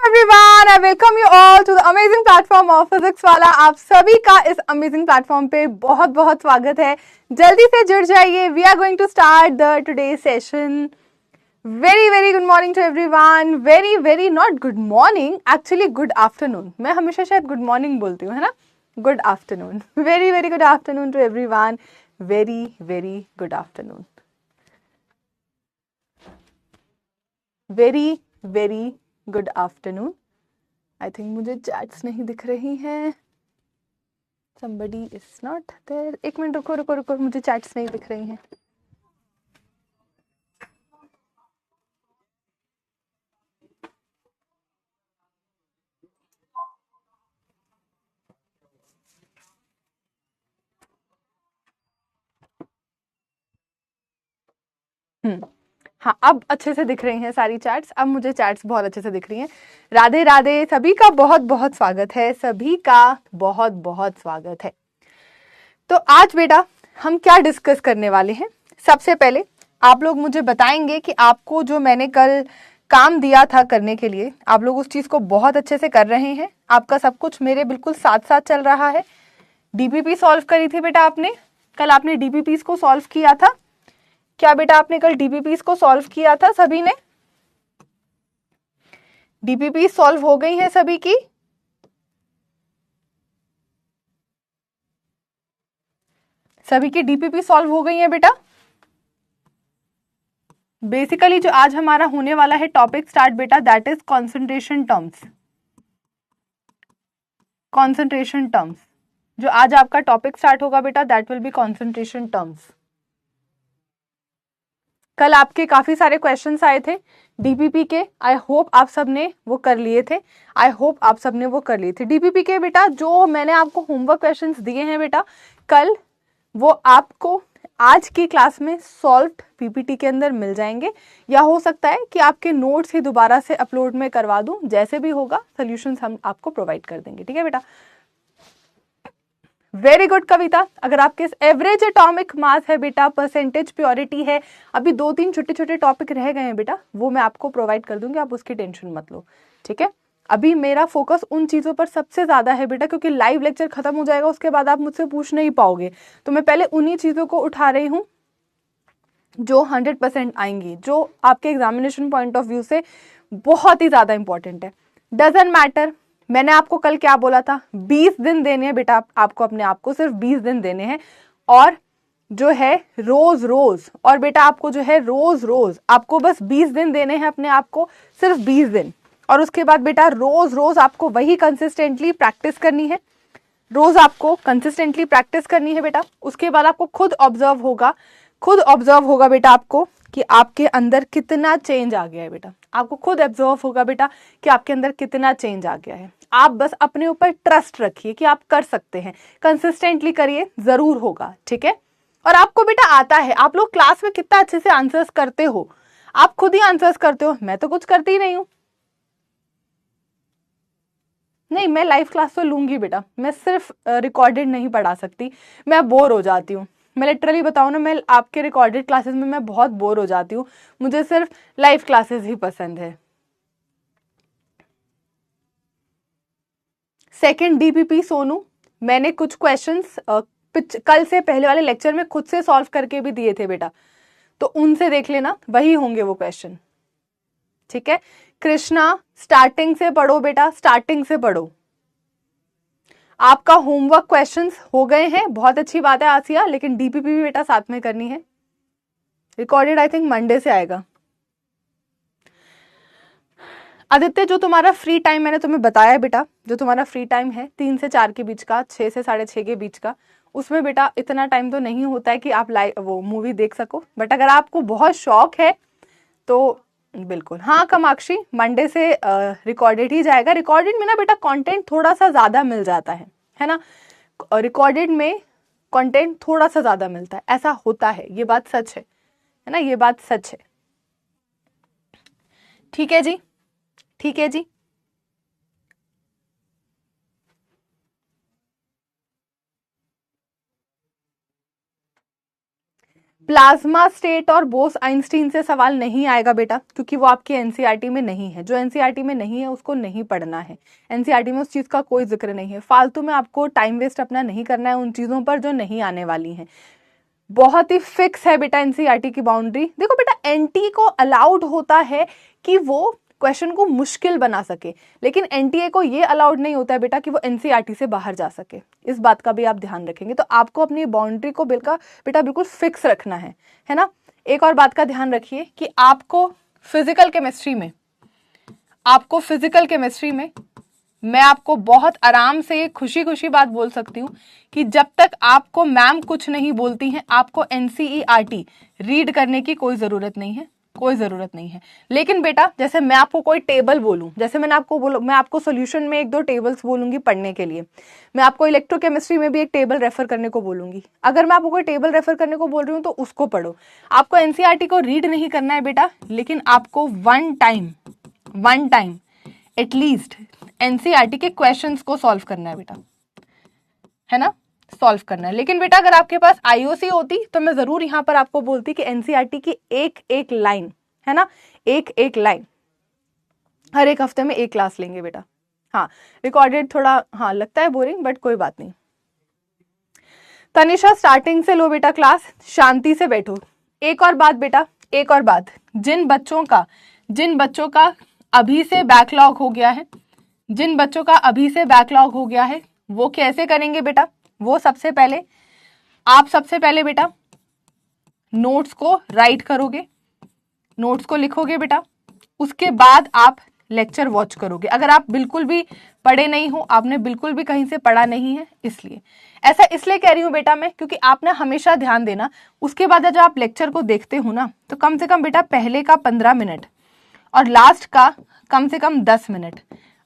Everyone, I welcome you all to the amazing platform of Physics Wallah. आप सभी का इस अमेजिंग प्लेटफॉर्म पे बहुत बहुत स्वागत है। जल्दी से जुड़ जाइए। We are going to start the today session. Very very good morning to everyone. Very very not good morning, actually good afternoon. मैं हमेशा शायद गुड मॉर्निंग बोलती हूँ, है ना। Good afternoon. Very very good afternoon to everyone. Very very good afternoon. Very very good afternoon. I think मुझे chats नहीं दिख रही हैं। somebody is not there। एक मिनट रुको रुको रुको, मुझे चैट्स नहीं दिख रही हैं। हाँ, अब अच्छे से दिख रही हैं सारी चैट्स। अब मुझे चैट्स बहुत अच्छे से दिख रही हैं। राधे राधे। सभी का बहुत बहुत स्वागत है। सभी का बहुत बहुत स्वागत है। तो आज बेटा हम क्या डिस्कस करने वाले हैं। सबसे पहले आप लोग मुझे बताएंगे कि आपको जो मैंने कल काम दिया था करने के लिए, आप लोग उस चीज को बहुत अच्छे से कर रहे हैं। आपका सब कुछ मेरे बिल्कुल साथ साथ चल रहा है। डीपीपी सॉल्व करी थी बेटा आपने कल। आपने डीपीपी को सॉल्व किया था क्या बेटा? आपने कल डीपीपी को सॉल्व किया था सभी ने? डीपीपी सॉल्व हो गई है सभी की? सभी की डीपीपी सॉल्व हो गई है बेटा? बेसिकली जो आज हमारा होने वाला है टॉपिक स्टार्ट बेटा, that is concentration terms. Concentration terms जो आज आपका टॉपिक स्टार्ट होगा बेटा, that will be concentration terms. कल आपके काफी सारे क्वेश्चंस आए थे डीपीपी के। आई होप आप सबने वो कर लिए थे। आई होप आप सबने वो कर लिए थे डीपीपी के बेटा। जो मैंने आपको होमवर्क क्वेश्चंस दिए हैं बेटा कल, वो आपको आज की क्लास में सॉल्व्ड पीपीटी के अंदर मिल जाएंगे, या हो सकता है कि आपके नोट्स ही दोबारा से अपलोड में करवा दूं। जैसे भी होगा सॉल्यूशंस हम आपको प्रोवाइड कर देंगे, ठीक है बेटा। वेरी गुड कविता। अगर आपके एवरेज एटॉमिक मास है बेटा, परसेंटेज प्योरिटी है, अभी 2-3 छोटे छोटे टॉपिक रह गए हैं बेटा, वो मैं आपको प्रोवाइड कर दूंगी, आप उसकी टेंशन मत लो, ठीक है। अभी मेरा फोकस उन चीजों पर सबसे ज्यादा है बेटा, क्योंकि लाइव लेक्चर खत्म हो जाएगा, उसके बाद आप मुझसे पूछ नहीं पाओगे। तो मैं पहले उन्हीं चीजों को उठा रही हूँ जो 100% आएंगी, जो आपके एग्जामिनेशन पॉइंट ऑफ व्यू से बहुत ही ज्यादा इंपॉर्टेंट है। डजंट मैटर, मैंने आपको कल क्या बोला था, 20 दिन देने हैं बेटा आपको, अपने आप को सिर्फ 20 दिन देने हैं। और जो है रोज रोज, और बेटा आपको जो है रोज रोज आपको बस 20 दिन देने हैं अपने आप को, सिर्फ 20 दिन। और उसके बाद बेटा रोज रोज आपको वही कंसिस्टेंटली प्रैक्टिस करनी है। रोज आपको कंसिस्टेंटली प्रैक्टिस करनी है बेटा। उसके बाद आपको खुद ऑब्जर्व होगा बेटा आपको कि आपके अंदर कितना चेंज आ गया है बेटा। आपको खुद ऑब्जर्व होगा बेटा कि आपके अंदर कितना चेंज आ गया है। आप बस अपने ऊपर ट्रस्ट रखिए कि आप कर सकते हैं। कंसिस्टेंटली करिए, जरूर होगा, ठीक है। और आपको बेटा आता है। आप लोग क्लास में कितना अच्छे से आंसर्स करते हो, आप खुद ही आंसर्स करते हो, मैं तो कुछ करती ही नहीं हूं। नहीं, मैं लाइव क्लास तो लूंगी बेटा, मैं सिर्फ रिकॉर्डेड नहीं पढ़ा सकती, मैं बोर हो जाती हूँ। मैं लिटरली बताऊँ ना, मैं आपके रिकॉर्डेड क्लासेस में मैं बहुत बोर हो जाती हूँ। मुझे सिर्फ लाइव क्लासेस ही पसंद है। सेकंड डीपीपी सोनू, मैंने कुछ क्वेश्चंस कल से पहले वाले लेक्चर में खुद से सॉल्व करके भी दिए थे बेटा, तो उनसे देख लेना, वही होंगे वो क्वेश्चन, ठीक है। कृष्णा, स्टार्टिंग से पढ़ो बेटा, स्टार्टिंग से पढ़ो। आपका होमवर्क क्वेश्चंस हो गए हैं, बहुत अच्छी बात है आसिया, लेकिन डीपीपी भी बेटा साथ में करनी है। रिकॉर्डेड आई थिंक मंडे से आएगा। आदित्य, जो तुम्हारा फ्री टाइम मैंने तुम्हें बताया है बेटा, जो तुम्हारा फ्री टाइम है 3 से 4 के बीच का, 6 से 6:30 के बीच का, उसमें बेटा इतना टाइम तो नहीं होता है कि आप वो मूवी देख सको, बट अगर आपको बहुत शौक है तो बिल्कुल। हाँ कमाक्षी, मंडे से रिकॉर्डेड ही जाएगा। रिकॉर्डेड में ना बेटा कंटेंट थोड़ा सा ज्यादा मिल जाता है ना। रिकॉर्डेड में कंटेंट थोड़ा सा ज्यादा मिलता है, ऐसा होता है, ये बात सच है ना, ये बात सच है। ठीक है जी, ठीक है जी। प्लाज्मा स्टेट और बोस आइंस्टीन से सवाल नहीं आएगा बेटा, क्योंकि वो आपके एनसीईआरटी में नहीं है। जो एनसीईआरटी में नहीं है उसको नहीं पढ़ना है, एनसीईआरटी में उस चीज़ का कोई जिक्र नहीं है। फालतू में आपको टाइम वेस्ट अपना नहीं करना है उन चीज़ों पर जो नहीं आने वाली हैं। बहुत ही फिक्स है बेटा एनसीईआरटी की बाउंड्री। देखो बेटा, एनटी को अलाउड होता है कि वो क्वेश्चन को मुश्किल बना सके, लेकिन एनटीए को ये अलाउड नहीं होता है बेटा कि वो एनसीईआरटी से बाहर जा सके। इस बात का भी आप ध्यान रखेंगे। तो आपको अपनी बाउंड्री को बेटा बिल्कुल फिक्स रखना है ना। एक और बात का ध्यान रखिए कि आपको फिजिकल केमिस्ट्री में मैं आपको बहुत आराम से खुशी खुशी बात बोल सकती हूँ कि जब तक आपको मैम कुछ नहीं बोलती हैं, आपको एनसीईआरटी रीड करने की कोई ज़रूरत नहीं है। लेकिन बेटा, जैसे मैं आपको कोई टेबल बोलूं, जैसे मैं आपको सॉल्यूशन में 1-2 टेबल्स बोलूंगी पढ़ने के लिए, मैं आपको इलेक्ट्रोकेमिस्ट्री में भी एक टेबल रेफर करने को बोलूंगी। अगर मैं आपको कोई टेबल रेफर करने को बोल रही हूँ तो उसको पढ़ो। आपको एनसीईआरटी को रीड नहीं करना है बेटा, लेकिन आपको वन टाइम एटलीस्ट एनसीईआरटी के क्वेश्चंस को सॉल्व करना है बेटा, है ना, सॉल्व करना है। लेकिन बेटा अगर आपके पास आईओसी होती तो मैं जरूर यहाँ पर आपको बोलती कि एनसीईआरटी की एक लाइन, है ना, एक लाइन हर एक हफ्ते में 1 क्लास लेंगे बेटा। हाँ, रिकॉर्डेड थोड़ा लगता है बोरिंग, बट कोई बात नहीं। तनिषा, स्टार्टिंग से लो बेटा क्लास, शांति से बैठो। एक और बात बेटा, जिन बच्चों का अभी से बैकलॉग हो गया है, वो कैसे करेंगे बेटा? वो सबसे पहले बेटा नोट्स को राइट करोगे, नोट्स को लिखोगे बेटा, उसके बाद आप लेक्चर वॉच करोगे। अगर आप बिल्कुल भी पढ़े नहीं हो, आपने बिल्कुल भी कहीं से पढ़ा नहीं है, इसलिए कह रही हूँ बेटा मैं, क्योंकि आपने हमेशा ध्यान देना, उसके बाद जब आप लेक्चर को देखते हो ना, तो कम से कम बेटा पहले का 15 मिनट और लास्ट का कम से कम 10 मिनट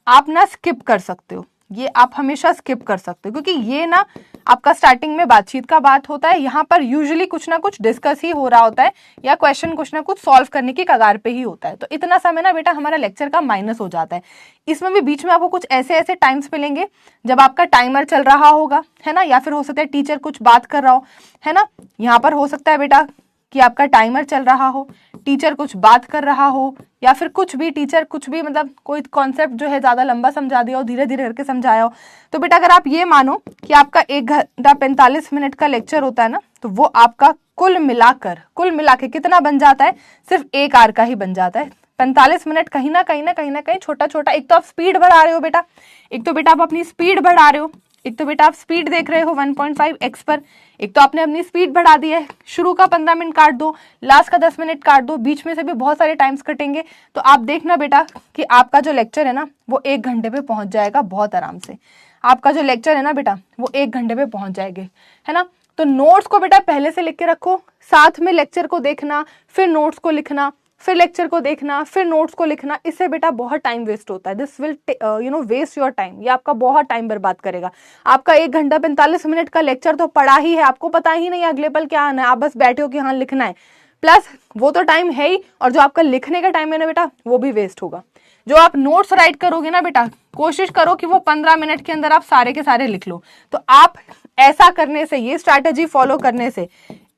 आप ना स्किप कर सकते हो। ये आप हमेशा स्किप कर सकते हो, क्योंकि ये ना आपका स्टार्टिंग में बातचीत का बात होता है। यहाँ पर यूजुअली कुछ ना कुछ डिस्कस ही हो रहा होता है, या क्वेश्चन कुछ ना कुछ सॉल्व करने की कगार पे ही होता है। तो इतना समय ना बेटा हमारा लेक्चर का माइनस हो जाता है। इसमें भी बीच में आपको कुछ ऐसे टाइम्स मिलेंगे जब आपका टाइमर चल रहा होगा, है ना, या फिर हो सकता है टीचर कुछ बात कर रहा हो, है ना। यहाँ पर हो सकता है बेटा कि आपका टाइमर चल रहा हो, टीचर कुछ बात कर रहा हो, या फिर टीचर कुछ भी मतलब कोई कॉन्सेप्ट जो है ज़्यादा लंबा समझा दिया हो, धीरे धीरे करके समझाया हो। तो बेटा अगर आप ये मानो कि आपका 1 घंटा 45 मिनट का लेक्चर होता है ना, तो वो आपका कुल मिला के कितना बन जाता है? सिर्फ 1 आवर का ही बन जाता है। 45 मिनट कहीं ना कहीं छोटा, एक तो आप स्पीड बढ़ा रहे हो बेटा, एक तो बेटा आप अपनी स्पीड बढ़ा रहे हो, एक तो बेटा आप स्पीड देख रहे हो 1.5x पर, एक तो आपने अपनी स्पीड बढ़ा दी है। शुरू का 15 मिनट काट दो, लास्ट का 10 मिनट काट दो, बीच में से भी बहुत सारे टाइम्स कटेंगे। तो आप देखना बेटा कि आपका जो लेक्चर है ना वो 1 घंटे पे पहुंच जाएगा बहुत आराम से। आपका जो लेक्चर है ना बेटा वो 1 घंटे पे पहुंच जाएंगे, है ना। तो नोट्स को बेटा पहले से लिख के रखो, साथ में लेक्चर को देखना, फिर नोट्स को लिखना, फिर लेक्चर को देखना, फिर नोट्स को लिखना। इससे बेटा बहुत टाइम वेस्ट होता है। This will waste your time. ये आपका बहुत टाइम बर्बाद करेगा। आपका 1 घंटा 45 मिनट का लेक्चर तो पढ़ा ही है, आपको पता ही नहीं अगले पल क्या आना है, आप बस बैठे हो कि हाँ लिखना है, प्लस वो तो टाइम है ही, और जो आपका लिखने का टाइम है ना बेटा वो भी वेस्ट होगा। जो आप नोट्स राइट करोगे ना बेटा, कोशिश करो कि वो 15 मिनट के अंदर आप सारे के सारे लिख लो। तो आप ऐसा करने से, ये स्ट्रैटेजी फॉलो करने से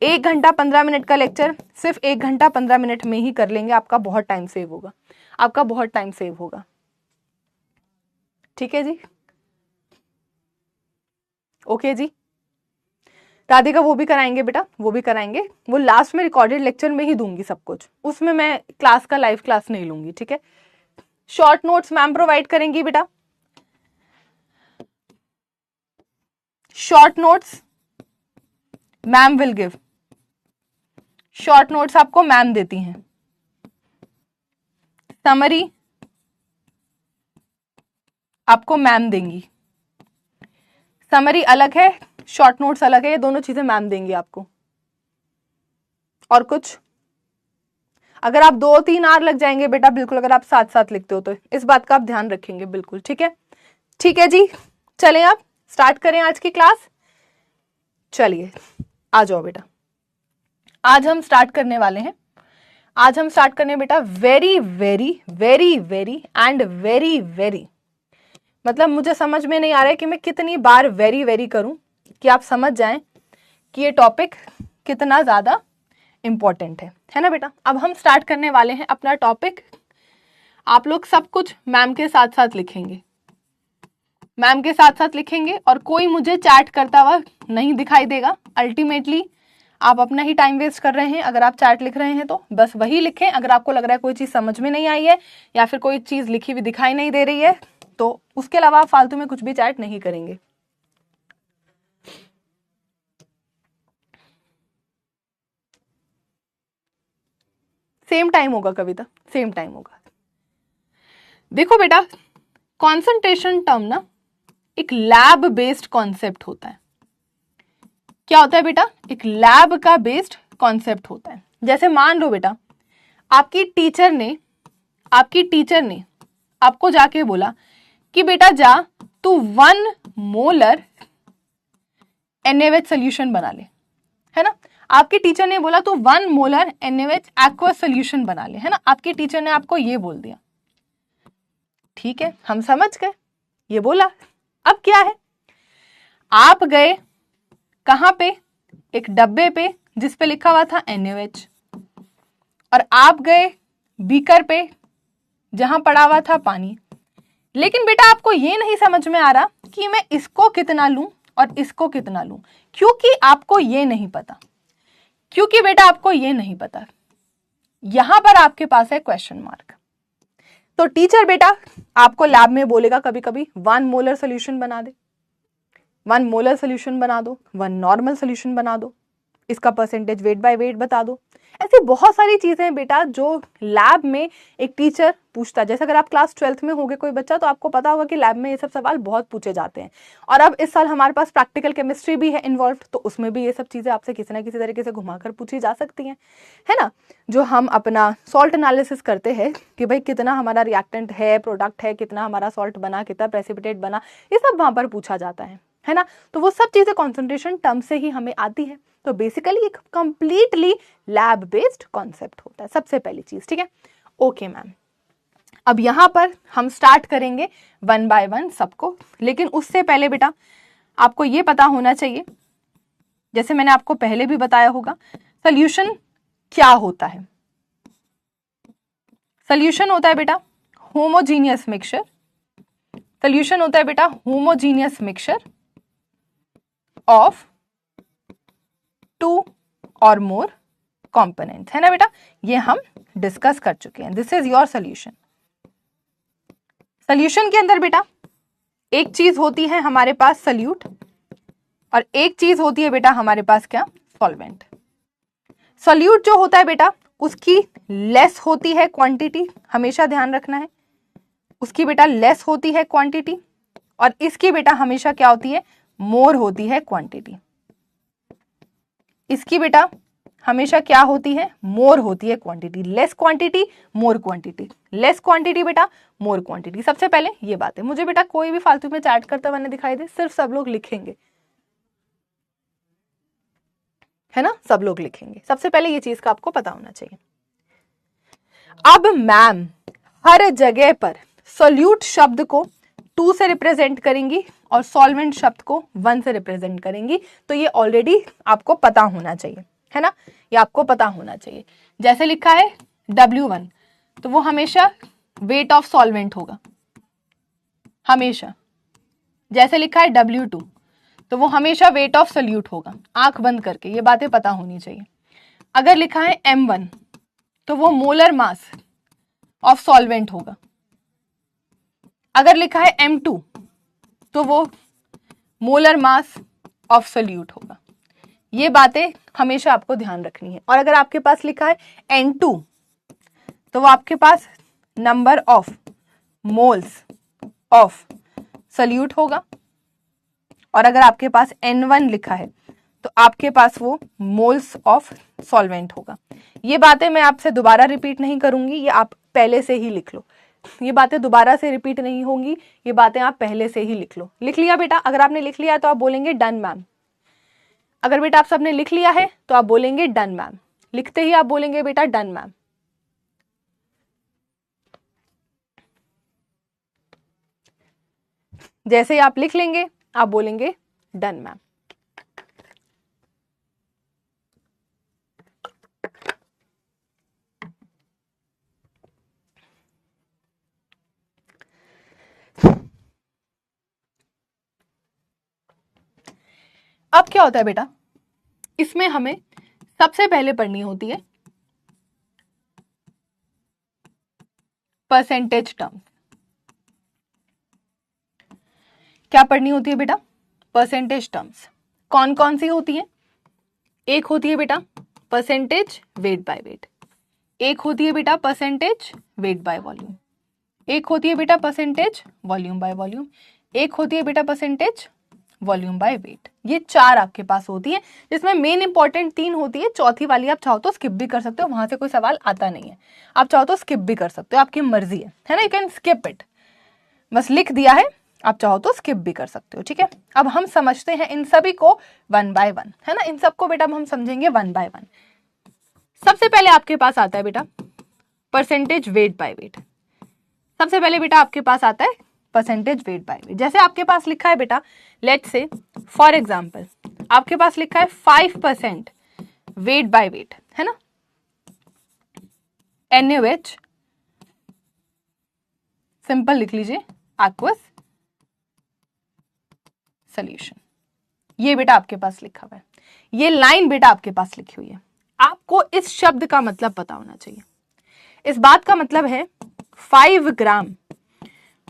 1 घंटा 15 मिनट का लेक्चर सिर्फ 1 घंटा 15 मिनट में ही कर लेंगे। आपका बहुत टाइम सेव होगा, ठीक है जी, ओके जी। राधिका वो भी कराएंगे बेटा, वो लास्ट में रिकॉर्डेड लेक्चर में ही दूंगी सब कुछ, उसमें मैं क्लास का लाइव क्लास नहीं लूंगी, ठीक है। शॉर्ट नोट्स मैम प्रोवाइड करेंगी बेटा, short notes ma'am will give, short notes आपको मैम देती हैं। समरी आपको मैम देंगी, समरी अलग है, शॉर्ट नोट्स अलग है, ये दोनों चीजें मैम देंगी आपको। और कुछ अगर आप 2-3 आवर लग जाएंगे बेटा बिल्कुल, अगर आप साथ साथ लिखते हो तो इस बात का आप ध्यान रखेंगे बिल्कुल, ठीक है जी। चलें आप स्टार्ट करें आज की क्लास। चलिए आ जाओ बेटा, आज हम स्टार्ट करने वाले हैं। आज हम स्टार्ट करने बेटा very very very very and very very, मतलब मुझे समझ में नहीं आ रहा है कि मैं कितनी बार वेरी वेरी करूं कि आप समझ जाएं कि ये टॉपिक कितना ज्यादा इंपॉर्टेंट है ना बेटा। अब हम स्टार्ट करने वाले हैं अपना टॉपिक। आप लोग सब कुछ मैम के साथ साथ लिखेंगे, मैम के साथ साथ लिखेंगे और कोई मुझे चैट करता हुआ नहीं दिखाई देगा। अल्टीमेटली आप अपना ही टाइम वेस्ट कर रहे हैं अगर आप चैट लिख रहे हैं, तो बस वही लिखें। अगर आपको लग रहा है कोई चीज़ समझ में नहीं आई है या फिर कोई चीज़ लिखी हुई दिखाई नहीं दे रही है, तो उसके अलावा आप फालतू में कुछ भी चैट नहीं करेंगे। सेम टाइम होगा कविता, सेम टाइम होगा। देखो बेटा, कॉन्सेंट्रेशन टर्म ना एक लैब बेस्ड कॉन्सेप्ट होता है। क्या होता है बेटा? एक लैब का बेस्ड कॉन्सेप्ट होता है। जैसे मान लो बेटा, आपकी टीचर ने आपको जाके बोला कि बेटा जा तू 1 मोलर NaOH सोल्यूशन बना ले, है ना। आपकी टीचर ने बोला तो 1 मोलर NaOH एक्वस सोल्यूशन बना ले, है ना। आपकी टीचर ने आपको ये बोल दिया, ठीक है, हम समझ गए, ये बोला। अब क्या है, आप गए कहां पे? एक डब्बे पे जिस पे लिखा हुआ था NaOH, और आप गए बीकर पे जहां पड़ा हुआ था पानी। लेकिन बेटा आपको ये नहीं समझ में आ रहा कि मैं इसको कितना लूं और इसको कितना लूं, क्योंकि आपको ये नहीं पता, क्योंकि बेटा आपको ये नहीं पता। यहां पर आपके पास है क्वेश्चन मार्क। तो टीचर बेटा आपको लैब में बोलेगा कभी कभी 1 मोलर सोल्यूशन बना दे, 1 मोलर सोल्यूशन बना दो, 1 नॉर्मल सोल्यूशन बना दो, इसका परसेंटेज वेट बाय वेट बता दो। ऐसी बहुत सारी चीजें हैं बेटा जो लैब में एक टीचर पूछता है। जैसे अगर आप क्लास 12th में होगे कोई बच्चा, तो आपको पता होगा कि लैब में ये सब सवाल बहुत पूछे जाते हैं। और अब इस साल हमारे पास प्रैक्टिकल केमिस्ट्री भी है इन्वॉल्व, तो उसमें भी ये सब चीजें आपसे किसी ना किसी तरीके से घुमाकर पूछी जा सकती हैं, है ना। जो हम अपना सॉल्ट एनालिसिस करते हैं कि भाई कितना हमारा रिएक्टेंट है, प्रोडक्ट है, कितना हमारा सॉल्ट बना, कितना प्रेसिपिटेट बना, ये सब वहां पर पूछा जाता है ना। तो वो सब चीजें कॉन्सेंट्रेशन टर्म से ही हमें आती है। तो बेसिकली एक कंप्लीटली लैब बेस्ड कॉन्सेप्ट होता है, सबसे पहली चीज, ठीक है। ओके मैम, अब यहां पर हम स्टार्ट करेंगे 1 बाय 1 सबको, लेकिन उससे पहले बेटा आपको ये पता होना चाहिए, जैसे मैंने आपको पहले भी बताया होगा, सोल्यूशन क्या होता है। सोल्यूशन होता है बेटा होमोजीनियस मिक्सचर। सोल्यूशन होता है बेटा होमोजीनियस मिक्सचर ऑफ 2 और मोर कंपोनेंट्स, है ना बेटा। ये हम डिस्कस कर चुके हैं। This is your solution. Solution के अंदर बेटा एक चीज होती है हमारे पास सोल्यूट, और एक चीज होती है बेटा हमारे पास क्या? सॉल्वेंट। सोल्यूट जो होता है बेटा उसकी लेस होती है क्वांटिटी, हमेशा ध्यान रखना है, उसकी बेटा लेस होती है क्वांटिटी, और इसकी बेटा हमेशा क्या होती है? मोर होती है क्वांटिटी। इसकी बेटा हमेशा क्या होती है? मोर होती है quantity. Less quantity more quantity, less quantity बेटा मोर क्वांटिटी। सबसे पहले ये बात है, मुझे बेटा कोई भी फालतू में चैट करता हुआ नहीं दिखाई दे, सिर्फ सब लोग लिखेंगे, है ना, सब लोग लिखेंगे। सबसे पहले ये चीज का आपको पता होना चाहिए। अब मैम हर जगह पर सोल्यूट शब्द को 2 से रिप्रेजेंट करेंगी और सॉल्वेंट शब्द को 1 से रिप्रेजेंट करेंगी, तो ये ऑलरेडी आपको पता होना चाहिए, है ना, ये आपको पता होना चाहिए। जैसे लिखा है W1, तो वो हमेशा वेट ऑफ सॉल्वेंट होगा, हमेशा। जैसे लिखा है W2, तो वो हमेशा वेट ऑफ सोल्यूट होगा, आंख बंद करके, ये बातें पता होनी चाहिए। अगर लिखा है M1, तो वो मोलर मास ऑफ सॉल्वेंट होगा। अगर लिखा है M2, तो वो मोलर मास ऑफ सोल्यूट होगा। ये बातें हमेशा आपको ध्यान रखनी है। और अगर आपके पास लिखा है N2, तो वो आपके पास number of moles of solute होगा। और अगर आपके पास N1 लिखा है, तो आपके पास वो मोल्स ऑफ सॉल्वेंट होगा। ये बातें मैं आपसे दोबारा रिपीट नहीं करूंगी, ये आप पहले से ही लिख लो। ये बातें दोबारा से रिपीट नहीं होंगी, ये बातें आप पहले से ही लिख लो। लिख लिया बेटा? अगर आपने लिख लिया तो आप बोलेंगे डन मैम। अगर बेटा आप सबने लिख लिया है तो आप बोलेंगे डन मैम। लिखते ही आप बोलेंगे बेटा डन मैम। जैसे ही आप लिख लेंगे आप बोलेंगे डन मैम। क्या होता है बेटा, इसमें हमें सबसे पहले पढ़नी होती है परसेंटेज टर्म। क्या पढ़नी होती है बेटा, परसेंटेज टर्म्स। कौन कौन सी होती है, एक होती है बेटा परसेंटेज वेट बाय वेट, एक होती है बेटा परसेंटेज वेट बाय वॉल्यूम, एक होती है बेटा परसेंटेज वॉल्यूम बाय वॉल्यूम, एक होती है बेटा परसेंटेज वॉल्यूम बाय वेट। ये चार आपके पास होती है, जिसमें मेन इंपॉर्टेंट तीन होती है, चौथी वाली आप चाहो तो स्किप भी कर सकते हो, वहां से कोई सवाल आता नहीं है, आप चाहो तो स्किप भी कर सकते हो, आपकी मर्जी है ना, यू कैन स्किप इट, बस लिख दिया है, आप चाहो तो स्किप भी कर सकते हो, ठीक है। अब हम समझते हैं इन सभी को वन बाय वन, है ना, इन सबको बेटा हम समझेंगे वन बाय वन। सबसे पहले आपके पास आता है बेटा परसेंटेज वेट बाय वेट। सबसे पहले बेटा आपके पास आता है परसेंटेज वेट बाय वेट। जैसे आपके पास लिखा है बेटा, लेट्स से फॉर एग्जांपल आपके पास लिखा है 5% वेट बाय वेट, है ना, NaOH, सिंपल लिख लीजिए एक्वस सॉल्यूशन। ये बेटा आपके पास लिखा हुआ है, ये लाइन बेटा आपके पास लिखी हुई है। आपको इस शब्द का मतलब पता होना चाहिए। इस बात का मतलब है 5 gram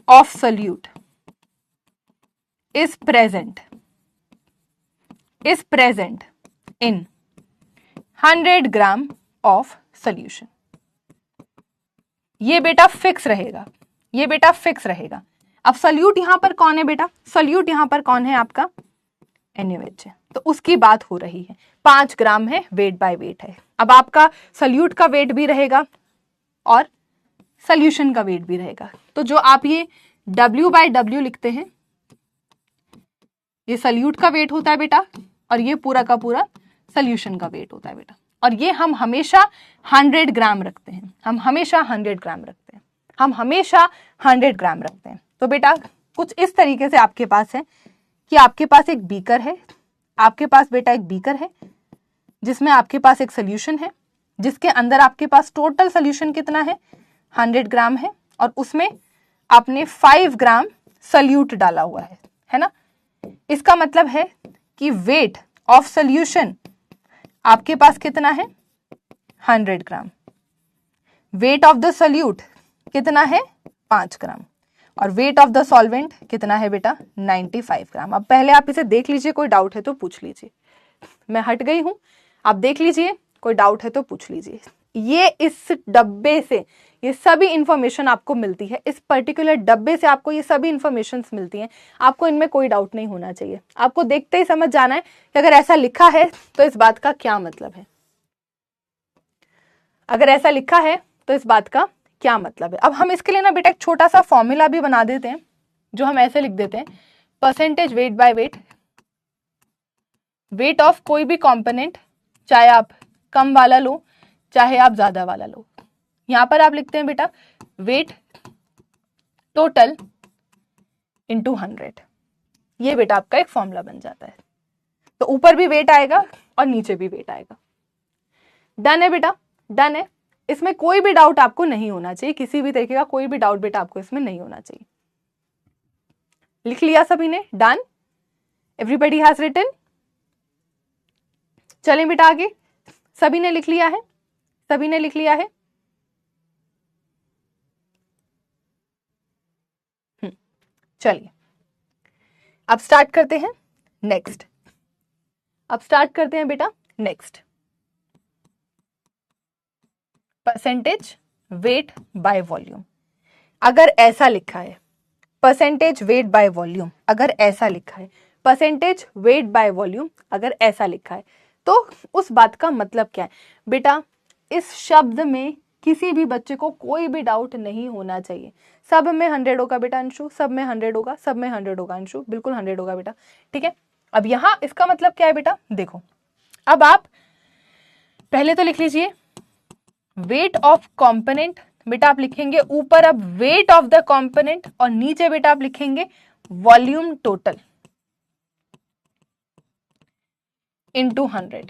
of solute is present in 100 gram of solution. ये बेटा फिक्स रहेगा, ये बेटा फिक्स रहेगा। अब सोल्यूट यहां पर कौन है बेटा, सोल्यूट यहां पर कौन है आपका, NaOH है, तो उसकी बात हो रही है, 5 ग्राम है, वेट बाय वेट है। अब आपका सोल्यूट का वेट भी रहेगा और सोल्यूशन का वेट भी रहेगा, तो जो आप ये W/W लिखते हैं, ये सोल्यूट का वेट होता है बेटा, और ये पूरा का पूरा सोल्यूशन का वेट होता है बेटा, और ये हम हमेशा 100 ग्राम रखते हैं, हम हमेशा 100 ग्राम रखते हैं, हम हमेशा 100 ग्राम रखते हैं। तो बेटा कुछ इस तरीके से आपके पास है कि आपके पास एक बीकर है, आपके पास बेटा एक बीकर है जिसमें आपके पास एक सोल्यूशन है, जिसके अंदर आपके पास टोटल सोल्यूशन कितना है, 100 ग्राम है, और उसमें आपने 5 ग्राम सोल्यूट डाला हुआ है ना। इसका मतलब है कि वेट ऑफ सोल्यूशन आपके पास कितना है, 100 ग्राम, वेट ऑफ द सोल्यूट कितना है, 5 ग्राम, और वेट ऑफ द सॉल्वेंट कितना है बेटा, 95 ग्राम। अब पहले आप इसे देख लीजिए, कोई डाउट है तो पूछ लीजिए, मैं हट गई हूं, आप देख लीजिए, कोई डाउट है तो पूछ लीजिए। ये इस डब्बे से ये सभी इंफॉर्मेशन आपको मिलती है, इस पर्टिकुलर डब्बे से आपको ये सभी इंफॉर्मेशन मिलती हैं, आपको इनमें कोई डाउट नहीं होना चाहिए। आपको देखते ही समझ जाना है कि अगर ऐसा लिखा है तो इस बात का क्या मतलब है, अगर ऐसा लिखा है तो इस बात का क्या मतलब है। अब हम इसके लिए ना बेटा एक छोटा सा फॉर्मूला भी बना देते हैं, जो हम ऐसे लिख देते हैं, percentage weight by weight, weight of कोई भी कंपोनेंट, चाहे आप कम वाला लो चाहे आप ज्यादा वाला लो, यहां पर आप लिखते हैं बेटा वेट टोटल इंटू 100। ये बेटा आपका एक फॉर्मूला बन जाता है, तो ऊपर भी वेट आएगा और नीचे भी वेट आएगा। डन है बेटा, डन है, इसमें कोई भी डाउट आपको नहीं होना चाहिए, किसी भी तरीके का कोई भी डाउट बेटा आपको इसमें नहीं होना चाहिए। लिख लिया सभी ने, डन, एवरीबडी हैज रिटन। चलें बेटा आगे, सभी ने लिख लिया है, सभी ने लिख लिया है, चलिए अब स्टार्ट करते हैं नेक्स्ट, अब स्टार्ट करते हैं बेटा next, percentage weight by volume. अगर ऐसा लिखा है परसेंटेज वेट बाय वॉल्यूम, अगर ऐसा लिखा है परसेंटेज वेट बाय वॉल्यूम, अगर ऐसा लिखा है तो उस बात का मतलब क्या है बेटा, इस शब्द में किसी भी बच्चे को कोई भी डाउट नहीं होना चाहिए। सब में 100 होगा बेटा अंशु, सब में 100 होगा, सब में 100 होगा अंशु, बिल्कुल 100 होगा बेटा, ठीक है। अब यहां इसका मतलब क्या है बेटा, देखो अब आप पहले तो लिख लीजिए वेट ऑफ कंपोनेंट, बेटा आप लिखेंगे ऊपर अब वेट ऑफ द कंपोनेंट, और नीचे बेटा आप लिखेंगे volume total into 100,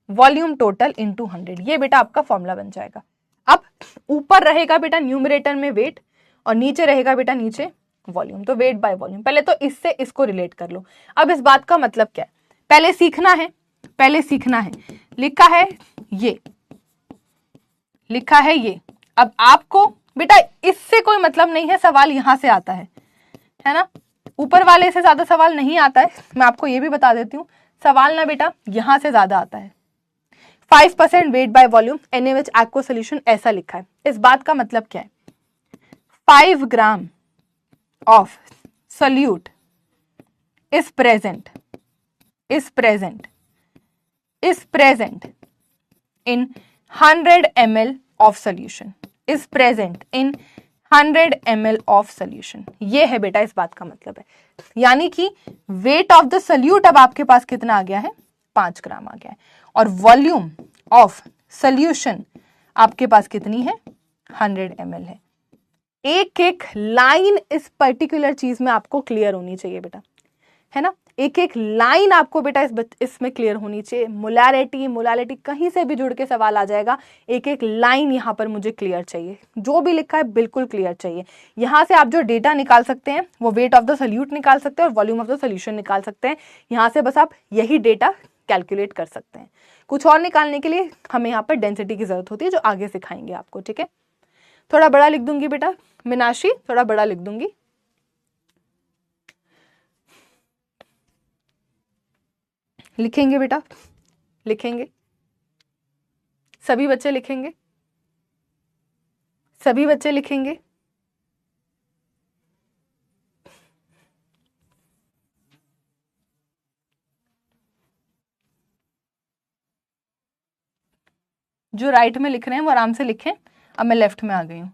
volume total into 100। ये बेटा आपका फॉर्मूला बन जाएगा। अब ऊपर रहेगा बेटा न्यूमरेटर में वेट और नीचे रहेगा बेटा नीचे वॉल्यूम, तो वेट बाय वॉल्यूम। पहले तो इससे इसको रिलेट कर लो। अब इस बात का मतलब क्या है, पहले सीखना है, पहले सीखना है। लिखा है ये, लिखा है ये। अब आपको बेटा इससे कोई मतलब नहीं है, सवाल यहां से आता है ना, ऊपर वाले से ज्यादा सवाल नहीं आता है। मैं आपको ये भी बता देती हूँ, सवाल ना बेटा यहां से ज्यादा आता है। 5% weight by volume NaOH aqua solution, ऐसा लिखा है। इस बात का मतलब क्या है? 5 gram of solute is present in 100 ml of solution, is present in 100 ml of solution। ये है बेटा इस बात का मतलब है, यानी कि वेट ऑफ द सोल्यूट अब आपके पास कितना आ गया है? 5 ग्राम आ गया है, और वॉल्यूम ऑफ सोल्यूशन आपके पास कितनी है? 100 ml है। एक एक लाइन इस पर्टिकुलर चीज में आपको क्लियर होनी चाहिए बेटा, है ना, एक एक लाइन आपको बेटा इसमें क्लियर होनी चाहिए। मोलारिटी कहीं से भी जुड़ के सवाल आ जाएगा, एक एक लाइन यहां पर मुझे क्लियर चाहिए। जो भी लिखा है बिल्कुल क्लियर चाहिए। यहां से आप जो डेटा निकाल सकते हैं वो वेट ऑफ द सोल्यूट निकाल सकते हैं और वॉल्यूम ऑफ द सोल्यूशन निकाल सकते हैं। यहां से बस आप यही डेटा कैलकुलेट कर सकते हैं। कुछ और निकालने के लिए हमें यहाँ पर डेंसिटी की जरूरत होती है, जो आगे सिखाएंगे आपको, ठीक है। थोड़ा बड़ा लिख दूंगी बेटा मीनाक्षी, थोड़ा बड़ा लिख दूंगी। लिखेंगे बेटा, लिखेंगे, सभी बच्चे लिखेंगे, सभी बच्चे लिखेंगे। जो राइट में लिख रहे हैं वो आराम से लिखें। अब मैं लेफ्ट में आ गई हूं।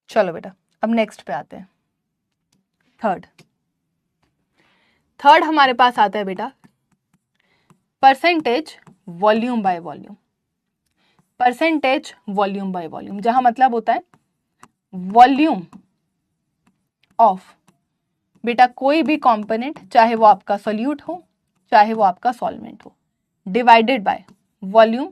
चलो बेटा अब नेक्स्ट पे आते हैं। थर्ड हमारे पास आता है बेटा percentage volume by volume. Percentage volume by volume, जहां मतलब होता है वॉल्यूम ऑफ बेटा कोई भी कंपोनेंट, चाहे वो आपका सोल्यूट हो चाहे वो आपका सॉल्वेंट हो, divided by volume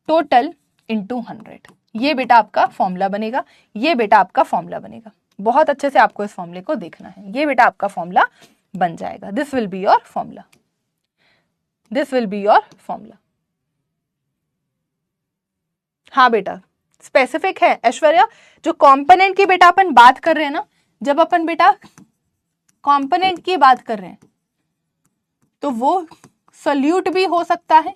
total into 100। ये बेटा आपका फॉर्मूला बनेगा, ये बेटा आपका फॉर्मूला बनेगा। बहुत अच्छे से आपको इस फॉर्मूले को देखना है। ये बेटा आपका फॉर्मूला बन जाएगा। This will be your formula, this will be your formula. हाँ बेटा स्पेसिफिक है ऐश्वर्या। जो कंपोनेंट की बेटा अपन बात कर रहे हैं ना, जब अपन बेटा कंपोनेंट की बात कर रहे हैं तो वो सोल्यूट भी हो सकता है,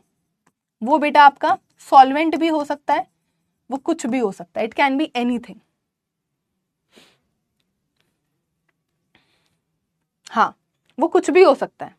वो बेटा आपका सॉल्वेंट भी हो सकता है, वो कुछ भी हो सकता है। It can be anything. हाँ वो कुछ भी हो सकता है।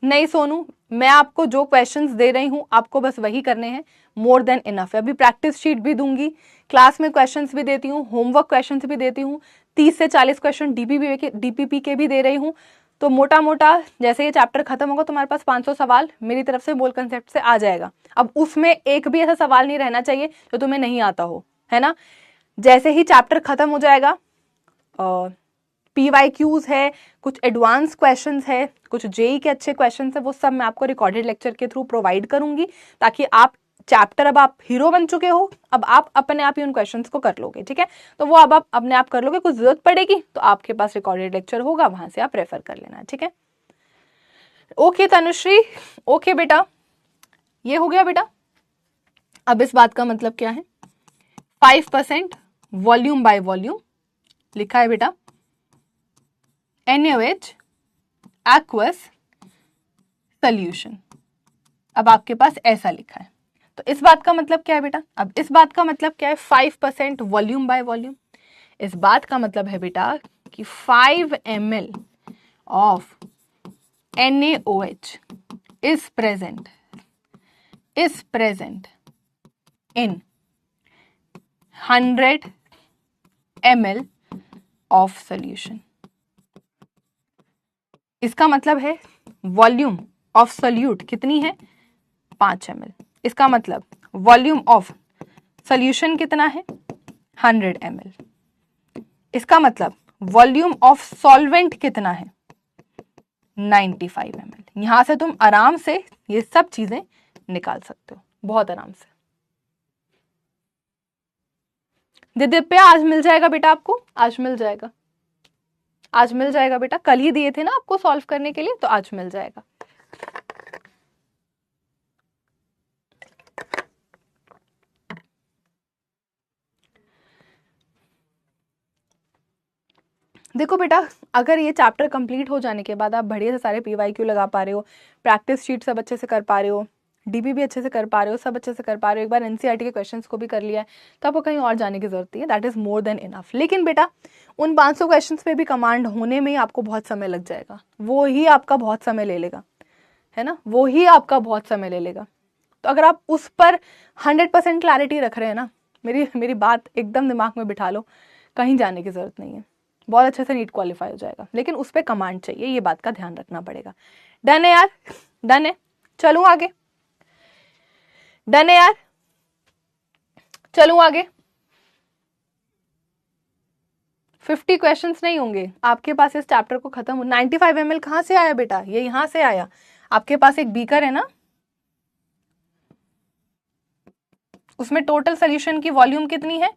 नहीं सोनू, मैं आपको जो क्वेश्चंस दे रही हूं आपको बस वही करने हैं, मोर देन इनफ है। अभी प्रैक्टिस शीट भी दूंगी, क्लास में क्वेश्चंस भी देती हूँ, होमवर्क क्वेश्चंस भी देती हूँ, 30 से 40 क्वेश्चन डीपीपी के भी दे रही हूँ। तो मोटा मोटा जैसे ये चैप्टर खत्म होगा तुम्हारे पास 500 सवाल मेरी तरफ से बोल कंसेप्ट से आ जाएगा। अब उसमें एक भी ऐसा सवाल नहीं रहना चाहिए जो तुम्हें नहीं आता हो, है ना। जैसे ही चैप्टर खत्म हो जाएगा PYQs है, कुछ एडवांस क्वेश्चंस है, कुछ जेई के अच्छे क्वेश्चंस है, वो सब मैं आपको रिकॉर्डेड लेक्चर के थ्रू प्रोवाइड करूंगी, ताकि आप चैप्टर अब आप हीरो बन चुके हो, अब आप अपने आप ही उन क्वेश्चंस को कर लोगे, ठीक है। तो वो अब आप अपने आप कर लोगे, कुछ जरूरत पड़ेगी तो आपके पास रिकॉर्डेड लेक्चर होगा, वहां से आप रेफर कर लेना, ठीक है। ओके तनुश्री, ओके बेटा, ये हो गया बेटा। अब इस बात का मतलब क्या है? 5% वॉल्यूम बाय वॉल्यूम लिखा है बेटा NaOH एक्वस सोल्यूशन। अब आपके पास ऐसा लिखा है, तो इस बात का मतलब क्या है बेटा? अब इस बात का मतलब क्या है? 5% वॉल्यूम बाय वॉल्यूम। इस बात का मतलब है बेटा कि 5 ml of NaOH is present in 100 ml of solution। इसका मतलब है वॉल्यूम ऑफ सोल्यूट कितनी है? 5 ml। इसका मतलब वॉल्यूम ऑफ सोल्यूशन कितना है? 100 ml। इसका मतलब वॉल्यूम ऑफ सॉल्वेंट कितना है? 95 ml। यहां से तुम आराम से ये सब चीजें निकाल सकते हो, बहुत आराम से। दिव्या आज मिल जाएगा बेटा आपको, आज मिल जाएगा, आज मिल जाएगा बेटा। कल ही दिए थे ना आपको सॉल्व करने के लिए, तो आज मिल जाएगा। देखो बेटा, अगर ये चैप्टर कंप्लीट हो जाने के बाद आप बढ़िया से सारे PYQ लगा पा रहे हो, प्रैक्टिस शीट सब अच्छे से कर पा रहे हो, DB भी अच्छे से कर पा रहे हो, सब अच्छे से कर पा रहे हो, एक बार NCERT के क्वेश्चंस को भी कर लिया है, तो आपको कहीं और जाने की जरूरत नहीं है। That is more than enough. लेकिन बेटा उन 500 क्वेश्चंस पे भी कमांड होने में ही आपको बहुत समय लग जाएगा, वो ही आपका बहुत समय ले लेगा, है ना, वो ही आपका बहुत समय ले लेगा। तो अगर आप उस पर 100% क्लैरिटी रख रहे हैं ना, मेरी बात एकदम दिमाग में बिठा लो, कहीं जाने की जरूरत नहीं है, बहुत अच्छे से नीट क्वालिफाई हो जाएगा। लेकिन उस पर कमांड चाहिए, ये बात का ध्यान रखना पड़ेगा। डन है यार, डन है, चलूं आगे, डन है यार, चलूं आगे। 50 क्वेश्चंस नहीं होंगे आपके पास इस चैप्टर को खत्म। 95 ml कहां से आया बेटा, ये यहां से आया। आपके पास एक बीकर है ना, उसमें टोटल सोल्यूशन की वॉल्यूम कितनी है,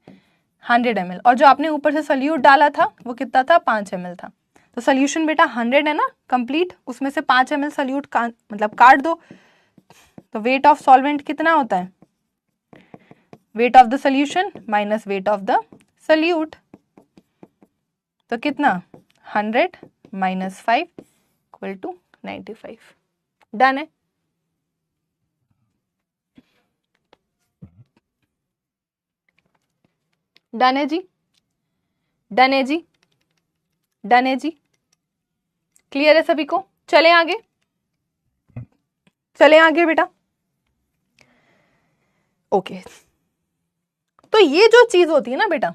100 ml, और जो आपने ऊपर से सोल्यूट डाला था वो कितना था, 5 ml था। तो सोल्यूशन बेटा 100 है ना कंप्लीट, उसमें से 5 ml सोल्यूट मतलब काट दो। तो वेट ऑफ सॉल्वेंट कितना होता है, wait of the solution minus weight of the solute, तो कितना 100 माइनस 5 इक्वल टू 95। डन है। डन है जी, डन है जी, डन है जी, क्लियर है सभी को। चले आगे, चले आगे बेटा। ओके, तो ये जो चीज होती है ना बेटा,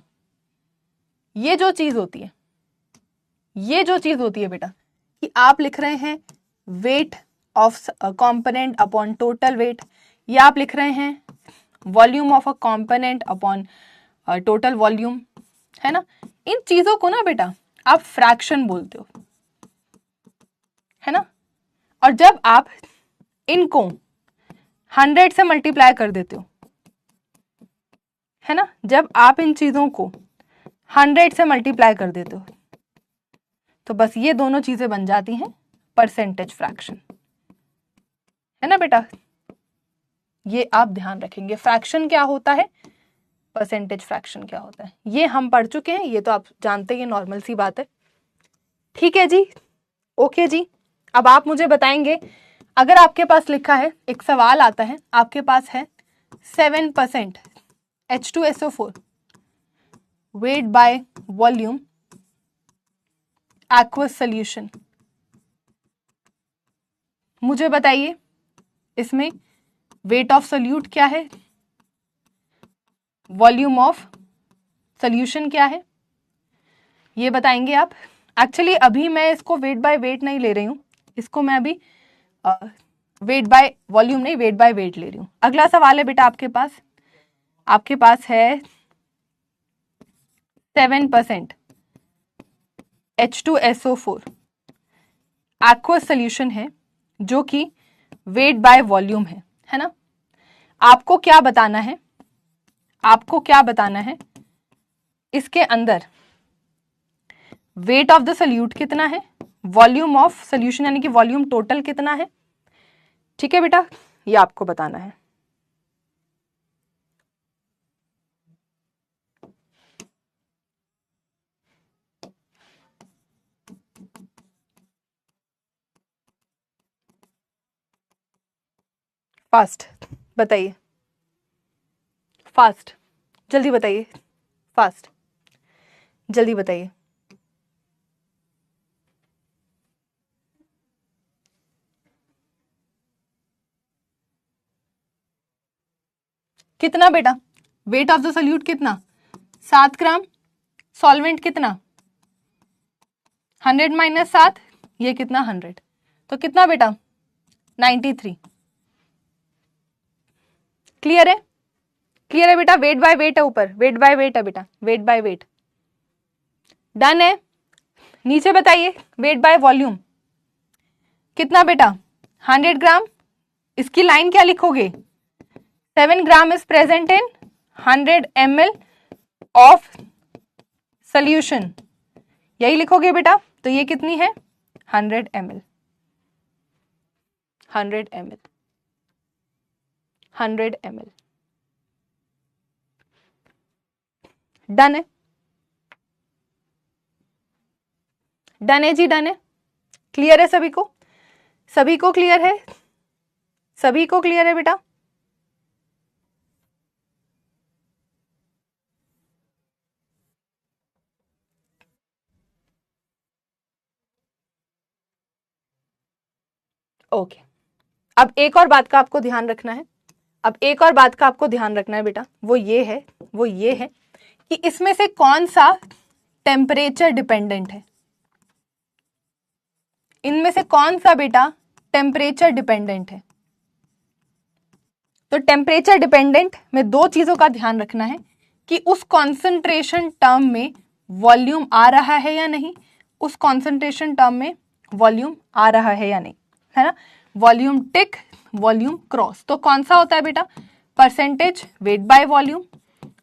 ये जो चीज होती है, ये जो चीज होती है बेटा, कि आप लिख रहे हैं weight of component upon total weight, या आप लिख रहे हैं volume of a component upon total volume, है ना। इन चीजों को ना बेटा आप फ्रैक्शन बोलते हो, है ना। और जब आप इनको 100 से मल्टीप्लाई कर देते हो, है ना, जब आप इन चीजों को 100 से मल्टीप्लाई कर देते हो, तो बस ये दोनों चीजें बन जाती हैं परसेंटेज फ्रैक्शन, है ना बेटा। ये आप ध्यान रखेंगे, फ्रैक्शन क्या होता है, परसेंटेज फ्रैक्शन क्या होता है, ये हम पढ़ चुके हैं, ये तो आप जानते हैं, नॉर्मल सी बात है। ठीक है जी, ओके जी। अब आप मुझे बताएंगे, अगर आपके पास लिखा है, एक सवाल आता है, आपके पास है 7% H2SO4 weight by volume aqueous solution, मुझे बताइए इसमें वेट ऑफ सोल्यूट क्या है, वॉल्यूम ऑफ सोल्यूशन क्या है, ये बताएंगे आप। एक्चुअली अभी मैं इसको वेट बाय वेट नहीं ले रही हूं, इसको मैं अभी वेट बाय वॉल्यूम नहीं, वेट बाय वेट ले रही हूं। अगला सवाल है बेटा आपके पास है 7% H2SO4 एक्वस सोल्यूशन है, जो कि वेट बाय वॉल्यूम है ना। आपको क्या बताना है, आपको क्या बताना है, इसके अंदर वेट ऑफ द सोल्यूट कितना है, वॉल्यूम ऑफ सोल्यूशन यानी कि वॉल्यूम टोटल कितना है। ठीक है बेटा, ये आपको बताना है। फास्ट बताइए, फास्ट जल्दी बताइए, फास्ट जल्दी बताइए। कितना बेटा, वेट ऑफ द सोल्यूट कितना, 7 ग्राम, सॉल्वेंट कितना 100 माइनस 7, ये कितना 100, तो कितना बेटा 93। क्लियर है, क्लियर है बेटा। वेट बाय वेट है ऊपर, वेट बाय वेट है बेटा, वेट बाय वेट। डन है। नीचे बताइए वेट बाय वॉल्यूम, कितना बेटा 100 ग्राम। इसकी लाइन क्या लिखोगे 7 gram is present in 100 ml of solution, यही लिखोगे बेटा। तो ये कितनी है 100 ml, 100 ml, 100 ml। डन है, डन है जी, डन है। क्लियर है सभी को, सभी को क्लियर है, सभी को क्लियर है बेटा। ओके, अब एक और बात का आपको ध्यान रखना है, अब एक और बात का आपको ध्यान रखना है बेटा, वो ये है कि इसमें से कौन सा टेम्परेचर डिपेंडेंट है। इनमें से कौन सा बेटा टेम्परेचर डिपेंडेंट है। तो टेम्परेचर डिपेंडेंट में दो चीजों का ध्यान रखना है कि उस कॉन्सेंट्रेशन टर्म में वॉल्यूम आ रहा है या नहीं, उस कॉन्सेंट्रेशन टर्म में वॉल्यूम आ रहा है या नहीं, है ना। वॉल्यूम टिक, वॉल्यूम क्रॉस। तो कौन सा होता है बेटा percentage weight by volume,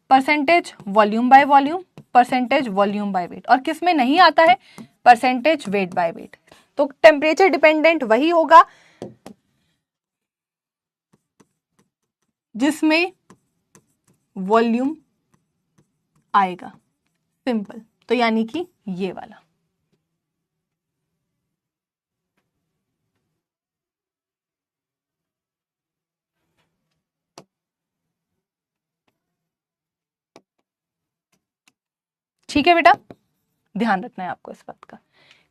percentage volume by volume, percentage volume by weight. और किस में नहीं आता है परसेंटेज वेट बाय वेट। तो टेम्परेचर डिपेंडेंट वही होगा जिसमें वॉल्यूम आएगा, सिंपल। तो यानी कि ये वाला। ठीक है बेटा, ध्यान रखना है आपको इस बात का।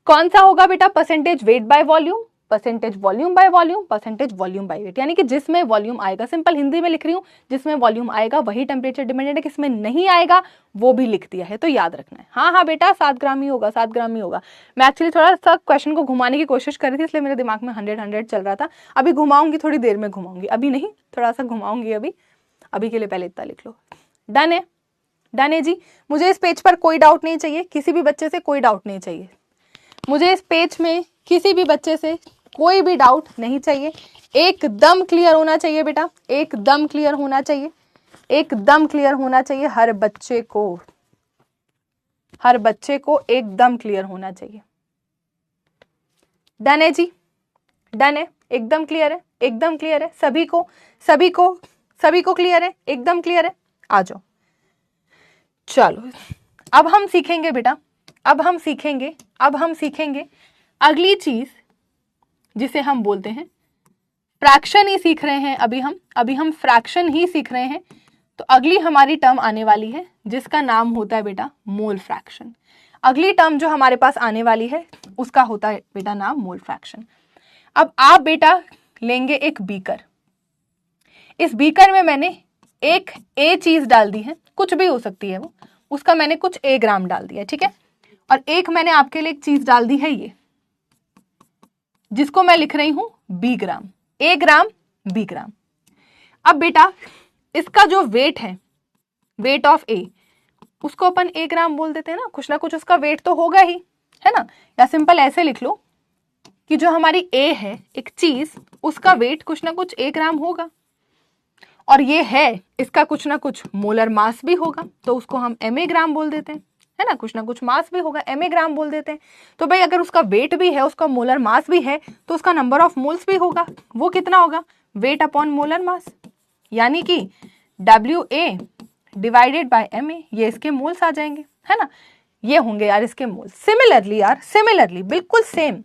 कौन सा होगा बेटा percentage weight by volume, percentage volume by volume, percentage volume by weight. यानी कि जिसमें वॉल्यूम आएगा, सिंपल हिंदी में लिख रही हूं, जिसमें वॉल्यूम आएगा वही टेम्परेचर डिपेंडेंट है, किसमें नहीं आएगा वो भी लिख दिया है, तो याद रखना है। हाँ हाँ बेटा 7 ग्राम ही होगा, 7 ग्राम ही होगा। मैं एक्चुअली थोड़ा सा क्वेश्चन को घुमाने की कोशिश कर रही थी, इसलिए मेरे दिमाग में 100 चल रहा था। अभी घुमाऊंगी, थोड़ी देर में घुमाऊंगी, अभी नहीं, थोड़ा सा घुमाऊंगी अभी के लिए पहले इतना लिख लो। डन है, डन है जी। मुझे इस पेज पर कोई डाउट नहीं चाहिए, किसी भी बच्चे से कोई डाउट नहीं चाहिए। मुझे इस पेज में किसी भी बच्चे से कोई भी डाउट नहीं चाहिए, एकदम क्लियर होना चाहिए बेटा, एकदम क्लियर होना चाहिए, एकदम क्लियर होना चाहिए। हर बच्चे को एकदम क्लियर होना चाहिए। डन है जी, डन है, एकदम क्लियर है, एकदम क्लियर है। सभी को क्लियर है, एकदम क्लियर है। आ जाओ, चलो अब हम सीखेंगे बेटा, अब हम सीखेंगे अगली चीज जिसे हम बोलते हैं फ्रैक्शन ही सीख रहे हैं। अभी हम फ्रैक्शन ही सीख रहे हैं। तो अगली हमारी टर्म आने वाली है जिसका नाम होता है बेटा मोल फ्रैक्शन। अगली टर्म जो हमारे पास आने वाली है उसका होता है बेटा नाम मोल फ्रैक्शन। अब आप बेटा लेंगे एक बीकर, इस बीकर में मैंने एक ए चीज डाल दी है, कुछ भी हो सकती है वो, उसका मैंने कुछ ए ग्राम डाल दिया, ठीक है। और एक मैंने आपके लिए एक चीज डाल दी है ये, जिसको मैं लिख रही हूं बी ग्राम, ए ग्राम बी ग्राम। अब बेटा इसका जो वेट है, वेट ऑफ ए, उसको अपन ए ग्राम बोल देते हैं ना, कुछ ना कुछ उसका वेट तो होगा ही, है ना। या सिंपल ऐसे लिख लो कि जो हमारी ए है एक चीज, उसका वेट कुछ ना कुछ ए ग्राम होगा, और ये है इसका कुछ ना कुछ मोलर मास भी होगा, तो उसको हम एमए ग्राम बोल देते हैं, है ना। कुछ ना कुछ मास भी होगा, एमए ग्राम बोल देते हैं। तो भाई अगर उसका वेट भी है, उसका मोलर मास भी है, तो उसका नंबर ऑफ मोल्स भी होगा। वो कितना होगा वेट अपॉन मोलर मास, यानी कि WA डिवाइडेड बाय MA, ये इसके मोल्स आ जाएंगे, है ना। ये होंगे यार इसके मोल्स। सिमिलरली यार, सिमिलरली बिल्कुल सेम,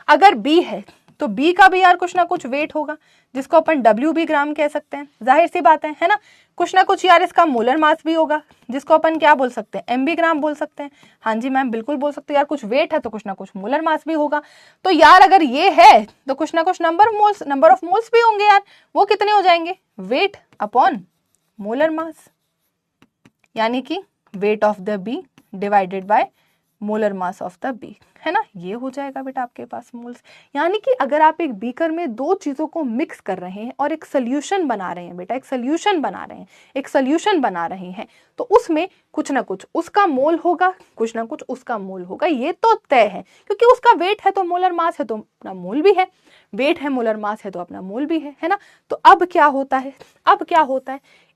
अगर B है तो B का भी यार कुछ ना कुछ वेट होगा, जिसको अपन WB ग्राम कह सकते हैं, जाहिर सी बात है ना। कुछ ना कुछ यार इसका मोलर मास भी होगा, जिसको अपन क्या बोल सकते हैं MB ग्राम बोल सकते हैं। हाँ जी मैम बिल्कुल बोल सकते हो यार, कुछ वेट है तो कुछ ना कुछ मोलर मास भी होगा। तो यार अगर ये है तो कुछ ना कुछ नंबर ऑफ मोल्स भी होंगे यार। वो कितने हो जाएंगे वेट अपॉन मोलर मास, यानी कि wait of the B divided by molar mass of the B, है ना, ये हो जाएगा बेटा आपके पास मोल्स। यानी कि अगर आप एक बीकर में दो चीजों को मिक्स कर रहे हैं और एक सोल्यूशन बना रहे हैं बेटा, एक सोल्यूशन बना रहे हैं, तो उसमें कुछ ना कुछ उसका मोल होगा, कुछ ना कुछ उसका मोल होगा, ये तो तय है, क्योंकि उसका वेट है तो मोलर मास है तो अपना मोल भी है, वेट है मोलर मास है तो अपना मोल भी है ना। तो अब क्या होता है,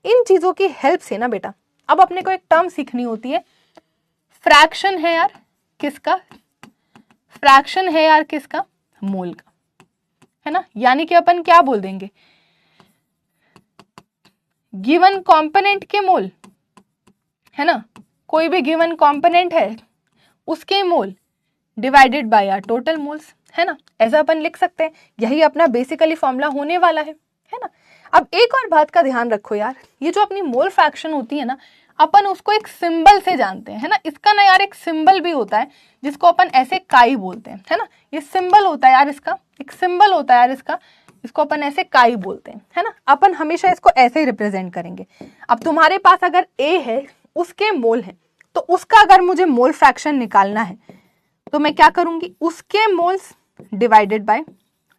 इन चीजों की हेल्प से ना बेटा, अब अपने को एक टर्म सीखनी होती है, फ्रैक्शन है यार किसका, मोल का, है ना। यानी कि अपन क्या बोल देंगे, गिवन कंपोनेंट के मोल, है ना, कोई भी गिवन कंपोनेंट है उसके mole divided by our total moles, है ना, ऐसा अपन लिख सकते हैं। यही अपना बेसिकली फॉर्मूला होने वाला है ना। अब एक और बात का ध्यान रखो यार, ये जो अपनी मोल फ्रैक्शन होती है ना, अपन उसको एक सिंबल से जानते हैं, है ना। इसका ना यार एक सिंबल भी होता है जिसको अपन ऐसे काई बोलते हैं, है ना। ये सिंबल होता है यार, इसका एक सिंबल होता है यार, इसको अपन ऐसे काई बोलते हैं, है ना। अपन हमेशा इसको ऐसे ही रिप्रेजेंट करेंगे। अब तुम्हारे पास अगर ए है, उसके मोल है, तो उसका अगर मुझे मोल फ्रैक्शन निकालना है तो मैं क्या करूंगी, उसके moles divided by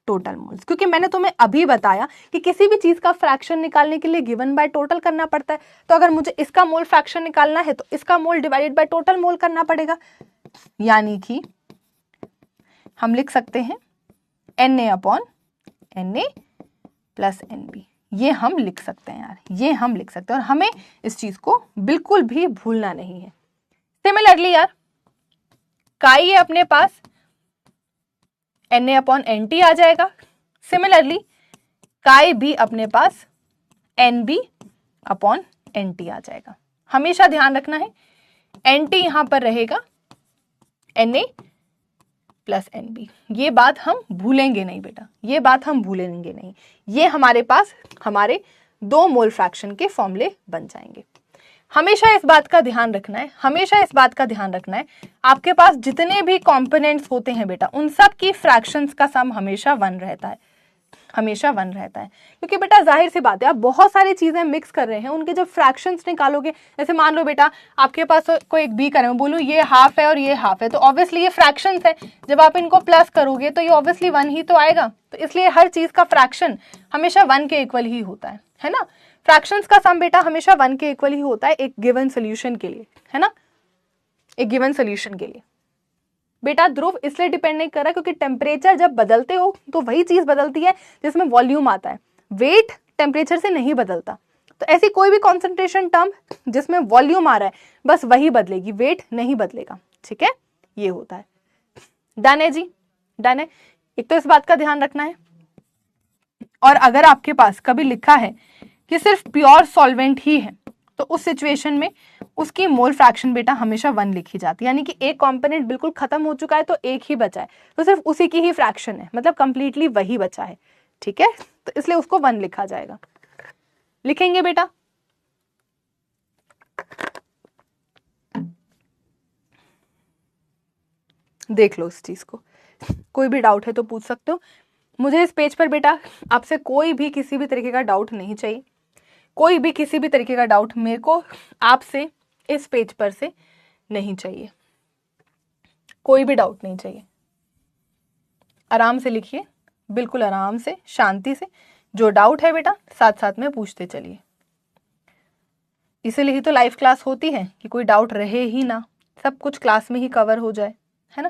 total moles, क्योंकि मैंने तुम्हें अभी बताया कि किसी भी चीज का फ्रैक्शन निकालने के लिए गिवन बाय टोटल करना पड़ता है। तो अगर मुझे इसका मोल फ्रैक्शन निकालना है तो इसका मोल डिवाइडेड बाय टोटल मोल करना पड़ेगा। यानी कि हम लिख सकते हैं Na/Na प्लस NB, ये हम लिख सकते हैं यार, ये हम लिख सकते हैं, और हमें इस चीज को बिल्कुल भी भूलना नहीं है। सिमिलरली यार काई है अपने पास, Na/NT आ जाएगा। सिमिलरली काई भी अपने पास NB/NT आ जाएगा। हमेशा ध्यान रखना है NT यहां पर रहेगा Na प्लस NB, ये बात हम भूलेंगे नहीं बेटा, ये बात हम भूलेंगे नहीं। ये हमारे पास हमारे दो मोल फ्रैक्शन के फॉर्मूले बन जाएंगे। हमेशा इस बात का ध्यान रखना है, हमेशा इस बात का ध्यान रखना है, आपके पास जितने भी कंपोनेंट्स होते हैं बेटा, उन सब की फ्रैक्शंस का सम हमेशा 1 रहता है, हमेशा 1 रहता है। क्योंकि बेटा जाहिर सी बात है, आप बहुत सारी चीजें मिक्स कर रहे हैं, उनके जब फ्रैक्शंस निकालोगे, जैसे मान लो बेटा आपके पास कोई एक बी करे, मैं बोलूँ ये हाफ है और ये हाफ है, तो ऑब्वियसली ये फ्रैक्शंस है, जब आप इनको प्लस करोगे तो ये ऑब्वियसली 1 ही तो आएगा। तो इसलिए हर चीज का फ्रैक्शन हमेशा 1 के इक्वल ही होता है ना। फ्रैक्शंस का सम बेटा हमेशा 1 के इक्वल ही होता है एक गिवन सोल्यूशन के लिए, है ना, एक गिवन सोल्यूशन के लिए। बेटा ध्रुव इसलिए डिपेंड नहीं कर रहा क्योंकि टेम्परेचर जब बदलते हो तो वही चीज बदलती है जिसमें वॉल्यूम आता है, वेट टेम्परेचर से नहीं बदलता। तो ऐसी कोई भी कॉन्सेंट्रेशन टर्म जिसमें वॉल्यूम आ रहा है बस वही बदलेगी, वेट नहीं बदलेगा, ठीक है, ये होता है। डन है जी, डन है। एक तो इस बात का ध्यान रखना है। और अगर आपके पास कभी लिखा है कि सिर्फ प्योर सॉल्वेंट ही है तो उस सिचुएशन में उसकी मोल फ्रैक्शन बेटा हमेशा 1 लिखी जाती है। यानी कि एक कंपोनेंट बिल्कुल खत्म हो चुका है तो एक ही बचा है, तो सिर्फ उसी की ही फ्रैक्शन है, मतलब कंप्लीटली वही बचा है, ठीक है, तो इसलिए उसको 1 लिखा जाएगा। लिखेंगे बेटा, देख लो इस चीज को, कोई भी डाउट है तो पूछ सकते हो मुझे। इस पेज पर बेटा आपसे कोई भी किसी भी तरीके का डाउट नहीं चाहिए, कोई भी किसी भी तरीके का डाउट मेरे को आपसे इस पेज पर से नहीं चाहिए, कोई भी डाउट नहीं चाहिए। आराम से लिखिए, बिल्कुल आराम से, शांति से, जो डाउट है बेटा साथ साथ में पूछते चलिए। इसीलिए ही तो लाइव क्लास होती है कि कोई डाउट रहे ही ना, सब कुछ क्लास में ही कवर हो जाए, है ना।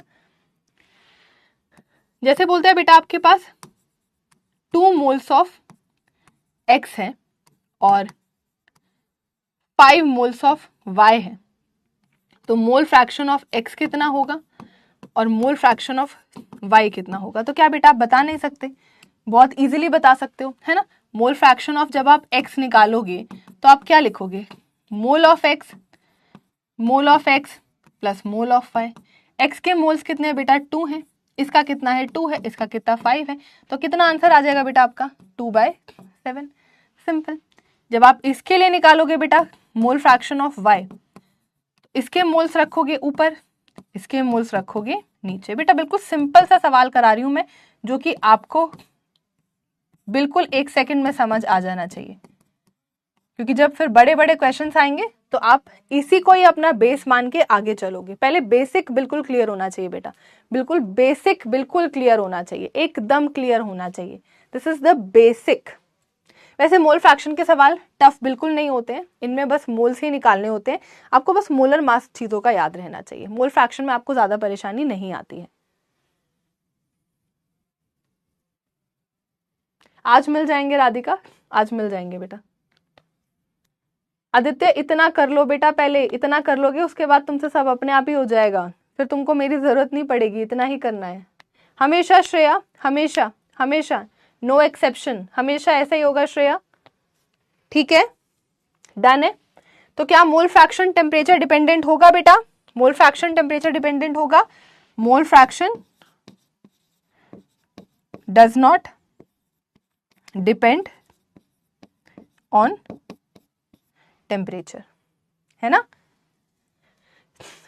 जैसे बोलते हैं बेटा आपके पास 2 मोल्स ऑफ X है और 5 मोल्स ऑफ Y है, तो मोल फ्रैक्शन ऑफ X कितना होगा और मोल फ्रैक्शन ऑफ Y कितना होगा। तो क्या बेटा आप बता नहीं सकते, बहुत इजीली बता सकते हो, है ना। मोल फ्रैक्शन ऑफ जब आप X निकालोगे तो आप क्या लिखोगे, mole of X plus mole of Y। X के मोल्स कितने हैं बेटा 2 हैं, इसका कितना है 2 है, इसका कितना 5 है, तो कितना आंसर आ जाएगा बेटा आपका 2/7। सिंपल। जब आप इसके लिए निकालोगे बेटा मोल फ्रैक्शन ऑफ Y, इसके मोल्स रखोगे ऊपर, इसके मोल्स रखोगे नीचे। बेटा बिल्कुल सिंपल सा सवाल करा रही हूं मैं, जो कि आपको बिल्कुल 1 सेकंड में समझ आ जाना चाहिए, क्योंकि जब फिर बड़े बड़े क्वेश्चंस आएंगे तो आप इसी को ही अपना बेस मान के आगे चलोगे। पहले बेसिक बिल्कुल क्लियर होना चाहिए बेटा, बिल्कुल बेसिक बिल्कुल क्लियर होना चाहिए, एकदम क्लियर होना चाहिए। This is the basic. वैसे मोल फ्रैक्शन के सवाल टफ बिल्कुल नहीं होते हैं, इनमें बस मोल्स ही निकालने होते हैं। आपको बस मोलर मास चीजों का याद रहना चाहिए। मोल फ्रैक्शन में आपको ज्यादा परेशानी नहीं आती है। आज मिल जाएंगे राधिका, आज मिल जाएंगे बेटा। आदित्य इतना कर लो बेटा, पहले इतना कर लोगे, उसके बाद तुमसे सब अपने आप ही हो जाएगा, फिर तुमको मेरी जरूरत नहीं पड़ेगी, इतना ही करना है हमेशा। श्रेया हमेशा हमेशा, नो एक्सेप्शन, हमेशा ऐसा ही होगा श्रेया, ठीक है, डन है। तो क्या मोल फ्रैक्शन टेम्परेचर डिपेंडेंट होगा बेटा? मोल फ्रैक्शन टेम्परेचर डिपेंडेंट होगा? Mole fraction does not depend on temperature, है ना,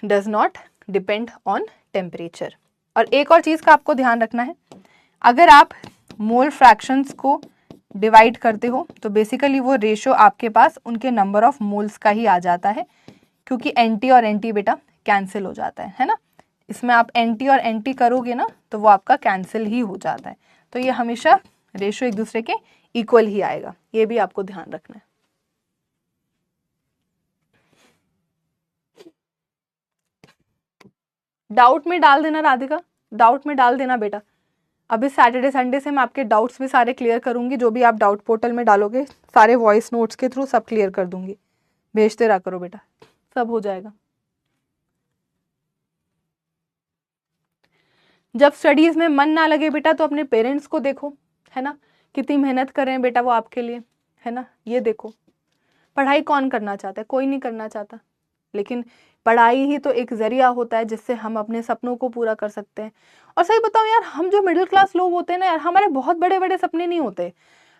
does not depend on temperature. और एक और चीज का आपको ध्यान रखना है, अगर आप मोल फ्रैक्शंस को डिवाइड करते हो तो बेसिकली वो रेशियो आपके पास उनके नंबर ऑफ मोल्स का ही आ जाता है, क्योंकि एंटी और एंटी बेटा कैंसिल हो जाता है ना। इसमें आप एंटी और एंटी करोगे ना तो वो आपका कैंसिल ही हो जाता है। तो ये हमेशा रेशियो एक दूसरे के इक्वल ही आएगा, ये भी आपको ध्यान रखना है। डाउट में डाल देना राधिका, डाउट में डाल देना बेटा। अभी सैटरडे संडे से मैं आपके डाउट्स भी सारे क्लियर करूंगी, जो भी आप डाउट पोर्टल में डालोगे सारे वॉइस नोट्स के थ्रू सब क्लियर कर दूंगी। भेजते रहा करो बेटा, सब हो जाएगा। जब स्टडीज में मन ना लगे बेटा तो अपने पेरेंट्स को देखो, है ना, कितनी मेहनत कर रहे हैं बेटा वो आपके लिए, है ना। ये देखो, पढ़ाई कौन करना चाहता है? कोई नहीं करना चाहता, लेकिन पढ़ाई ही तो एक जरिया होता है जिससे हम अपने सपनों को पूरा कर सकते हैं। और सही बताऊं यार, हम जो मिडिल क्लास लोग होते हैं ना यार, हमारे बहुत बड़े बड़े सपने नहीं होते,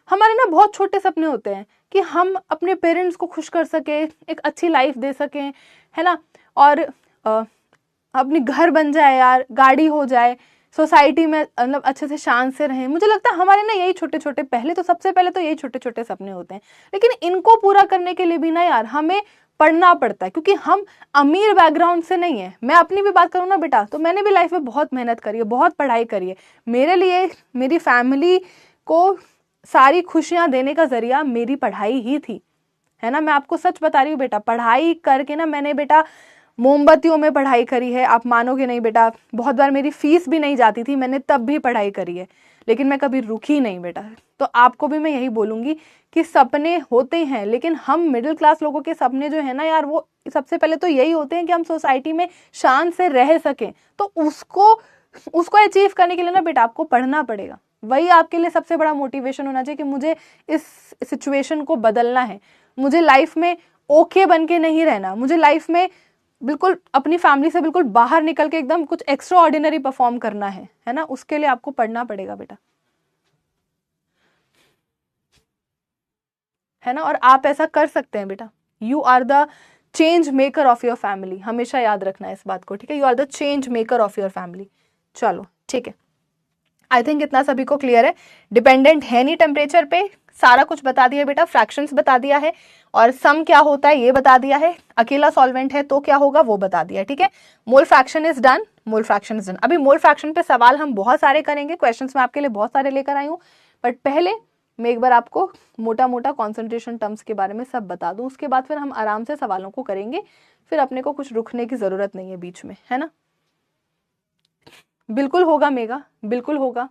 हमारे ना बहुत छोटे सपने होते हैं कि हम अपने पेरेंट्स को खुश कर सके, एक अच्छी लाइफ दे सकें, है ना, और अपनी घर बन जाए यार, गाड़ी हो जाए, सोसाइटी में मतलब अच्छे से शान से रहें। मुझे लगता है हमारे ना यही छोटे छोटे, पहले तो सबसे पहले तो यही छोटे छोटे सपने होते हैं। लेकिन इनको पूरा करने के लिए भी ना यार हमें पढ़ना पड़ता है, क्योंकि हम अमीर बैकग्राउंड से नहीं है। मैं अपनी भी बात करूँ ना बेटा, तो मैंने भी लाइफ में बहुत मेहनत करी है, बहुत पढ़ाई करी है। मेरे लिए, मेरी फैमिली को सारी खुशियां देने का जरिया मेरी पढ़ाई ही थी, है ना। मैं आपको सच बता रही हूँ बेटा, पढ़ाई करके ना मैंने बेटा मोमबत्तियों में पढ़ाई करी है, आप मानोगे नहीं बेटा। बहुत बार मेरी फीस भी नहीं जाती थी, मैंने तब भी पढ़ाई करी है, लेकिन मैं कभी रुकी नहीं बेटा। तो आपको भी मैं यही बोलूंगी कि सपने होते हैं, लेकिन हम मिडिल क्लास लोगों के सपने जो है ना यार, वो सबसे पहले तो यही होते हैं कि हम सोसाइटी में शान से रह सकें। तो उसको अचीव करने के लिए ना बेटा आपको पढ़ना पड़ेगा। वही आपके लिए सबसे बड़ा मोटिवेशन होना चाहिए कि मुझे इस सिचुएशन को बदलना है, मुझे लाइफ में ओके बन के नहीं रहना, मुझे लाइफ में बिल्कुल अपनी फैमिली से बिल्कुल बाहर निकल के एकदम कुछ एक्स्ट्रा ऑर्डिनरी परफॉर्म करना है ना। उसके लिए आपको पढ़ना पड़ेगा बेटा, है ना। और आप ऐसा कर सकते हैं बेटा। You are the change maker of your family, हमेशा याद रखना है इस बात को, ठीक है। You are the change maker of your family. चलो ठीक है, आई थिंक इतना सभी को क्लियर है। डिपेंडेंट है नहीं टेम्परेचर पे, सारा कुछ बता दिया बेटा, फ्रैक्शंस बता दिया है, और सम क्या होता है ये बता दिया है, अकेला सॉल्वेंट है तो क्या होगा वो बता दिया है, ठीक है। Mole fraction is done, mole fraction is done. अभी मोल फ्रैक्शन पे सवाल हम बहुत सारे करेंगे, क्वेश्चंस में आपके लिए बहुत सारे लेकर आई हूँ, बट पहले मैं एक बार आपको मोटा मोटा कॉन्सेंट्रेशन टर्म्स के बारे में सब बता दूं, उसके बाद फिर हम आराम से सवालों को करेंगे, फिर अपने को कुछ रुकने की जरूरत नहीं है बीच में, है ना। बिल्कुल होगा मेगा, बिल्कुल होगा।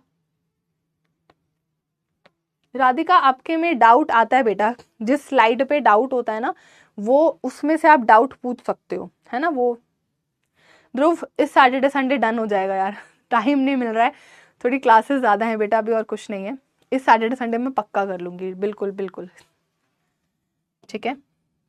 राधिका आपके में डाउट आता है बेटा, जिस स्लाइड पे डाउट होता है ना वो उसमें से आप डाउट पूछ सकते हो, है ना। वो ध्रुव इस सैटरडे संडे डन हो जाएगा यार, टाइम नहीं मिल रहा है, थोड़ी क्लासेस ज़्यादा हैं बेटा अभी, और कुछ नहीं है। इस सैटरडे संडे में पक्का कर लूँगी, बिल्कुल बिल्कुल, ठीक है।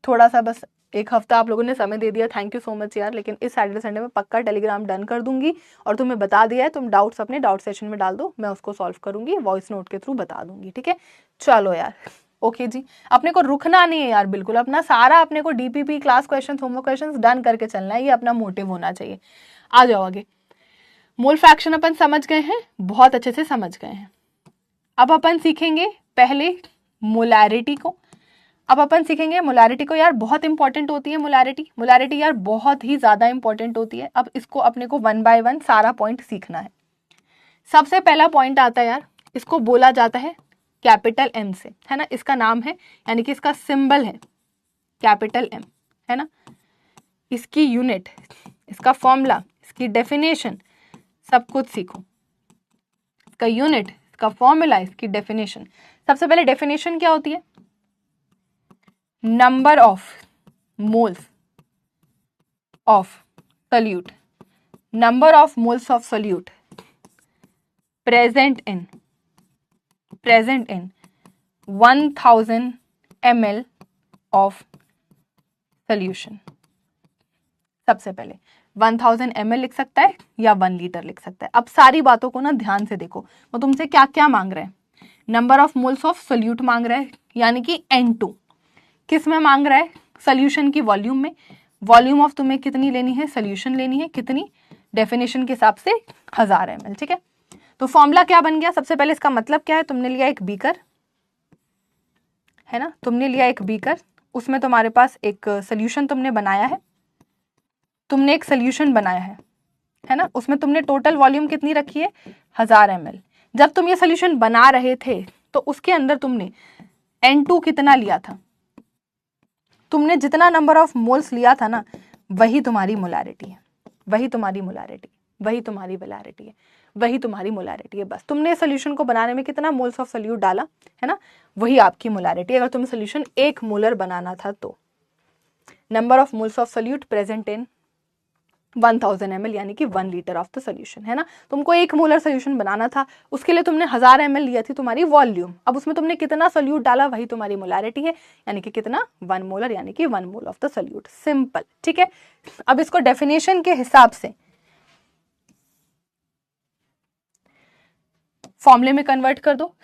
थोड़ा सा बस एक हफ्ता आप लोगों ने समय दे दिया, थैंक यू सो मच यार, लेकिन इस सैटरडे संडे में पक्का टेलीग्राम डन कर दूंगी। और तुम्हें बता दिया है, तुम डाउट्स अपने डाउट सेशन में डाल दो, मैं उसको सॉल्व करूंगी, वॉइस नोट के थ्रू बता दूंगी, ठीक है। चलो यार, ओके जी, अपने को रुकना नहीं है यार, बिल्कुल अपना सारा अपने को DPP class question homework question done करके चलना है, ये अपना मोटिव होना चाहिए। आ जाओ आगे। मोल फ्रैक्शन अपन समझ गए हैं, बहुत अच्छे से समझ गए हैं। अब अपन सीखेंगे पहले मोलैरिटी को। अब अपन सीखेंगे मोलैरिटी को। यार बहुत इंपॉर्टेंट होती है मोलैरिटी, मोलैरिटी यार बहुत ही ज्यादा इंपॉर्टेंट होती है। अब इसको अपने को 1 बाय 1 सारा पॉइंट सीखना है। सबसे पहला पॉइंट आता है यार, इसको बोला जाता है कैपिटल एम से, है ना, इसका नाम है यानी कि इसका सिंबल है कैपिटल एम, है ना। इसकी यूनिट, इसका फॉर्मूला, इसकी डेफिनेशन सब कुछ सीखो। इसका यूनिट, इसका फॉर्मूला, इसकी डेफिनेशन। सबसे पहले डेफिनेशन क्या होती है? Number of moles of solute, number of moles of solute present in 1000 ml of solution। सबसे पहले 1000 ml लिख सकता है या 1 लीटर लिख सकता है। अब सारी बातों को ना ध्यान से देखो, वो तुमसे क्या क्या मांग रहे हैं। Number of moles of solute मांग रहा है यानी कि N2। किस में मांग रहा है? सोल्यूशन की वॉल्यूम में। वॉल्यूम ऑफ तुम्हें कितनी लेनी है? सोल्यूशन लेनी है कितनी? डेफिनेशन के हिसाब से 1000 ml, ठीक है। तो फॉर्मूला क्या बन गया? सबसे पहले इसका मतलब क्या है? तुमने लिया एक बीकर, है ना, तुमने लिया एक बीकर, उसमें तुम्हारे पास एक सोल्यूशन तुमने बनाया है, तुमने एक सोल्यूशन बनाया है ना, उसमें तुमने टोटल वॉल्यूम कितनी रखी है? 1000 ml। जब तुम ये सोल्यूशन बना रहे थे तो उसके अंदर तुमने N2 कितना लिया था? तुमने जितना नंबर ऑफ मोल्स लिया था ना, वही तुम्हारी मोलैरिटी है, वही तुम्हारी मोलैरिटी, वही तुम्हारी वेलैरिटी है, वही तुम्हारी मोलैरिटी है। बस तुमने सोल्यूशन को बनाने में कितना मोल्स ऑफ सोल्यूट डाला है ना, वही आपकी मोलैरिटी। अगर तुम्हें सोल्यूशन 1 मोलर बनाना था तो number of moles of solute present in 1000 ml यानी कि 1 लीटर ऑफ द सोल्यूशन, है ना। तुमको 1 मोलर सोल्यूशन बनाना था, उसके लिए तुमने 1000 ml लिया थी तुम्हारी वॉल्यूम। अब उसमें तुमने कितना सोल्यूट डाला, वही तुम्हारी मोलैरिटी है, यानी कि कितना? 1 मोलर यानी कि 1 mole of the solute. Simple, ठीक है। अब इसको डेफिनेशन के हिसाब से फॉर्मूले में कन्वर्ट कर दो।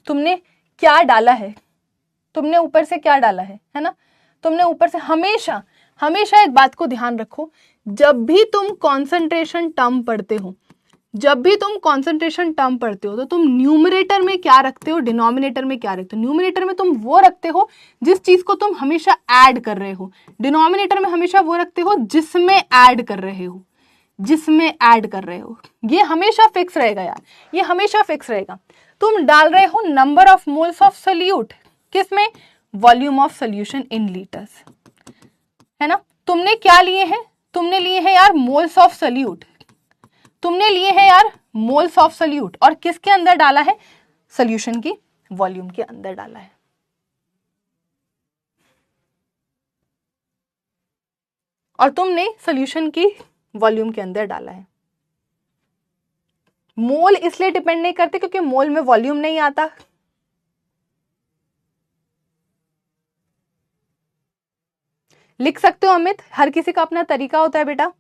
तुमने क्या डाला है? तुमने ऊपर से क्या डाला है ना, तुमने ऊपर से हमेशा हमेशा एक बात को ध्यान रखो, जब भी तुम कॉन्सेंट्रेशन टर्म पढ़ते हो, जब भी तुम कॉन्सेंट्रेशन टर्म पढ़ते हो तो तुम न्यूमरेटर में क्या रखते हो, डिनोमिनेटर में क्या रखते हो? न्यूमरेटर में तुम वो रखते हो जिस चीज को तुम हमेशा ऐड कर रहे हो, डिनोमिनेटर में हमेशा वो रखते हो जिसमें ऐड कर रहे हो, जिसमें ऐड कर रहे हो। ये हमेशा फिक्स रहेगा यार, ये हमेशा फिक्स रहेगा। तुम डाल रहे हो number of moles of solute, किसमें? Volume of solution in litres, है ना। तुमने क्या लिए हैं? तुमने लिए हैं यार मोल्स ऑफ सोल्यूट, तुमने लिए हैं यार मोल्स ऑफ सोल्यूट, और किसके अंदर डाला है? सोल्यूशन की वॉल्यूम के अंदर डाला है। और तुमने सोल्यूशन की वॉल्यूम के अंदर डाला है। मोल इसलिए डिपेंड नहीं करते क्योंकि मोल में वॉल्यूम नहीं आता। लिख सकते हो अमित, हर किसी का अपना तरीका होता है बेटा।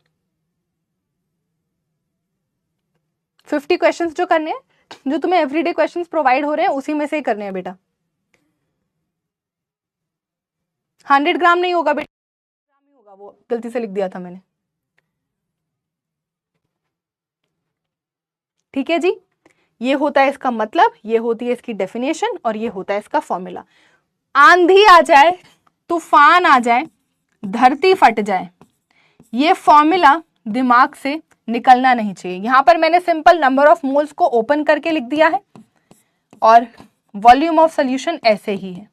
50 क्वेश्चंस जो करने हैं, जो तुम्हें एवरीडे क्वेश्चंस प्रोवाइड हो रहे हैं, उसी में से ही करने हैं बेटा। 100 ग्राम नहीं होगा बेटा, ग्राम ही होगा, वो गलती से लिख दिया था मैंने। ठीक है जी, ये होता है इसका मतलब, ये होती है इसकी डेफिनेशन, और ये होता है इसका फॉर्मूला। आंधी आ जाए, तूफान आ जाए, धरती फट जाए, ये फॉर्मूला दिमाग से निकलना नहीं चाहिए। यहां पर मैंने सिंपल नंबर ऑफ मोल्स को ओपन करके लिख दिया है और वॉल्यूम ऑफ सोल्यूशन ऐसे ही है।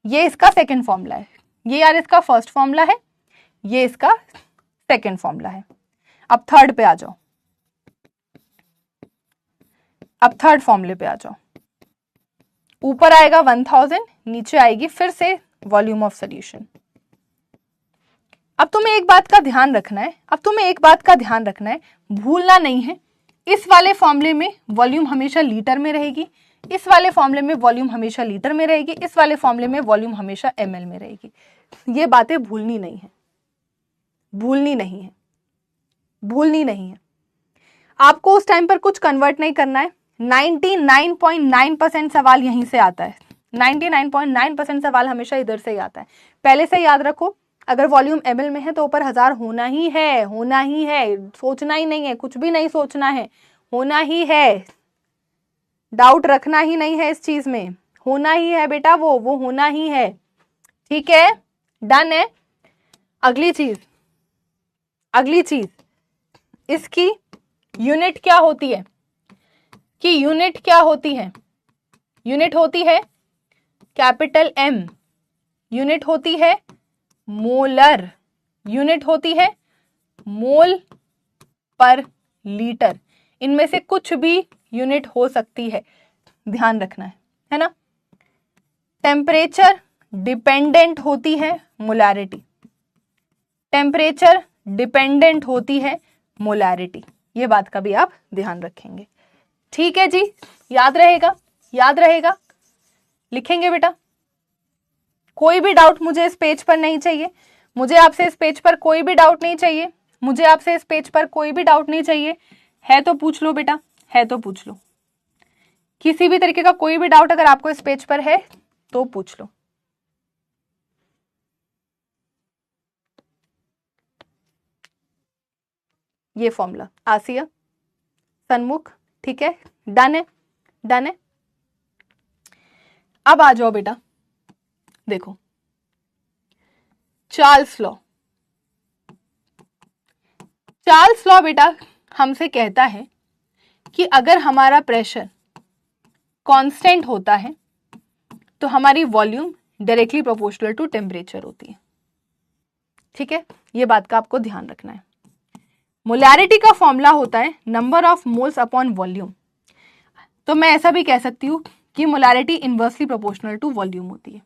ये इसका सेकंड फॉर्मूला है, ये यार इसका फर्स्ट फॉर्मूला है, ये इसका सेकंड फॉर्मूला है। अब थर्ड पे आ जाओ, अब थर्ड फॉर्मूले पे आ जाओ। ऊपर आएगा 1000, नीचे आएगी फिर से वॉल्यूम ऑफ सोल्यूशन। अब तुम्हें एक बात का ध्यान रखना है, अब तुम्हें एक बात का ध्यान रखना है, भूलना नहीं है, इस वाले फॉर्मूले में वॉल्यूम हमेशा लीटर में रहेगी, इस वाले फॉर्मूले में वॉल्यूम हमेशा लीटर में रहेगी, इस वाले फॉर्मूले में वॉल्यूम हमेशा ml में रहेगी। ये बातें भूलनी नहीं है, भूलनी नहीं है, भूलनी नहीं है। आपको उस टाइम पर कुछ कन्वर्ट नहीं करना है। 99.9% सवाल यहीं से आता है, 99.9% सवाल हमेशा इधर से ही आता है। पहले से याद रखो, अगर वॉल्यूम ml में है तो ऊपर 1000 होना ही है, होना ही है, सोचना ही नहीं है, कुछ भी नहीं सोचना है, होना ही है, डाउट रखना ही नहीं है इस चीज में, होना ही है बेटा, वो होना ही है। ठीक है, डन है। अगली चीज इसकी यूनिट क्या होती है, कि यूनिट क्या होती है, यूनिट होती है कैपिटल M, यूनिट होती है मोलर, यूनिट होती है मोल पर लीटर। इनमें से कुछ भी यूनिट हो सकती है, ध्यान रखना है ना। टेम्परेचर डिपेंडेंट होती है मोलैरिटी, टेम्परेचर डिपेंडेंट होती है मोलैरिटी, ये बात का भी आप ध्यान रखेंगे। ठीक है जी, याद रहेगा, याद रहेगा, लिखेंगे बेटा। कोई भी डाउट मुझे इस पेज पर नहीं चाहिए, मुझे आपसे इस पेज पर कोई भी डाउट नहीं चाहिए, मुझे आपसे इस पेज पर कोई भी डाउट नहीं चाहिए। है तो पूछ लो बेटा, है तो पूछ लो, किसी भी तरीके का कोई भी डाउट अगर आपको इस पेज पर है तो पूछ लो। ये फॉर्मूला आसिया, सन्मुख, ठीक है, डन है, डन है। अब आ जाओ बेटा, देखो चार्ल्स लॉ, चार्ल्स लॉ बेटा हमसे कहता है कि अगर हमारा प्रेशर कांस्टेंट होता है तो हमारी volume directly proportional to temperature होती है। ठीक है, ये बात का आपको ध्यान रखना है। मोलैरिटी का फॉर्मूला होता है number of moles upon volume, तो मैं ऐसा भी कह सकती हूँ कि molarity inversely proportional to volume होती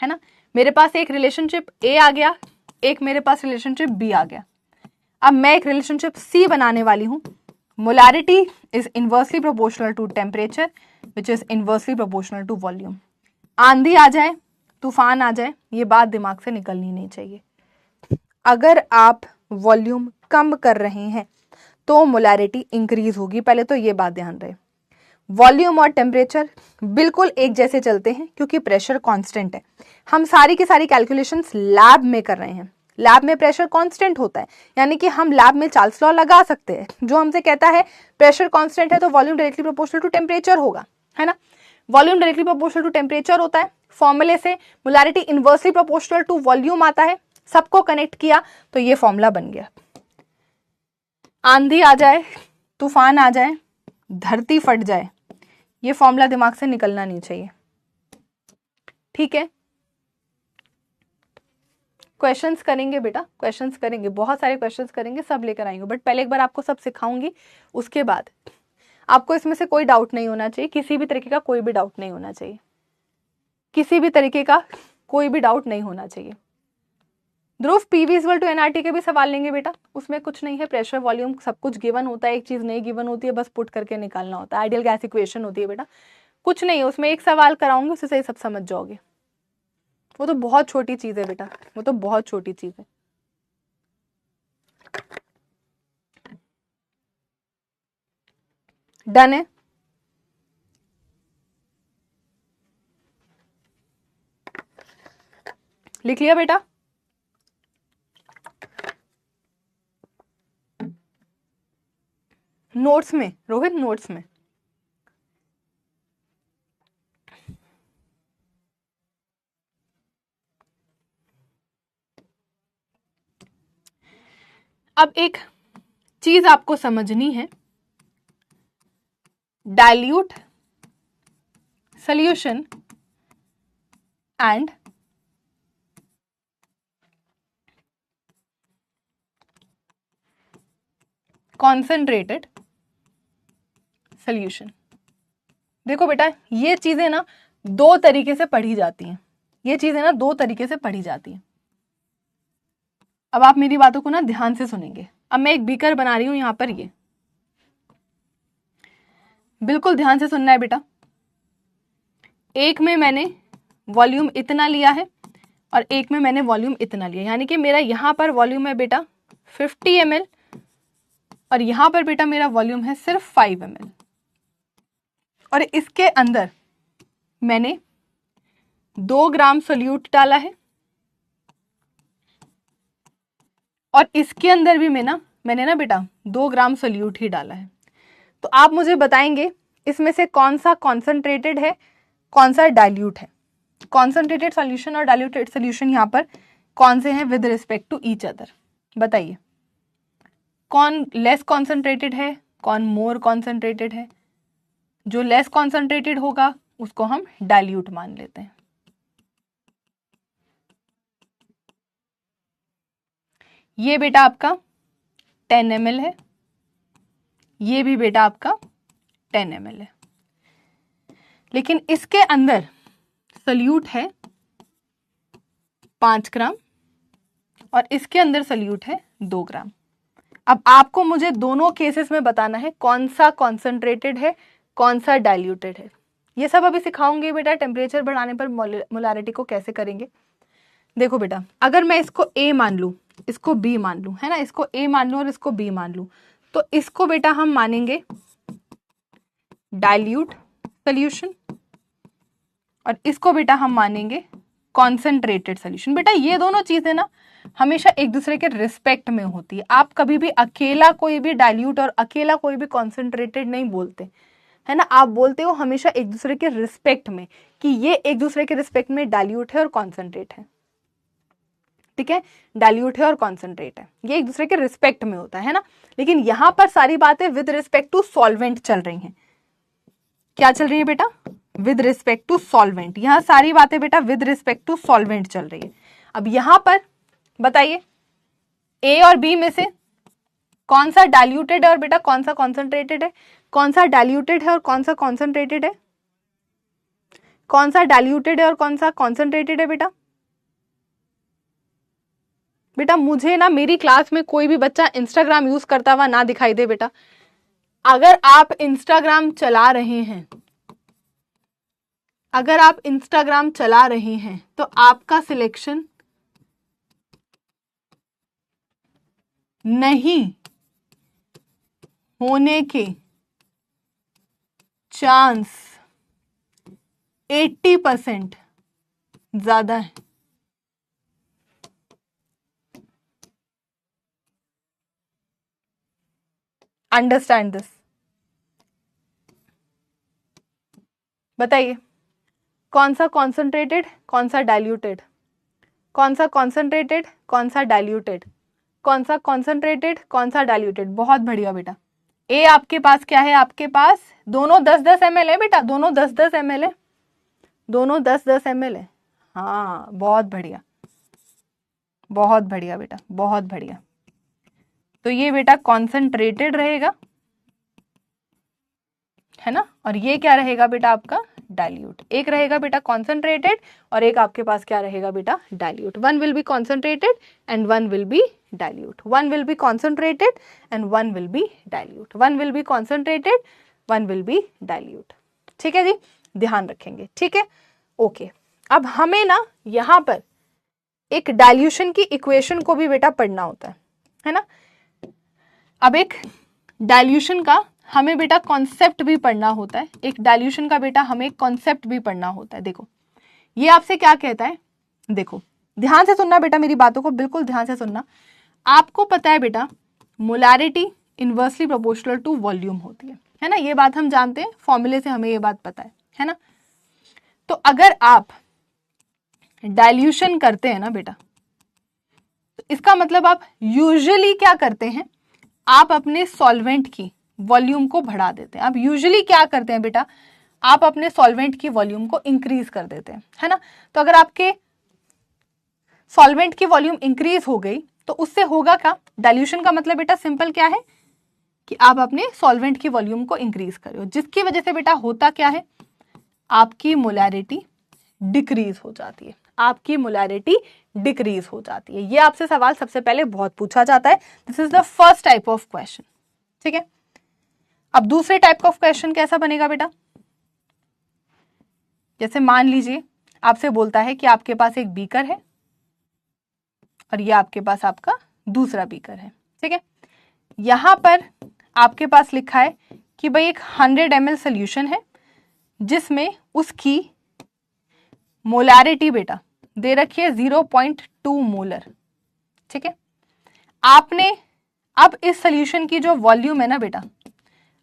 है ना। मेरे पास एक रिलेशनशिप ए आ गया, एक मेरे पास रिलेशनशिप बी आ गया, अब मैं एक रिलेशनशिप सी बनाने वाली हूँ। Molarity is inversely proportional to temperature which is inversely proportional to volume. आंधी आ जाए, तूफान आ जाए, ये बात दिमाग से निकलनी नहीं चाहिए। अगर आप वॉल्यूम कम कर रहे हैं तो मोलैरिटी इंक्रीज होगी, पहले तो ये बात ध्यान रहे। वॉल्यूम और टेम्परेचर बिल्कुल एक जैसे चलते हैं क्योंकि प्रेशर कांस्टेंट है। हम सारी की सारी कैलकुलेशंस लैब में कर रहे हैं, लैब में प्रेशर कांस्टेंट होता है, यानी कि हम लैब में चार्ल्स लॉ लगा सकते हैं जो हमसे कहता है प्रेशर कांस्टेंट है तो volume directly proportional to temperature होगा, है ना। Volume directly proportional to temperature होता है, फॉर्मूले से molarity inversely proportional to volume आता है, सबको कनेक्ट किया तो ये फॉर्मूला बन गया। आंधी आ जाए, तूफान आ जाए, धरती फट जाए, ये फॉर्मूला दिमाग से निकलना नहीं चाहिए। ठीक है, क्वेश्चंस करेंगे बेटा, क्वेश्चंस करेंगे, बहुत सारे क्वेश्चंस करेंगे, सब लेकर आएंगे, बट पहले एक बार आपको सब सिखाऊंगी, उसके बाद आपको इसमें से कोई डाउट नहीं होना चाहिए, किसी भी तरीके का कोई भी डाउट नहीं होना चाहिए, किसी भी तरीके का कोई भी डाउट नहीं होना चाहिए। ध्रुव पीवी इक्वल टू एनआरटी के भी सवाल लेंगे बेटा, उसमें कुछ नहीं है, प्रेशर वॉल्यूम सब कुछ गिवन होता है, एक चीज नहीं गिवन होती है, बस पुट करके निकालना होता है, आइडियल गैस इक्वेशन होती है बेटा, कुछ नहीं है उसमें, एक सवाल कराऊंगी उससे ही सब समझ जाओगे। वो तो बहुत छोटी चीज है बेटा, वो तो बहुत छोटी चीज है। डन है, लिख लिया बेटा। नोट्स में रोहित, नोट्स में अब एक चीज आपको समझनी है, dilute solution and concentrated solution. देखो बेटा, ये चीजें ना दो तरीके से पढ़ी जाती हैं, ये चीजें ना दो तरीके से पढ़ी जाती हैं। अब आप मेरी बातों को ना ध्यान से सुनेंगे। अब मैं एक बीकर बना रही हूं यहां पर, ये बिल्कुल ध्यान से सुनना है बेटा। एक में मैंने वॉल्यूम इतना लिया है और एक में मैंने वॉल्यूम इतना लिया, यानी कि मेरा यहां पर वॉल्यूम है बेटा 50 ml और यहां पर बेटा मेरा वॉल्यूम है सिर्फ 5 ml, और इसके अंदर मैंने 2 ग्राम सोल्यूट डाला है और इसके अंदर भी मैंने ना बेटा 2 ग्राम सोल्यूट ही डाला है। तो आप मुझे बताएंगे इसमें से कौन सा कॉन्सेंट्रेटेड है, कौन सा डाइल्यूट है। कॉन्सेंट्रेटेड सॉल्यूशन और डाइल्यूटेड सॉल्यूशन यहाँ पर कौन से हैं with respect to each other, बताइए। कौन लेस कॉन्सेंट्रेटेड है, कौन मोर कॉन्सेंट्रेटेड है। जो लेस कॉन्सेंट्रेटेड होगा उसको हम डाइल्यूट मान लेते हैं। ये बेटा आपका 10 ml है, ये भी बेटा आपका 10 ml है, लेकिन इसके अंदर सल्यूट है 5 ग्राम और इसके अंदर सल्यूट है 2 ग्राम। अब आपको मुझे दोनों केसेस में बताना है कौन सा कॉन्सेंट्रेटेड है, कौन सा डाइल्यूटेड है। ये सब अभी सिखाऊंगे बेटा, टेम्परेचर बढ़ाने पर मोलारिटी को कैसे करेंगे। देखो बेटा, अगर मैं इसको A मान लूँ, इसको B मान लूँ, है ना, इसको A मान लूँ और इसको B मान लूँ, तो इसको बेटा हम मानेंगे डाइल्यूट सोल्यूशन और इसको बेटा हम मानेंगे कॉन्सेंट्रेटेड सोल्यूशन। बेटा ये दोनों चीजें ना हमेशा एक दूसरे के रिस्पेक्ट में होती है। आप कभी भी अकेला कोई भी डाइल्यूट और अकेला कोई भी कॉन्सेंट्रेटेड नहीं बोलते, है ना, आप बोलते हो हमेशा एक दूसरे के रिस्पेक्ट में कि ये एक दूसरे के रिस्पेक्ट में डाइल्यूट है और कॉन्सेंट्रेट है। ठीक है, डाइल्यूट है और कॉन्सेंट्रेट है, ये एक दूसरे के रिस्पेक्ट में होता है ना। लेकिन यहां पर सारी बातें विद रिस्पेक्ट टू सॉल्वेंट चल रही हैं। क्या चल रही है बेटा? With respect to solvent. यहां सारी बातें बेटा विद रिस्पेक्ट टू सॉल्वेंट चल रही है। अब यहां पर बताइए ए और बी में से कौन सा डाइल्यूटेड है और बेटा कौन सा कॉन्सेंट्रेटेड है? कौन सा डाइल्यूटेड है और कौन सा कॉन्सेंट्रेटेड है? कौन सा डाइल्यूटेड है और कौन सा कॉन्सेंट्रेटेड है बेटा? बेटा मुझे ना मेरी क्लास में कोई भी बच्चा इंस्टाग्राम यूज करता हुआ ना दिखाई दे बेटा। अगर आप इंस्टाग्राम चला रहे हैं, अगर आप इंस्टाग्राम चला रहे हैं तो आपका सिलेक्शन नहीं होने के चांस 80% ज्यादा है। Understand this. बताइए कौन सा कॉन्सेंट्रेटेड, कौन सा डाइल्यूटेड, कौन सा कॉन्सेंट्रेटेड, कौन सा डाइल्यूटेड, कौन सा कॉन्सेंट्रेटेड, कौन सा डाइल्यूटेड। बहुत बढ़िया बेटा। ए आपके पास क्या है? आपके पास दोनों 10-10 ml है बेटा, दोनों 10-10 ml है, दोनों 10-10 ml है। हाँ बहुत बढ़िया, बहुत बढ़िया बेटा, बहुत बढ़िया। तो ये बेटा कॉन्सेंट्रेटेड रहेगा, है ना, और ये क्या रहेगा बेटा आपका डाइल्यूट। एक रहेगा बेटा कॉन्सेंट्रेटेड और एक आपके पास क्या रहेगा बेटा dilute. One will be concentrated and one will be dilute, one will be concentrated and one will be dilute, one will be concentrated, one will be dilute. ठीक है जी, ध्यान रखेंगे। ठीक है, ओके। अब हमें ना यहाँ पर एक डाइल्यूशन की इक्वेशन को भी बेटा पढ़ना होता है ना। अब एक डाइल्यूशन का हमें बेटा कॉन्सेप्ट भी पढ़ना होता है, एक डाइल्यूशन का बेटा हमें कॉन्सेप्ट भी पढ़ना होता है। देखो ये आपसे क्या कहता है, देखो ध्यान से सुनना बेटा, मेरी बातों को बिल्कुल ध्यान से सुनना। आपको पता है बेटा molarity inversely proportional to volume होती है ना, ये बात हम जानते हैं, फॉर्मूले से हमें ये बात पता है ना। तो अगर आप डाइल्यूशन करते हैं ना बेटा, तो इसका मतलब आप यूजुअली क्या करते हैं, आप अपने सॉल्वेंट की वॉल्यूम को बढ़ा देते हैं। आप यूजुअली क्या करते हैं बेटा, आप अपने सॉल्वेंट की वॉल्यूम को इंक्रीज कर देते हैं, है ना। तो अगर आपके सॉल्वेंट की वॉल्यूम इंक्रीज हो गई तो उससे होगा क्या, डाइल्यूशन का मतलब बेटा सिंपल क्या है कि आप अपने सॉल्वेंट की वॉल्यूम को इंक्रीज कर रहे हो, जिसकी वजह से बेटा होता क्या है, आपकी मोलारिटी डिक्रीज हो जाती है, आपकी मोलारिटी डिक्रीज हो जाती है। ये आपसे सवाल सबसे पहले बहुत पूछा जाता है। This is the first type of question. ठीक है, अब दूसरे टाइप ऑफ क्वेश्चन कैसा बनेगा बेटा, जैसे मान लीजिए आपसे बोलता है कि आपके पास एक बीकर है और ये आपके पास आपका दूसरा बीकर है। ठीक है, यहां पर आपके पास लिखा है कि भाई एक 100 ml सोल्यूशन है जिसमें उसकी मोलारिटी बेटा दे रखी है 0.2 मोलर। ठीक है, आपने अब इस सोल्यूशन की जो वॉल्यूम है ना बेटा,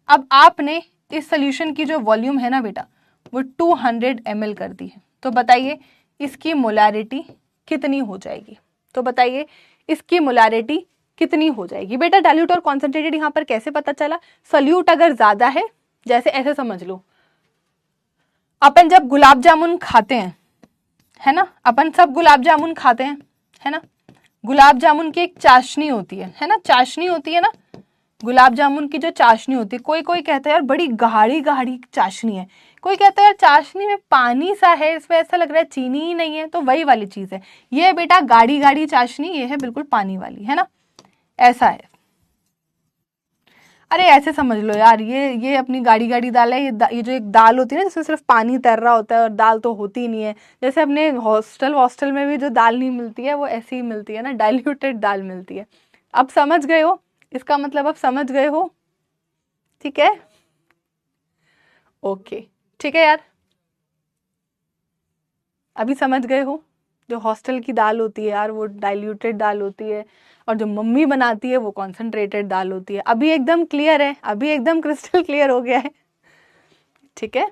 अब आपने इस सोल्यूशन की जो वॉल्यूम है ना बेटा वो 200 ml कर दी है। तो बताइए इसकी मोलारिटी कितनी हो जाएगी? तो बताइए इसकी मोलारिटी कितनी हो जाएगी? बेटा डाइल्यूट और कॉन्सेंट्रेटेड यहाँ पर कैसे पता चला? सोल्यूट अगर ज्यादा है, जैसे ऐसे समझ लो, अपन जब गुलाब जामुन खाते हैं, है ना, अपन सब गुलाब जामुन खाते हैं, है ना, गुलाब जामुन की एक चाशनी होती है ना, चाशनी होती है ना, गुलाब जामुन की जो चाशनी होती है, कोई कोई कहता है यार बड़ी गाढ़ी गाढ़ी चाशनी है, कोई कहता है यार चाशनी में पानी सा है, इसमें ऐसा लग रहा है चीनी ही नहीं है। तो वही वाली चीज है ये बेटा, गाढ़ी गाढ़ी चाशनी, ये है बिल्कुल पानी वाली, है ना, ऐसा है। अरे ऐसे समझ लो यार, ये अपनी गाढ़ी गाढ़ी दाल है, ये जो एक दाल होती है ना जिसमें सिर्फ पानी तैर रहा होता है और दाल तो होती ही नहीं है, जैसे अपने हॉस्टल में भी जो दाल नहीं मिलती है वो ऐसी ही मिलती है ना, डाइल्यूटेड दाल मिलती है। अब समझ गए हो, इसका मतलब अब समझ गए हो, ठीक है, ओके, ठीक है यार, अभी समझ गए हो, जो हॉस्टल की दाल होती है यार वो डाइल्यूटेड दाल होती है, और जो मम्मी बनाती है वो कॉन्सेंट्रेटेड दाल होती है। अभी एकदम क्लियर है, अभी एकदम क्रिस्टल क्लियर हो गया है, ठीक है।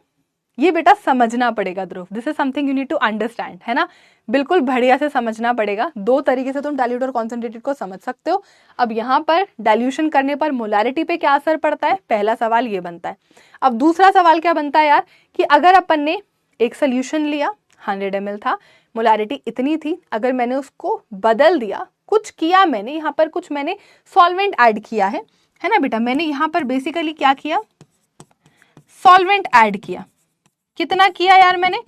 ये बेटा समझना पड़ेगा Dhruv, this is something you need to understand, है ना, बिल्कुल बढ़िया से समझना पड़ेगा। दो तरीके से तुम डाइल्यूट और कॉन्सेंट्रेटेड को समझ सकते हो। अब यहाँ पर डाइल्यूशन करने पर मोलारिटी पे क्या असर पड़ता है, पहला सवाल ये बनता है। अब दूसरा सवाल क्या बनता है यार, कि अगर अपन ने एक सोल्यूशन लिया, 100 ml था, मोलारिटी इतनी थी, अगर मैंने उसको बदल दिया, कुछ किया मैंने यहाँ पर, कुछ मैंने सॉल्वेंट ऐड किया है ना बेटा, मैंने यहाँ पर बेसिकली क्या किया, सॉल्वेंट ऐड किया। कितना किया यार मैंने,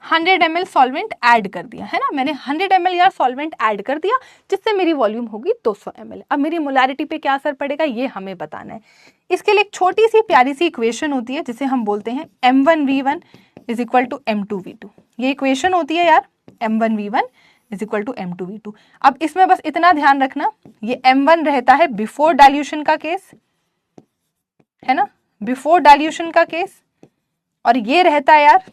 100 ml सॉल्वेंट ऐड कर दिया, है ना, मैंने 100 ml यार सॉल्वेंट ऐड कर दिया, जिससे मेरी वॉल्यूम होगी 200 ml। अब मेरी मोलारिटी पे क्या असर पड़ेगा ये हमें बताना है। इसके लिए एक छोटी सी प्यारी सी इक्वेशन होती है जिसे हम बोलते हैं m1v1 is equal to m2v2। ये इक्वेशन होती है यार, m1v1 is equal to m2v2। अब इसमें बस इतना ध्यान रखना, ये m1 रहता है बिफोर डाइल्यूशन का केस, है ना, बिफोर डाइल्यूशन का केस, और ये रहता है यार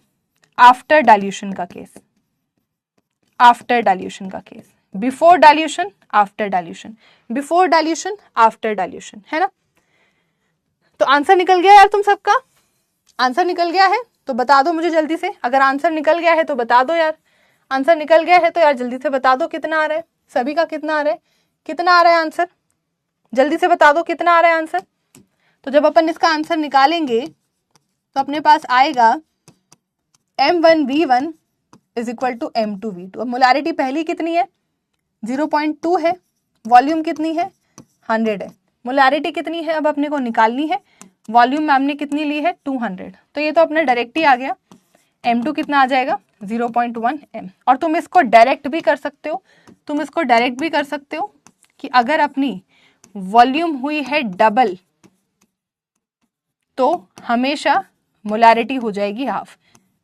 आफ्टर डाइल्यूशन का केस, आफ्टर डाइल्यूशन का case, before dilution, after dilution, before dilution, after dilution, है ना। तो आंसर निकल गया यार तुम सबका, आंसर निकल गया है तो बता दो मुझे जल्दी से, अगर आंसर निकल गया है तो बता दो यार, आंसर निकल गया है तो यार जल्दी से बता दो कितना आ रहा है, सभी का कितना आ रहा है, कितना आ रहा है आंसर, जल्दी से बता दो कितना आ रहा है आंसर। तो जब अपन इसका आंसर निकालेंगे तो अपने पास आएगा m1v1 is equal to m2v2। अब मोलारिटी पहली कितनी है, 0.2 है, वॉल्यूम कितनी है, 100 है, मोलारिटी कितनी है अब अपने को निकालनी है, वॉल्यूम मैम ने कितनी ली है, 200। तो ये तो अपना डायरेक्ट ही आ गया, m2 कितना आ जाएगा, 0.1 m। और तुम इसको डायरेक्ट भी कर सकते हो, तुम इसको डायरेक्ट भी कर सकते हो कि अगर अपनी वॉल्यूम हुई है डबल तो हमेशा मोलारिटी हो जाएगी हाफ।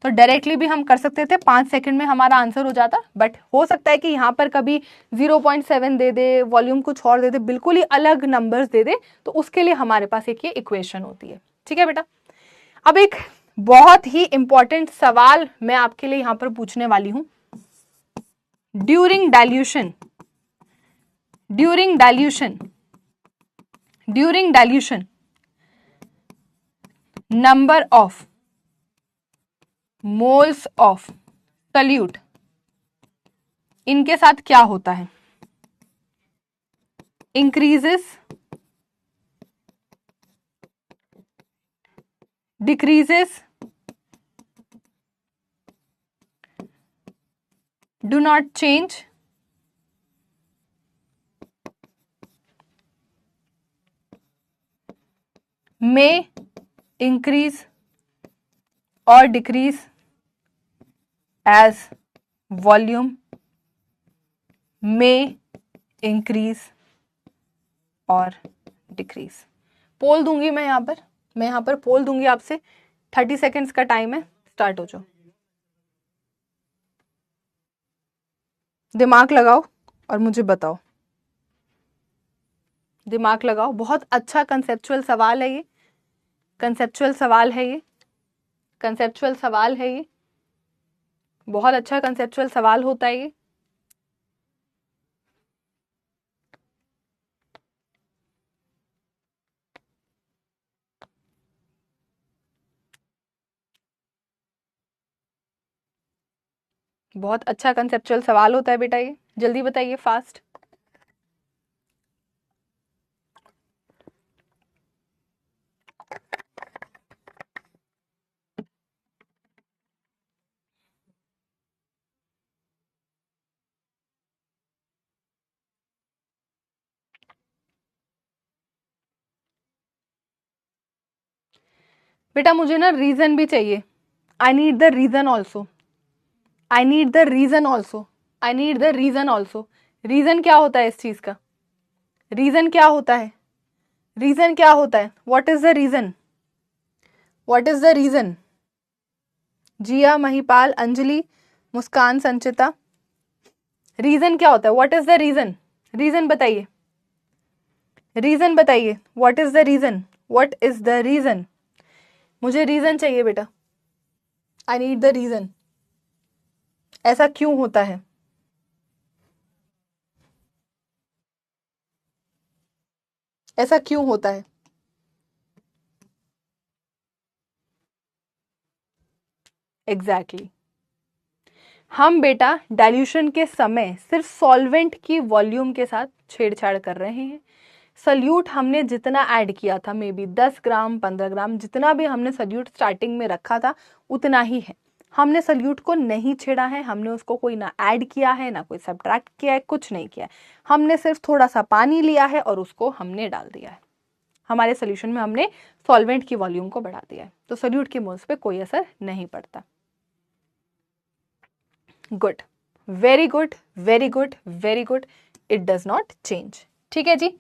तो डायरेक्टली भी हम कर सकते थे, 5 सेकंड में हमारा आंसर हो जाता, बट हो सकता है कि यहाँ पर कभी 0.7 दे दे, वॉल्यूम कुछ और दे दे, बिल्कुल ही अलग नंबर्स दे दे, तो उसके लिए हमारे पास एक ये इक्वेशन होती है, ठीक है बेटा। अब एक बहुत ही इंपॉर्टेंट सवाल मैं आपके लिए यहाँ पर पूछने वाली हूँ, during dilution, during dilution, during dilution number of moles of solute, इनके साथ क्या होता है, increases, decreases, do not change, may increase और decrease as volume, may increase और डिक्रीज। पोल दूंगी मैं यहाँ पर पोल दूंगी आपसे, 30 सेकेंड्स का टाइम है, स्टार्ट हो जाओ, दिमाग लगाओ और मुझे बताओ, दिमाग लगाओ। बहुत अच्छा कंसेप्चुअल सवाल है ये, कंसेप्चुअल सवाल है ये, कंसेप्चुअल सवाल है ये, बहुत अच्छा कंसेप्चुअल सवाल होता है ये। बहुत अच्छा कंसेप्चुअल सवाल होता है बेटा ये, जल्दी बताइए फास्ट। बेटा मुझे ना रीजन भी चाहिए, I need the reason also, I need the reason also, I need the reason also. Reason क्या होता है इस चीज का, रीजन क्या होता है, रीजन क्या होता है, what is the reason, what is the reason. Jiya, Mahipal, Anjali, Muskan, Sanchita, reason क्या होता है, what is the reason, reason बताइए, रीजन बताइए, what is the reason, what is the reason. मुझे रीजन चाहिए बेटा, आई नीड द रीजन, ऐसा क्यों होता है। ऐसा क्यों होता है। Exactly exactly. हम बेटा डाइल्यूशन के समय सिर्फ सॉल्वेंट की वॉल्यूम के साथ छेड़छाड़ कर रहे हैं। सल्यूट हमने जितना ऐड किया था, मे बी 10 ग्राम 15 ग्राम, जितना भी हमने सल्यूट स्टार्टिंग में रखा था उतना ही है। हमने सल्यूट को नहीं छेड़ा है, हमने उसको कोई ना ऐड किया है ना कोई सब्ट्रैक्ट किया है, कुछ नहीं किया है। हमने सिर्फ थोड़ा सा पानी लिया है और उसको हमने डाल दिया है। हमारे सोल्यूशन में हमने सॉल्वेंट की वॉल्यूम को बढ़ा दिया है, तो सल्यूट के मोल्स पे कोई असर नहीं पड़ता। Good, very good, very good, very good, it does not change. ठीक है जी,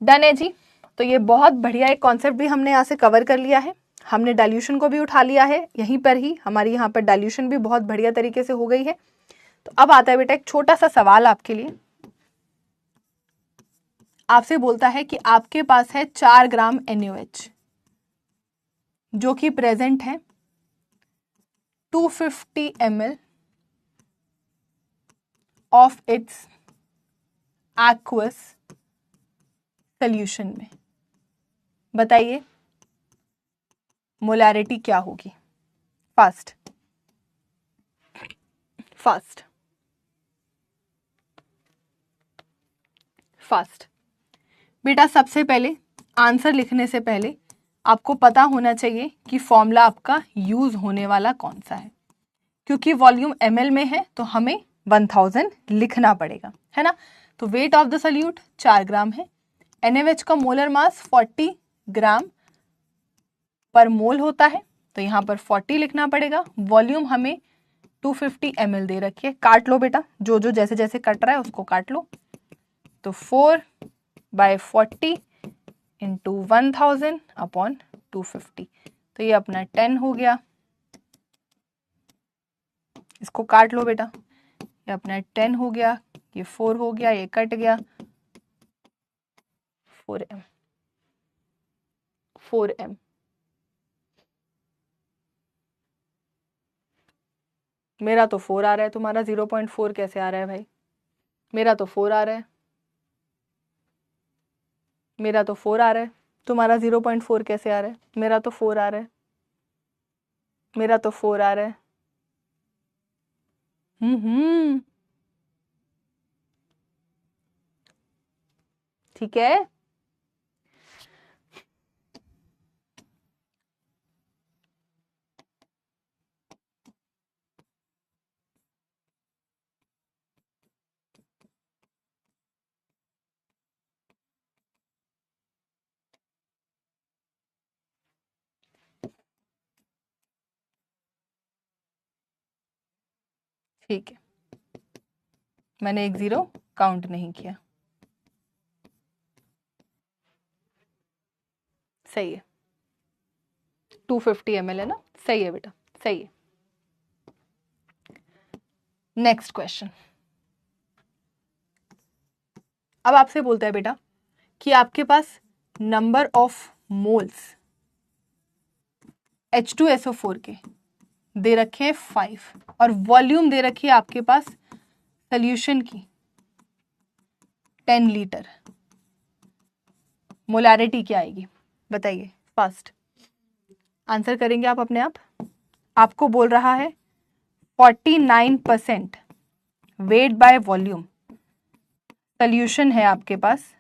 डन है जी। तो ये बहुत बढ़िया एक कॉन्सेप्ट भी हमने यहाँ से कवर कर लिया है। हमने डाइल्यूशन को भी उठा लिया है, यहीं पर ही हमारी यहाँ पर डाइल्यूशन भी बहुत बढ़िया तरीके से हो गई है। तो अब आता है बेटा एक छोटा सा सवाल आपके लिए। आपसे बोलता है कि आपके पास है 4 ग्राम NaOH जो कि प्रेजेंट है 250 ml of its aqueous solution में। बताइए मोलैरिटी क्या होगी। Fast fast fast. बेटा सबसे पहले आंसर लिखने से पहले आपको पता होना चाहिए कि फॉर्मूला आपका यूज होने वाला कौन सा है। क्योंकि वॉल्यूम ml में है तो हमें 1000 लिखना पड़ेगा, है ना। तो वेट ऑफ द सल्यूट 4 ग्राम है, NaOH का मोलर मास 40 ग्राम पर मोल होता है, तो यहाँ पर 40 लिखना पड़ेगा। वॉल्यूम हमें 250 ml दे रखी है। काट लो बेटा, जो जो जैसे जैसे कट रहा है उसको काट लो। तो 4/40 इंटू 1000 अपॉन 250, तो ये अपना 10 हो गया। इसको काट लो बेटा, ये अपना 10 हो गया, ये 4 हो गया, ये कट गया, 4m 4m। मेरा तो 4 आ रहा है, तुम्हारा 0.4 कैसे आ रहा है भाई। मेरा तो 4 आ रहा है, मेरा तो 4 आ रहा है, तुम्हारा 0.4 कैसे आ रहा है। मेरा तो 4 आ रहा है, मेरा तो 4 आ रहा है। ठीक है। ठीक है, मैंने एक 0 काउंट नहीं किया। सही है, 250 ml है ना, सही है बेटा, सही है। Next question. अब आपसे बोलता है बेटा कि आपके पास नंबर ऑफ मोल्स H2SO4 के दे रखे हैं 5 और वॉल्यूम दे रखी है आपके पास सोल्यूशन की 10 लीटर। मोलैरिटी क्या आएगी बताइए फास्ट। आंसर करेंगे आप अपने आप। आपको बोल रहा है 49% वेट बाय वॉल्यूम सोल्यूशन है आपके पास,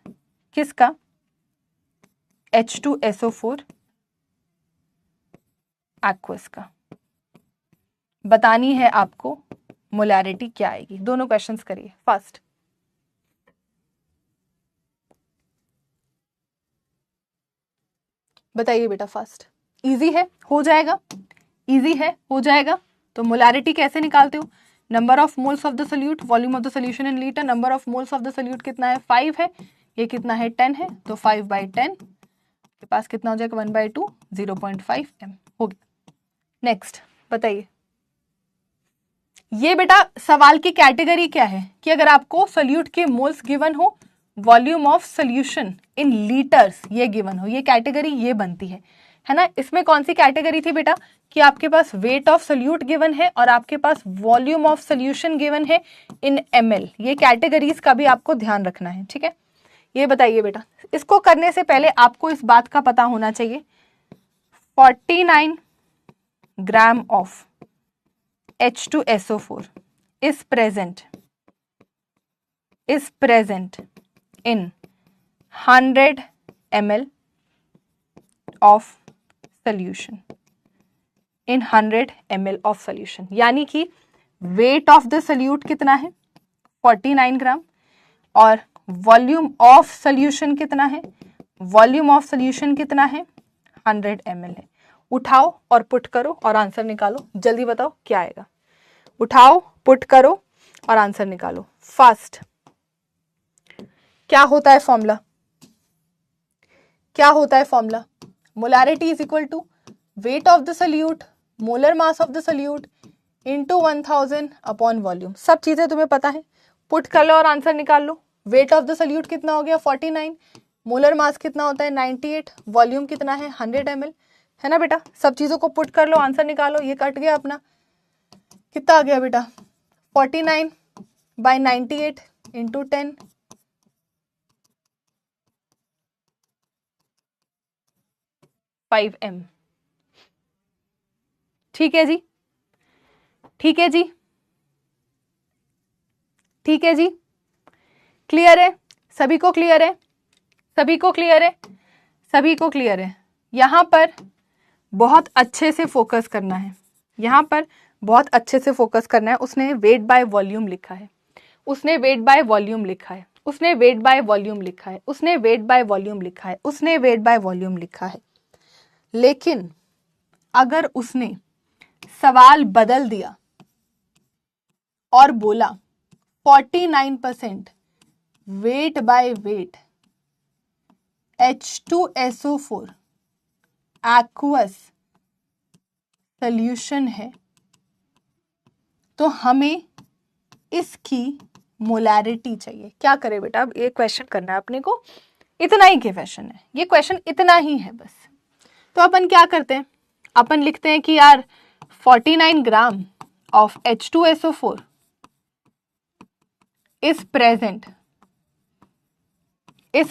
किसका? H2SO4 एक्वस का। बतानी है आपको मोलैरिटी क्या आएगी। दोनों क्वेश्चंस करिए। फर्स्ट, बताइए बेटा फर्स्ट। इजी है, हो जाएगा, इजी है, हो जाएगा। तो मोलैरिटी कैसे निकालते हो? Number of moles of the solute, volume of the solution in litre. Number of moles of the solute कितना है? 5 है, ये कितना है? 10 है, तो 5/10 के पास कितना हो जाएगा? 1/2, 0.5 m हो गया। नेक्स्ट बताइए, ये बेटा सवाल की कैटेगरी क्या है कि अगर आपको सोल्यूट के मोल्स गिवन हो, volume of solution in litres ये गिवन हो, ये कैटेगरी ये बनती है ना। इसमें कौन सी कैटेगरी थी बेटा कि आपके पास वेट ऑफ सोल्यूट गिवन है और आपके पास वॉल्यूम ऑफ सोल्यूशन गिवन है इन ml। ये कैटेगरीज का भी आपको ध्यान रखना है, ठीक है। ये बताइए बेटा, इसको करने से पहले आपको इस बात का पता होना चाहिए 49 gram of H2SO4 is present in 100 ml of solution, in 100 ml of solution। यानी कि वेट ऑफ द सोल्यूट कितना है? 49 ग्राम, और वॉल्यूम ऑफ सोल्यूशन कितना है? वॉल्यूम ऑफ सोल्यूशन कितना है? 100 ml है। उठाओ और पुट करो और आंसर निकालो। जल्दी बताओ क्या आएगा। उठाओ, पुट करो और आंसर निकालो। फास्ट। क्या होता है फॉर्मूला? क्या होता है formula? Molarity is equal to weight of the solute, molar mass of the solute into 1000 upon volume. सब चीजें तुम्हें पता है। पुट कर लो और आंसर निकाल लो। वेट ऑफ द सोल्यूट कितना हो गया? 49, मोलर मास कितना होता है? 98, वॉल्यूम कितना है? 100 ml, है ना बेटा। सब चीजों को पुट कर लो, आंसर निकालो। ये कट गया अपना, कितना आ गया बेटा? 49/98 इंटू 10, 5 m। ठीक है जी, ठीक है जी, ठीक है जी। क्लियर है? सभी को क्लियर है? सभी को क्लियर है? सभी को क्लियर है? यहां पर बहुत अच्छे से फोकस करना है, यहां पर बहुत अच्छे से फोकस करना है। उसने वेट बाय वॉल्यूम लिखा है, उसने वेट बाय वॉल्यूम लिखा है, उसने वेट बाय वॉल्यूम लिखा है, उसने वेट बाय वॉल्यूम लिखा है, उसने वेट बाय वॉल्यूम लिखा है। लेकिन अगर उसने सवाल बदल दिया और बोला 49% weight by weight H2SO4 aqueous solution है, तो हमें इसकी मोलैरिटी चाहिए। क्या करे बेटा? अब ये क्वेश्चन करना है अपने को, इतना ही क्वेश्चन है, ये क्वेश्चन इतना ही है बस। तो अपन क्या करते हैं? अपन लिखते हैं कि यार 49 gram of H2SO4 is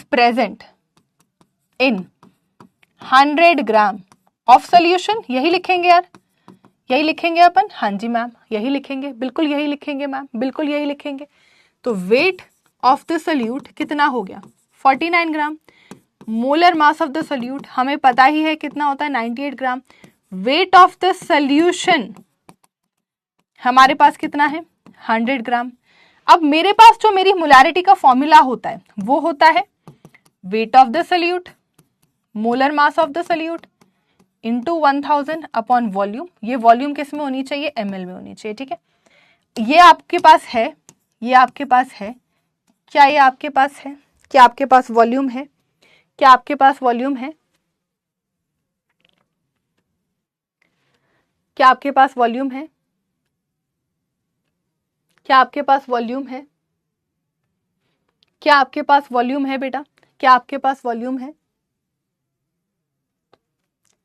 present in 100 gram of solution. यही लिखेंगे यार, यही लिखेंगे अपन। हाँ जी मैम, यही लिखेंगे, बिल्कुल यही लिखेंगे मैम, बिल्कुल यही लिखेंगे। तो वेट ऑफ द सोल्यूट कितना हो गया? 49 gram. Molar mass of the solute हमें पता ही है कितना होता है? 98 gram. Weight of the solution हमारे पास कितना है? 100 ग्राम। अब मेरे पास जो मेरी मोलैरिटी का फॉर्मूला होता है वो होता है wait of the solute, molar mass of the solute into 1000 upon volume. ये वॉल्यूम किस में होनी चाहिए? ml में होनी चाहिए, ठीक है। ये आपके पास है, ये आपके पास है। क्या ये आपके पास है? क्या आपके पास वॉल्यूम है? क्या आपके पास वॉल्यूम है? क्या आपके पास वॉल्यूम है? क्या आपके पास वॉल्यूम है? क्या आपके पास वॉल्यूम है बेटा? क्या आपके पास वॉल्यूम है?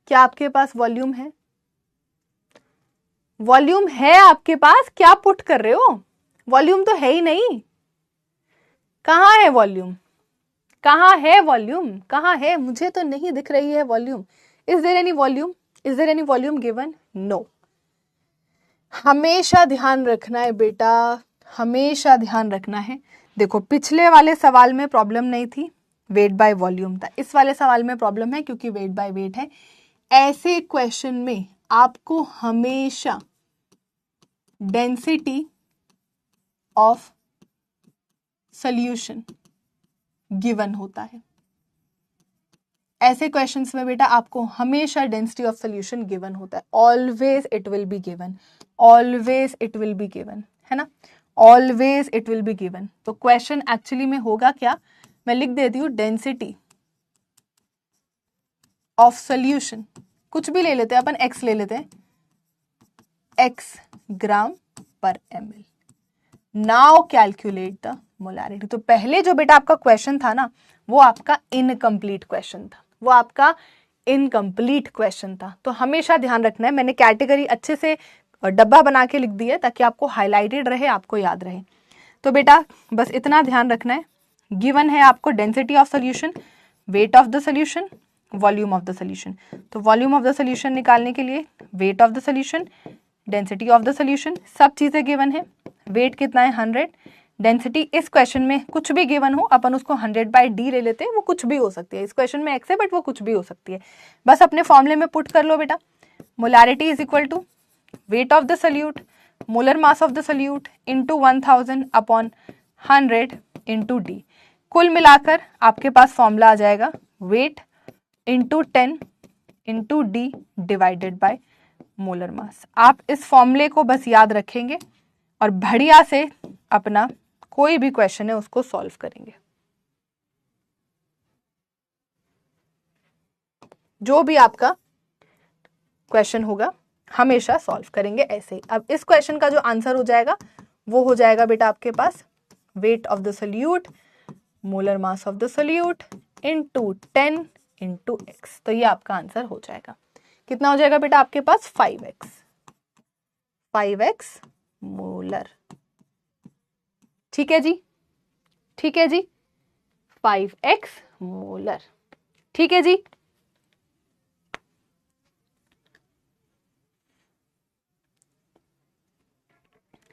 क्या आपके पास वॉल्यूम है? वॉल्यूम है आपके पास? क्या पुट कर रहे हो? वॉल्यूम तो है ही नहीं। कहाँ है वॉल्यूम? कहाँ है वॉल्यूम? कहाँ है? मुझे तो नहीं दिख रही है volume. Is there any volume? Is there any volume given? No. हमेशा ध्यान रखना है बेटा, हमेशा ध्यान रखना है। देखो पिछले वाले सवाल में प्रॉब्लम नहीं थी, वेट बाय वॉल्यूम था। इस वाले सवाल में प्रॉब्लम है क्योंकि वेट बाय वेट है। ऐसे क्वेश्चन में आपको हमेशा डेंसिटी ऑफ सॉल्यूशन गिवन होता है। ऐसे क्वेश्चंस में बेटा आपको हमेशा डेंसिटी ऑफ सॉल्यूशन गिवन होता है। Always it will be given, always it will be given, है ना, always it will be given. तो क्वेश्चन एक्चुअली में होगा क्या, मैं लिख देती हूँ डेंसिटी ऑफ सॉल्यूशन, कुछ भी ले लेते हैं अपन, एक्स ले लेते हैं, एक्स ग्राम पर ml। Now calculate the molarity. तो पहले जो बेटा आपका क्वेश्चन था ना, वो आपका इनकम्प्लीट क्वेश्चन था, वो आपका इनकम्प्लीट क्वेश्चन था। तो हमेशा ध्यान रखना है, मैंने कैटेगरी अच्छे से डब्बा बना के लिख दी है ताकि आपको हाईलाइटेड रहे, आपको याद रहे। तो बेटा बस इतना ध्यान रखना है, गिवन है आपको density of solution, wait of the solution, volume of the solution. तो वॉल्यूम ऑफ द सोल्यूशन निकालने के लिए wait of the solution, density of the solution, सब चीज़ें गिवन है। वेट कितना है 100, डेंसिटी इस क्वेश्चन में कुछ भी गिवन हो अपन उसको 100/d ले लेते हैं, वो कुछ भी हो सकती है। इस क्वेश्चन में x है बट वो कुछ भी हो सकती है। बस अपने फॉर्मूले में पुट कर लो बेटा, molarity is equal to weight of the solute, molar mass of the solute into 1000 upon 100 into D. कुल मिलाकर आपके पास फॉर्मूला आ जाएगा weight into 10 into D divided by molar mass. आप इस फॉर्मूले को बस याद रखेंगे और बढ़िया से अपना कोई भी क्वेश्चन है उसको सॉल्व करेंगे। जो भी आपका क्वेश्चन होगा हमेशा सॉल्व करेंगे ऐसे ही। अब इस क्वेश्चन का जो आंसर हो जाएगा वो हो जाएगा बेटा आपके पास weight of the solute, molar mass of the solute into 10 into X. तो ये आपका आंसर हो जाएगा। कितना हो जाएगा बेटा आपके पास 5x मोलर। ठीक है जी, ठीक है जी, 5x मोलर। ठीक है जी,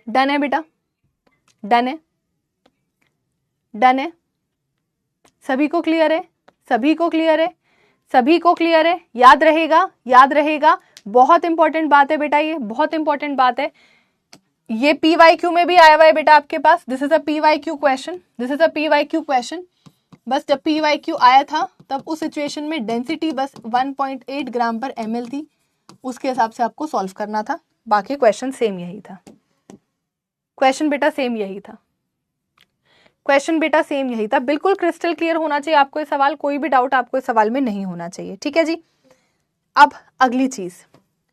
डन है बेटा, डन है, डन है, सभी को क्लियर है, सभी को क्लियर है, सभी को क्लियर है। याद रहेगा, याद रहेगा, बहुत इंपॉर्टेंट बात है बेटा, ये बहुत इंपॉर्टेंट बात है। ये PYQ में भी आया हुआ है बेटा आपके पास, this is a PYQ question, this is a PYQ question. बस जब PYQ आया था तब उस सिचुएशन में डेंसिटी बस 1.8 ग्राम पर ml थी, उसके हिसाब से आपको सॉल्व करना था। बाकी क्वेश्चन सेम यही था, क्वेश्चन बेटा सेम यही था, क्वेश्चन बेटा सेम यही था। बिल्कुल क्रिस्टल क्लियर होना चाहिए आपको ये सवाल, कोई भी डाउट आपको इस सवाल में नहीं होना चाहिए। ठीक है जी। अब अगली चीज,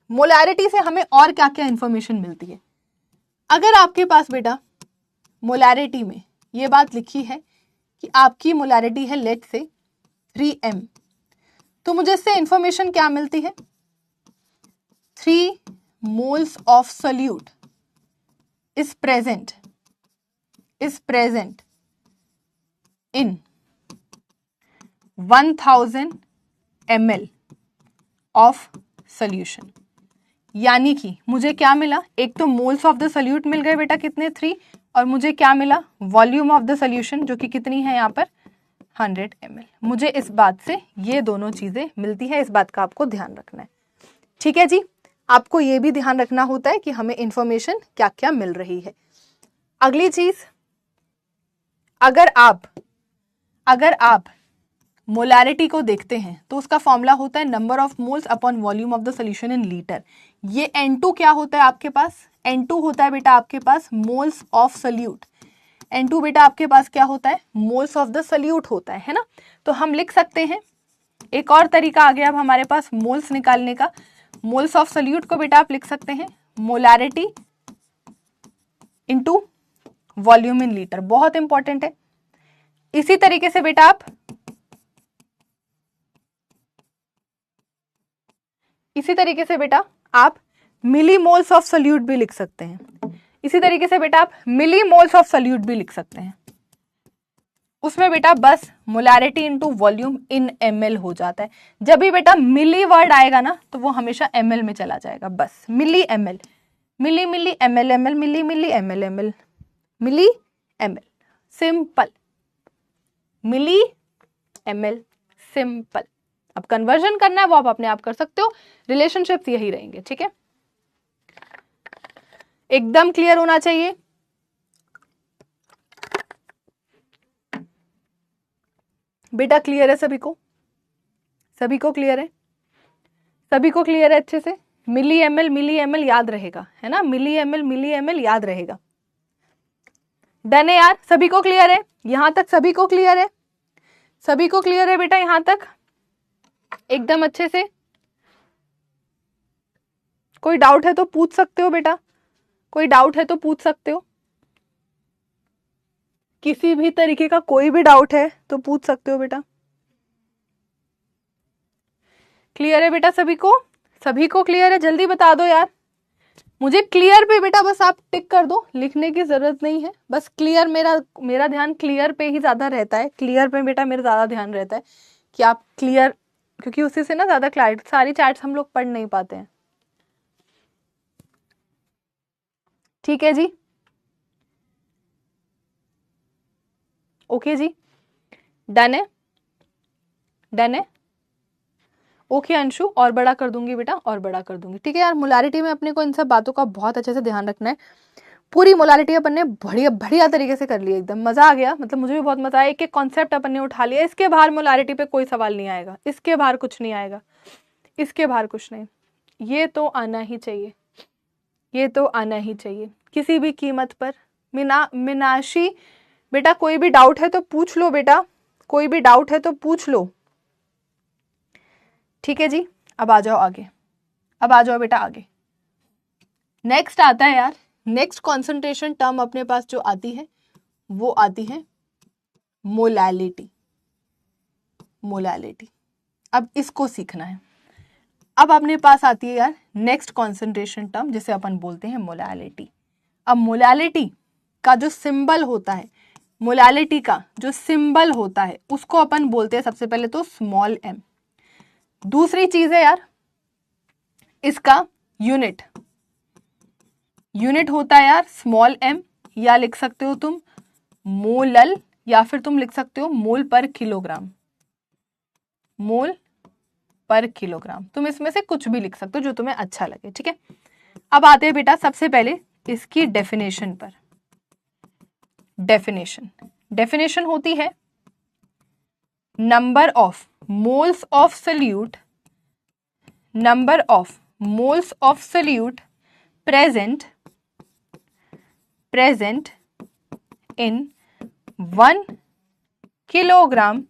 मोलैरिटी से हमें और क्या क्या इंफॉर्मेशन मिलती है। अगर आपके पास बेटा मोलैरिटी में ये बात लिखी है कि आपकी मोलैरिटी है लेट से 3m, तो मुझे इससे इंफॉर्मेशन क्या मिलती है, 3 moles of solute is present in 1000 ml of solution। यानी कि मुझे क्या मिला, एक तो मोल्स ऑफ द सोल्यूट मिल गए बेटा कितने 3, और मुझे क्या मिला वॉल्यूम ऑफ द सोल्यूशन जो कि कितनी है यहाँ पर 100 ml। मुझे इस बात से ये दोनों चीजें मिलती है, इस बात का आपको ध्यान रखना है। ठीक है जी, आपको ये भी ध्यान रखना होता है कि हमें इंफॉर्मेशन क्या क्या मिल रही है। अगली चीज, अगर आप मोलैरिटी को देखते हैं तो उसका फॉर्मूला होता है number of moles upon volume of the solution in litre. ये N2 क्या होता है आपके पास, N2 होता है बेटा आपके पास मोल्स ऑफ सोल्यूट। N2 बेटा आपके पास क्या होता है, मोल्स ऑफ द सोल्यूट होता है ना। तो हम लिख सकते हैं, एक और तरीका आ गया अब हमारे पास मोल्स निकालने का। मोल्स ऑफ सोल्यूट को बेटा आप लिख सकते हैं molarity into volume in litre, बहुत इंपॉर्टेंट है। इसी तरीके से बेटा आप मिली मोल्स ऑफ सोल्यूट भी लिख सकते हैं। इसी तरीके से बेटा आप मिली मोल्स ऑफ सोल्यूट भी लिख सकते हैं। उसमें बेटा बस मोलैरिटी इंटू वॉल्यूम इन ml हो जाता है। जब भी बेटा मिली वर्ड आएगा ना तो वो हमेशा ml में चला जाएगा, बस मिली ml, मिली मिली ml ml, मिली मिली ml ml, मिली ml, सिंपल, मिली ml, सिंपल। अब कन्वर्जन करना है वो आप अपने आप कर सकते हो, रिलेशनशिप्स यही रहेंगे, ठीक है। एकदम क्लियर होना चाहिए। बेटा क्लियर है सभी को? सभी को क्लियर है? सभी को क्लियर है अच्छे से? मिली एमएल याद रहेगा, है ना, मिली एमएल याद रहेगा। डन है यार, सभी को क्लियर है? यहां तक सभी को क्लियर है? सभी को क्लियर है बेटा यहां तक एकदम अच्छे से? कोई डाउट है तो पूछ सकते हो बेटा, कोई डाउट है तो पूछ सकते हो, किसी भी तरीके का कोई भी डाउट है तो पूछ सकते हो बेटा। क्लियर है बेटा सभी को? सभी को क्लियर है? जल्दी बता दो यार मुझे। क्लियर पे बेटा बस आप टिक कर दो, लिखने की जरूरत नहीं है, बस क्लियर। मेरा ध्यान क्लियर पे ही ज्यादा रहता है, क्लियर पे बेटा मेरा ज्यादा ध्यान रहता है कि आप क्लियर, क्योंकि उसी से ना ज्यादा क्लैरिटी, सारी चैट्स हम लोग पढ़ नहीं पाते हैं। ठीक है जी, ओके जी, डन है, डन है, ओके अंशु, और बड़ा कर दूंगी बेटा, और बड़ा कर दूंगी, ठीक है यार। मोलारिटी में अपने को इन सब बातों का बहुत अच्छे से ध्यान रखना है। पूरी मोलारिटी अपन ने बढ़िया बढ़िया तरीके से कर ली, एकदम मजा आ गया, मतलब मुझे भी बहुत मजा आया। एक एक कॉन्सेप्ट अपन ने उठा लिया, इसके बाहर मोलारिटी पे कोई सवाल नहीं आएगा, इसके बाहर कुछ नहीं आएगा, इसके बाहर कुछ नहीं। ये तो आना ही चाहिए, ये तो आना ही चाहिए किसी भी कीमत पर। मीनाक्षी बेटा कोई भी डाउट है तो पूछ लो बेटा, कोई भी डाउट है तो पूछ लो, ठीक है जी। अब आ जाओ आगे, अब आ जाओ बेटा आगे। नेक्स्ट आता है यार, नेक्स्ट कॉन्सेंट्रेशन टर्म अपने पास जो आती है वो आती है मोलैलिटी। मोलैलिटी, अब इसको सीखना है। अब अपने पास आती है यार नेक्स्ट कॉन्सेंट्रेशन टर्म जिसे अपन बोलते हैं मोलैलिटी। अब मोलैलिटी का जो सिंबल होता है, मोलैलिटी का जो सिंबल होता है उसको अपन बोलते हैं सबसे पहले तो स्मॉल m। दूसरी चीज है यार इसका यूनिट, यूनिट होता है यार स्मॉल m, या लिख सकते हो तुम मोलल, या फिर तुम लिख सकते हो मोल पर किलोग्राम, मोल पर किलोग्राम, तुम इसमें से कुछ भी लिख सकते हो जो तुम्हें अच्छा लगे, ठीक है। अब आते हैं बेटा सबसे पहले इसकी डेफिनेशन पर। डेफिनेशन होती है number of moles of salute, number of moles of salute present in 1 kilogram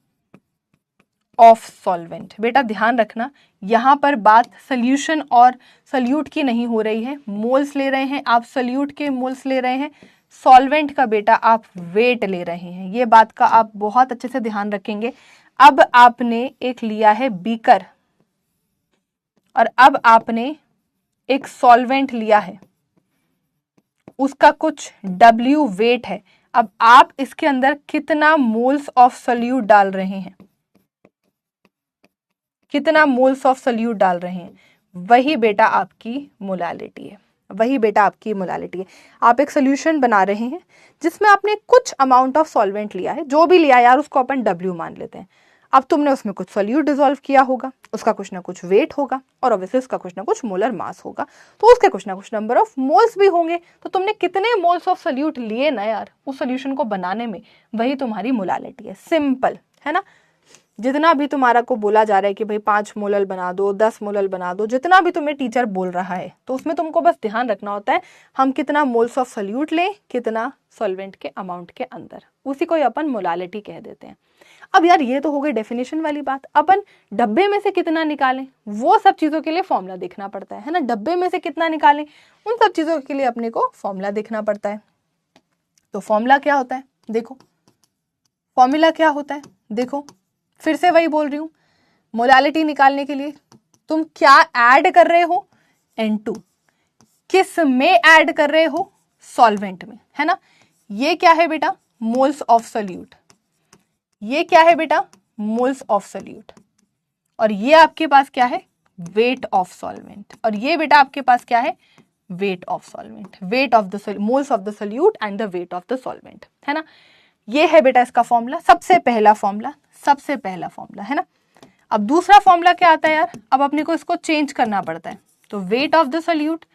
of solvent. बेटा ध्यान रखना यहां पर बात सॉल्यूशन और सल्यूट की नहीं हो रही है, मोल्स ले रहे हैं आप, सल्यूट के मोल्स ले रहे हैं, सॉल्वेंट का बेटा आप वेट ले रहे हैं, ये बात का आप बहुत अच्छे से ध्यान रखेंगे। अब आपने एक लिया है बीकर और अब आपने एक सॉल्वेंट लिया है, उसका कुछ W वेट है। अब आप इसके अंदर कितना मोल्स ऑफ सल्यूट डाल रहे हैं, कितना मोल्स ऑफ सल्यूट डाल रहे हैं, वही बेटा आपकी मोलैलिटी है, वही बेटा आपकी मोलैलिटी है। आप एक सोल्यूशन बना रहे हैं जिसमें आपने कुछ अमाउंट ऑफ सॉल्वेंट लिया है, जो भी लिया यार उसको अपन W मान लेते हैं। अब तुमने उसमें कुछ सोल्यूट डिसॉल्व किया होगा, उसका कुछ ना कुछ वेट होगा और ऑब्वियसली उसका कुछ ना कुछ मोलर मास होगा, तो उसके कुछ ना कुछ नंबर ऑफ मोल्स भी होंगे। तो तुमने कितने मोल्स ऑफ सोल्यूट लिए ना यार उस सोल्यूशन को बनाने में, वही तुम्हारी मोलैलिटी है। सिंपल है ना। जितना भी तुम्हारा को बोला जा रहा है कि भाई 5 मोलल बना दो, 10 मोलल बना दो, जितना भी तुम्हें टीचर बोल रहा है, तो उसमें तुमको बस ध्यान रखना होता है हम कितना मोल्स ऑफ सोल्यूट लें, कितना सॉल्वेंट के अमाउंट के अंदर, उसी को अपन मोलैलिटी कह देते हैं। अब यार ये तो हो गई डेफिनेशन वाली बात। अपन डब्बे में से कितना निकालें वो सब चीजों के लिए फॉर्मूला देखना पड़ता है ना। डब्बे में से कितना निकालें उन सब चीजों के लिए अपने को फॉर्मूला देखना पड़ता है। तो फॉर्मूला क्या होता है देखो, फॉर्मूला क्या होता है देखो, फिर से वही बोल रही हूं, मोलैलिटी निकालने के लिए तुम क्या ऐड कर रहे हो, N2। किस में ऐड कर रहे हो, सॉल्वेंट में, है ना। ये क्या है बेटा, मोल्स ऑफ सोल्यूट, ये क्या है बेटा, मोल्स ऑफ सोल्यूट, और ये आपके पास क्या है, वेट ऑफ सॉल्वेंट, और ये बेटा आपके पास क्या है, weight of solvent, wait of the moles of the solute and the wait of the solvent, है ना। ये है बेटा इसका फॉर्मूला, सबसे पहला फॉर्मूला है ना। अब दूसरा फॉर्मूला क्या आता है यार, अब अपने को इसको चेंज करना पड़ता है। तो wait of the solute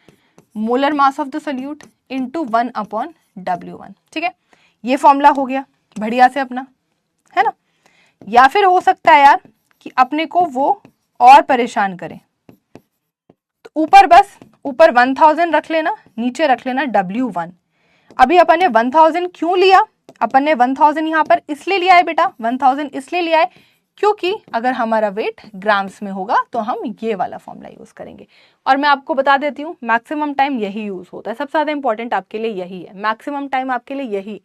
molar mass of the solute into 1/W1, ठीक है। ये फॉर्मूला हो गया बढ़िया से अपना, है ना। या फिर हो सकता है यार कि अपने को वो और परेशान करें, तो ऊपर 1000 रख लेना, नीचे रख लेना W1। अभी अपन ने 1000 क्यों लिया, अपन ने 1000 यहाँ पर इसलिए लिया है बेटा, 1000 इसलिए लिया है क्योंकि अगर हमारा वेट ग्राम्स में होगा तो हम ये वाला फॉर्मूला यूज करेंगे। और मैं आपको बता देती हूँ मैक्सिमम टाइम यही यूज होता है, सबसे ज्यादा इंपॉर्टेंट आपके लिए यही है, मैक्सिमम टाइम आपके लिए यही।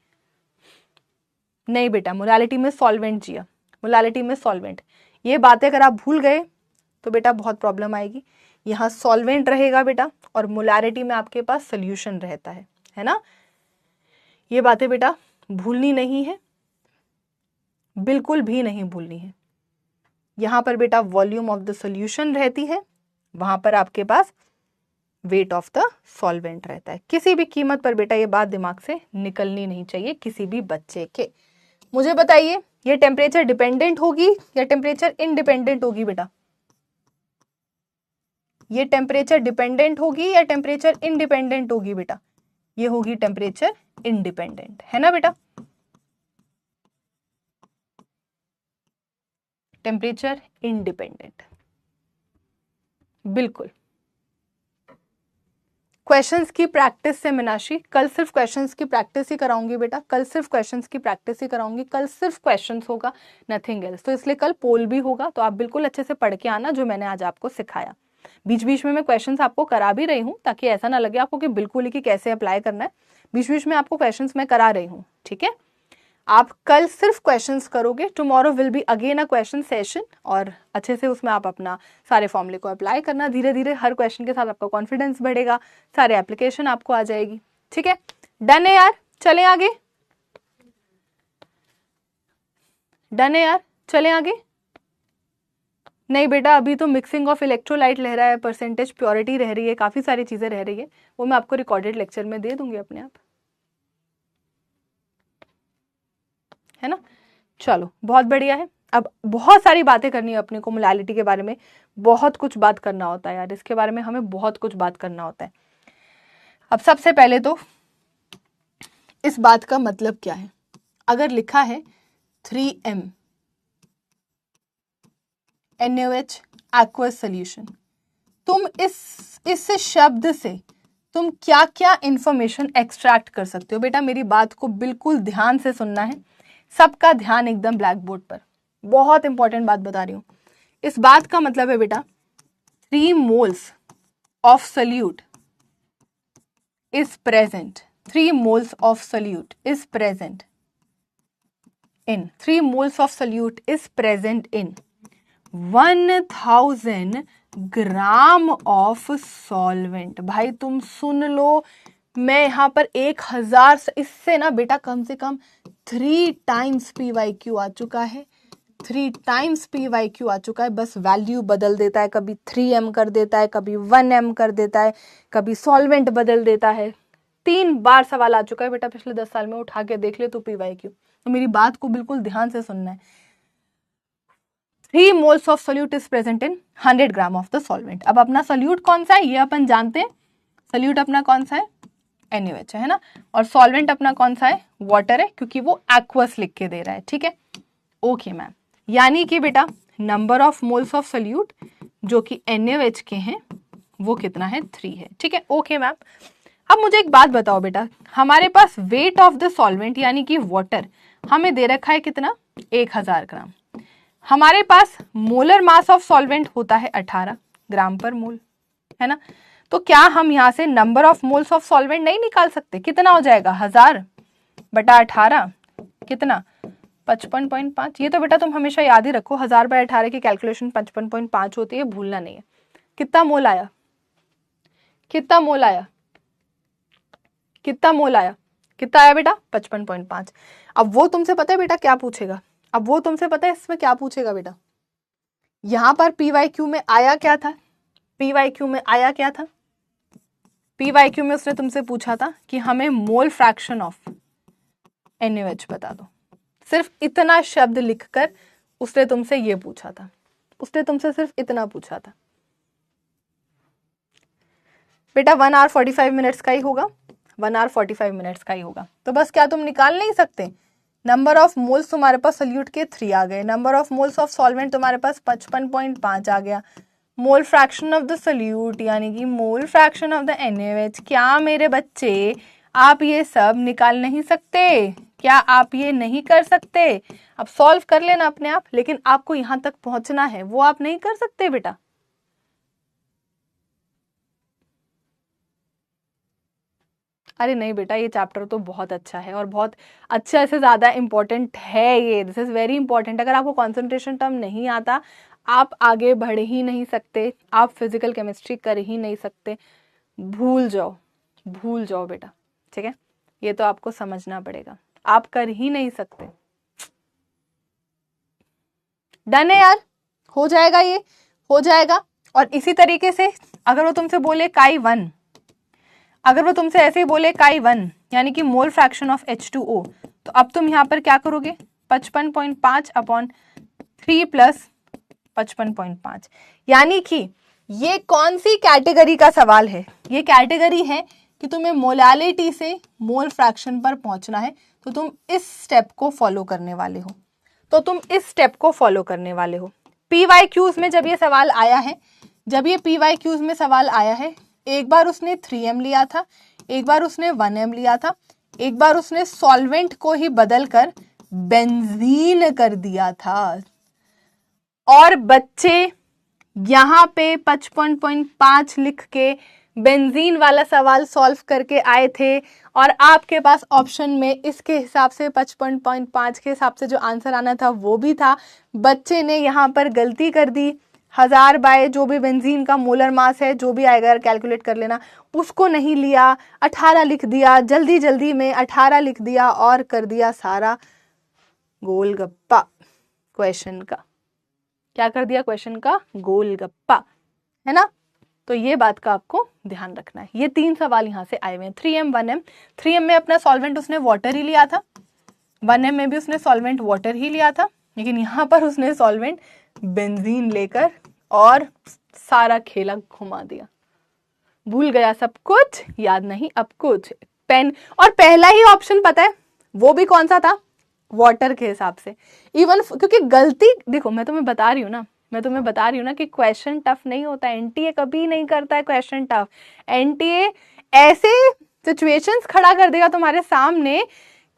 नहीं बेटा मोलालिटी में सॉल्वेंट जिया, मोलालिटी में सॉल्वेंट, ये बातें अगर आप भूल गए तो बेटा बहुत प्रॉब्लम आएगी। यहाँ सॉल्वेंट रहेगा बेटा और मोलारिटी में आपके पास सोल्यूशन रहता है ना। ये बातें बेटा भूलनी नहीं है, बिल्कुल भी नहीं भूलनी है। यहाँ पर बेटा वॉल्यूम ऑफ द सोल्यूशन रहती है, वहां पर आपके पास वेट ऑफ द सॉल्वेंट रहता है। किसी भी कीमत पर बेटा ये बात दिमाग से निकलनी नहीं चाहिए किसी भी बच्चे के। मुझे बताइए ये टेम्परेचर डिपेंडेंट होगी या टेम्परेचर इंडिपेंडेंट होगी बेटा, ये टेम्परेचर डिपेंडेंट होगी या टेम्परेचर इंडिपेंडेंट होगी बेटा, ये होगी टेम्परेचर इंडिपेंडेंट, है ना बेटा। टेम्परेचर इंडिपेंडेंट, बिल्कुल। क्वेश्चंस की प्रैक्टिस से मीनाक्षी, कल सिर्फ क्वेश्चंस की प्रैक्टिस ही कराऊंगी बेटा, कल सिर्फ क्वेश्चंस की प्रैक्टिस ही कराऊंगी, कल सिर्फ क्वेश्चंस होगा, नथिंग एल्स। तो इसलिए कल पोल भी होगा, तो आप बिल्कुल अच्छे से पढ़ के आना जो मैंने आज आपको सिखाया। बीच बीच में मैं क्वेश्चंस आपको करा भी रही हूँ ताकि ऐसा ना लगे आपको कि बिल्कुल ही कि कैसे अप्लाई करना है, बीच बीच में आपको क्वेश्चंस मैं करा रही हूँ, ठीक है। आप कल सिर्फ क्वेश्चंस करोगे, tomorrow will be again a question session, और अच्छे से उसमें आप अपना सारे फॉर्मूले को अप्लाई करना। धीरे धीरे हर क्वेश्चन के साथ आपका कॉन्फिडेंस बढ़ेगा, सारे एप्लीकेशन आपको आ जाएगी, ठीक है। डन है यार, चलें आगे, डन है यार, चलें आगे। नहीं बेटा अभी तो मिक्सिंग ऑफ इलेक्ट्रोलाइट रह रहा है, परसेंटेज प्योरिटी रह रही है, काफी सारी चीजें रह रही है, वो मैं आपको रिकॉर्डेड लेक्चर में दे दूंगी अपने आप, है ना। चलो बहुत बढ़िया है। अब बहुत सारी बातें करनी है अपने को मोलालिटी के बारे में, बहुत कुछ बात करना होता है यार, इसके बारे में हमें बहुत कुछ बात करना होता है। अब सबसे पहले तो इस बात का मतलब क्या है, अगर लिखा है 3M NaOH aqueous solution, तुम इस शब्द से तुम क्या क्या इंफॉर्मेशन एक्सट्रैक्ट कर सकते हो। बेटा मेरी बात को बिल्कुल ध्यान से सुनना है, सबका ध्यान एकदम ब्लैक बोर्ड पर, बहुत इंपॉर्टेंट बात बता रही हूं। इस बात का मतलब है बेटा 3 moles of solute is present, 3 moles of solute is present in 3 moles of solute is present in 1000 gram of solvent. भाई तुम सुन लो, मैं यहां पर 1000 इससे ना बेटा कम से कम 3 टाइम्स PYQ आ चुका है, 3 टाइम्स PYQ आ चुका है। बस वैल्यू बदल देता है, कभी 3M कर देता है, कभी 1M कर देता है, कभी सॉल्वेंट बदल देता है। 3 बार सवाल आ चुका है बेटा पिछले 10 साल में, उठा के देख ले तो PYQ। तो मेरी बात को बिल्कुल ध्यान से सुनना है। 3 moles of solute is present in 100 gram of the solvent. अब अपना सोल्यूट कौन सा है ये अपन जानते हैं, सोल्यूट अपना कौन सा है NaOH है ना, और सॉल्वेंट अपना कौन सा है वाटर है, क्योंकि वो एक्वस लिख के दे रहा है, ठीक है। ओके मैम, यानी कि बेटा number of moles of solute जो कि NaOH के हैं वो कितना है 3 है, ठीक है। ओके मैम, अब मुझे एक बात बताओ बेटा, हमारे पास वेट ऑफ द सॉल्वेंट यानी कि वाटर हमें दे रखा है कितना 1000 ग्राम, हमारे पास मोलर मास ऑफ सॉल्वेंट होता है 18 ग्राम पर मोल, है ना। तो क्या हम यहाँ से number of moles of solvent नहीं निकाल सकते, कितना हो जाएगा 1000 बटा 18 कितना 55.5। ये तो बेटा तुम हमेशा याद ही रखो, 1000 बाय 18 की कैलकुलेशन 55.5 होती है, भूलना नहीं है। कितना मोल आया, कितना मोल आया, कितना मोल आया, कितना आया बेटा 55.5। अब वो तुमसे पता है बेटा क्या पूछेगा, अब वो तुमसे पता है इसमें क्या पूछेगा बेटा, यहां पर PYQ में आया क्या था, PYQ में आया क्या था, PYQ में उसने तुमसे पूछा था कि हमें मोल फ्रैक्शन ऑफ NaOH बता दो। सिर्फ इतना शब्द लिखकर उसने तुमसे ये पूछा था, उसने तुमसे सिर्फ इतना पूछा था। बेटा 1 आवर 45 मिनट्स का ही होगा, 1 आवर 45 मिनट्स का ही होगा। तो बस क्या तुम निकाल नहीं सकते? नंबर ऑफ मोल्स तुम्हारे पास सोल्यूट के 3 आ गए, number of moles of solvent तुम्हारे पास 55.5 आ गया, मोल फ्रैक्शन ऑफ द सोल्यूट यानी कि मोल फ्रैक्शन ऑफ द NaOH। क्या मेरे बच्चे आप ये सब निकाल नहीं सकते? क्या आप ये नहीं कर सकते? अब सॉल्व कर लेना अपने आप, लेकिन आपको यहां तक पहुंचना है, वो आप नहीं कर सकते बेटा। अरे नहीं बेटा, ये चैप्टर तो बहुत अच्छा है और बहुत अच्छा से ज़्यादा इंपॉर्टेंट है ये। This is very important. अगर आपको कॉन्सेंट्रेशन टर्म नहीं आता, आप आगे बढ़ ही नहीं सकते, आप फिजिकल केमिस्ट्री कर ही नहीं सकते। भूल जाओ, भूल जाओ बेटा, ठीक है? ये तो आपको समझना पड़ेगा, आप कर ही नहीं सकते। डन है यार, हो जाएगा, ये हो जाएगा। और इसी तरीके से अगर वो तुमसे बोले काई 1, अगर वो तुमसे ऐसे ही बोले काई 1 यानी कि मोल फ्रैक्शन ऑफ H2O, तो अब तुम यहां पर क्या करोगे? 55.5 अपॉन 3 प्लस 55.5, यानी कि ये कौन सी कैटेगरी का सवाल है? ये कैटेगरी है कि तुम्हें मोलालिटी से मोल फ्रैक्शन पर पहुंचना है, तो तुम इस स्टेप को फॉलो करने वाले हो, तो तुम इस स्टेप को फॉलो करने वाले हो। PYQs में जब ये सवाल आया है, जब ये PYQs में सवाल आया है, एक बार उसने 3m लिया था, एक बार उसने 1m लिया था, एक बार उसने सॉल्वेंट को ही बदलकर बेंजीन कर दिया था। और बच्चे यहां पे 55.5 लिख के बेंजीन वाला सवाल सॉल्व करके आए थे, और आपके पास ऑप्शन में इसके हिसाब से 55.5 के हिसाब से जो आंसर आना था वो भी था। बच्चे ने यहाँ पर गलती कर दी, 1000 बाय जो भी बेंजीन का मोलर मास है, जो भी आएगा कैलकुलेट कर लेना, उसको नहीं लिया, 18 लिख दिया, जल्दी जल्दी में 18 लिख दिया और कर दिया सारा गोलगप्पा क्वेश्चन का। क्या कर दिया? क्वेश्चन का गोलगप्पा, है ना? तो ये बात का आपको ध्यान रखना है। ये 3 सवाल यहाँ से आए हुए हैं, 3m 1m। 3m में अपना सॉल्वेंट उसने वाटर ही लिया था, 1m में भी उसने सॉल्वेंट वाटर ही लिया था, लेकिन यहाँ पर उसने सॉल्वेंट बेंजीन लेकर और सारा खेला घुमा दिया। भूल गया सब कुछ, याद नहीं अब कुछ। पेन, और पहला ही ऑप्शन पता है वो भी कौन सा था? वाटर के हिसाब से। इवन क्योंकि गलती, देखो मैं तुम्हें बता रही हूँ ना, कि क्वेश्चन टफ नहीं होता है। एनटीए कभी नहीं करता है क्वेश्चन टफ। एनटीए ऐसे सिचुएशंस खड़ा कर देगा तुम्हारे सामने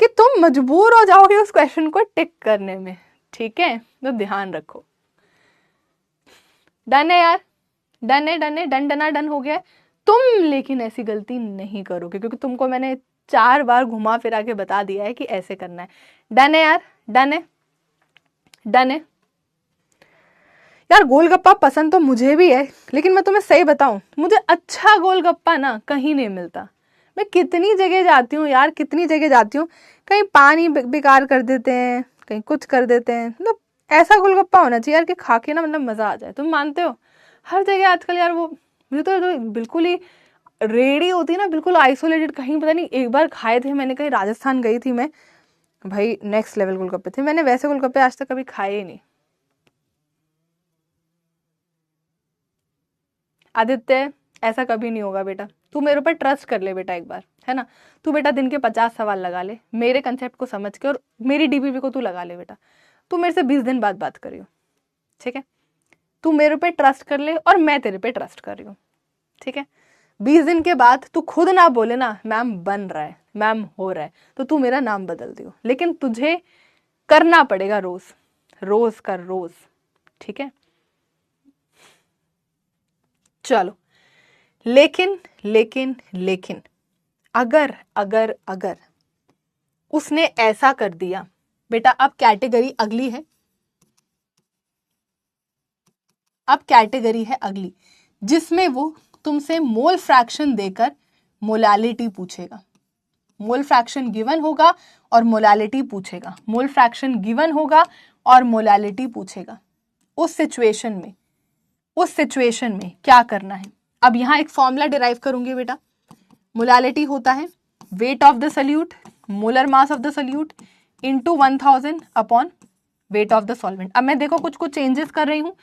कि तुम मजबूर हो जाओगे उस क्वेश्चन को टिक करने में, ठीक है? तो ध्यान रखो। डन है यार, डन है, डन है, डन डना डन हो गया है। तुम लेकिन ऐसी गलती नहीं करोगे, क्योंकि तुमको मैंने 4 बार घुमा फिरा के बता दिया है कि ऐसे करना है। डन है यार, डन है, डन है यार। गोलगप्पा पसंद तो मुझे भी है, लेकिन मैं तुम्हें सही बताऊं, मुझे अच्छा गोलगप्पा ना कहीं नहीं मिलता। मैं कितनी जगह जाती हूँ यार, कितनी जगह जाती हूँ, कहीं पानी बेकार कर देते हैं, कहीं कुछ कर देते हैं। मतलब ऐसा गोलगप्पा होना चाहिए यार कि खा के ना मतलब मजा आ जाए। तुम मानते हो? हर जगह आजकल यार वो, मुझे तो बिल्कुल ही रेडी होती है ना, बिल्कुल आइसोलेटेड, कहीं पता नहीं। एक बार खाए थे मैंने, कहीं राजस्थान गई थी मैं, भाई नेक्स्ट लेवल गोलगप्पे थे। मैंने वैसे गोलगप्पे आज तक कभी खाए ही नहीं। आदित्य ऐसा कभी नहीं होगा बेटा, तू मेरे ऊपर ट्रस्ट कर ले बेटा एक बार, है ना? तू बेटा दिन के 50 सवाल लगा ले, मेरे कंसेप्ट को समझ के, और मेरी डीबीबी को तू लगा ले बेटा। तू मेरे से 20 दिन बाद बात करियो, ठीक है? तू मेरे पे ट्रस्ट कर ले और मैं तेरे पे ट्रस्ट कर रही हूँ, ठीक है? 20 दिन के बाद तू खुद ना बोले ना मैम बन रहा है, मैम हो रहा है, तो तू मेरा नाम बदल दियो, लेकिन तुझे करना पड़ेगा रोज, रोज कर रोज, ठीक है? चलो, लेकिन लेकिन लेकिन अगर अगर अगर उसने ऐसा कर दिया बेटा, अब कैटेगरी अगली है, अब कैटेगरी है अगली, जिसमें वो तुमसे मोल फ्रैक्शन देकर मोलालिटी पूछेगा। मोल फ्रैक्शन गिवन होगा और मोलालिटी पूछेगा, मोल फ्रैक्शन गिवन होगा और मोलालिटी पूछेगा। उस सिचुएशन में क्या करना है? अब यहां एक फॉर्मूला डिराइव करूंगी बेटा, मोलालिटी होता है wait of the solute, molar mass of the solute into 1000 upon weight of the solvent. अब मैं देखो कुछ कुछ चेंजेस कर रही हूँ,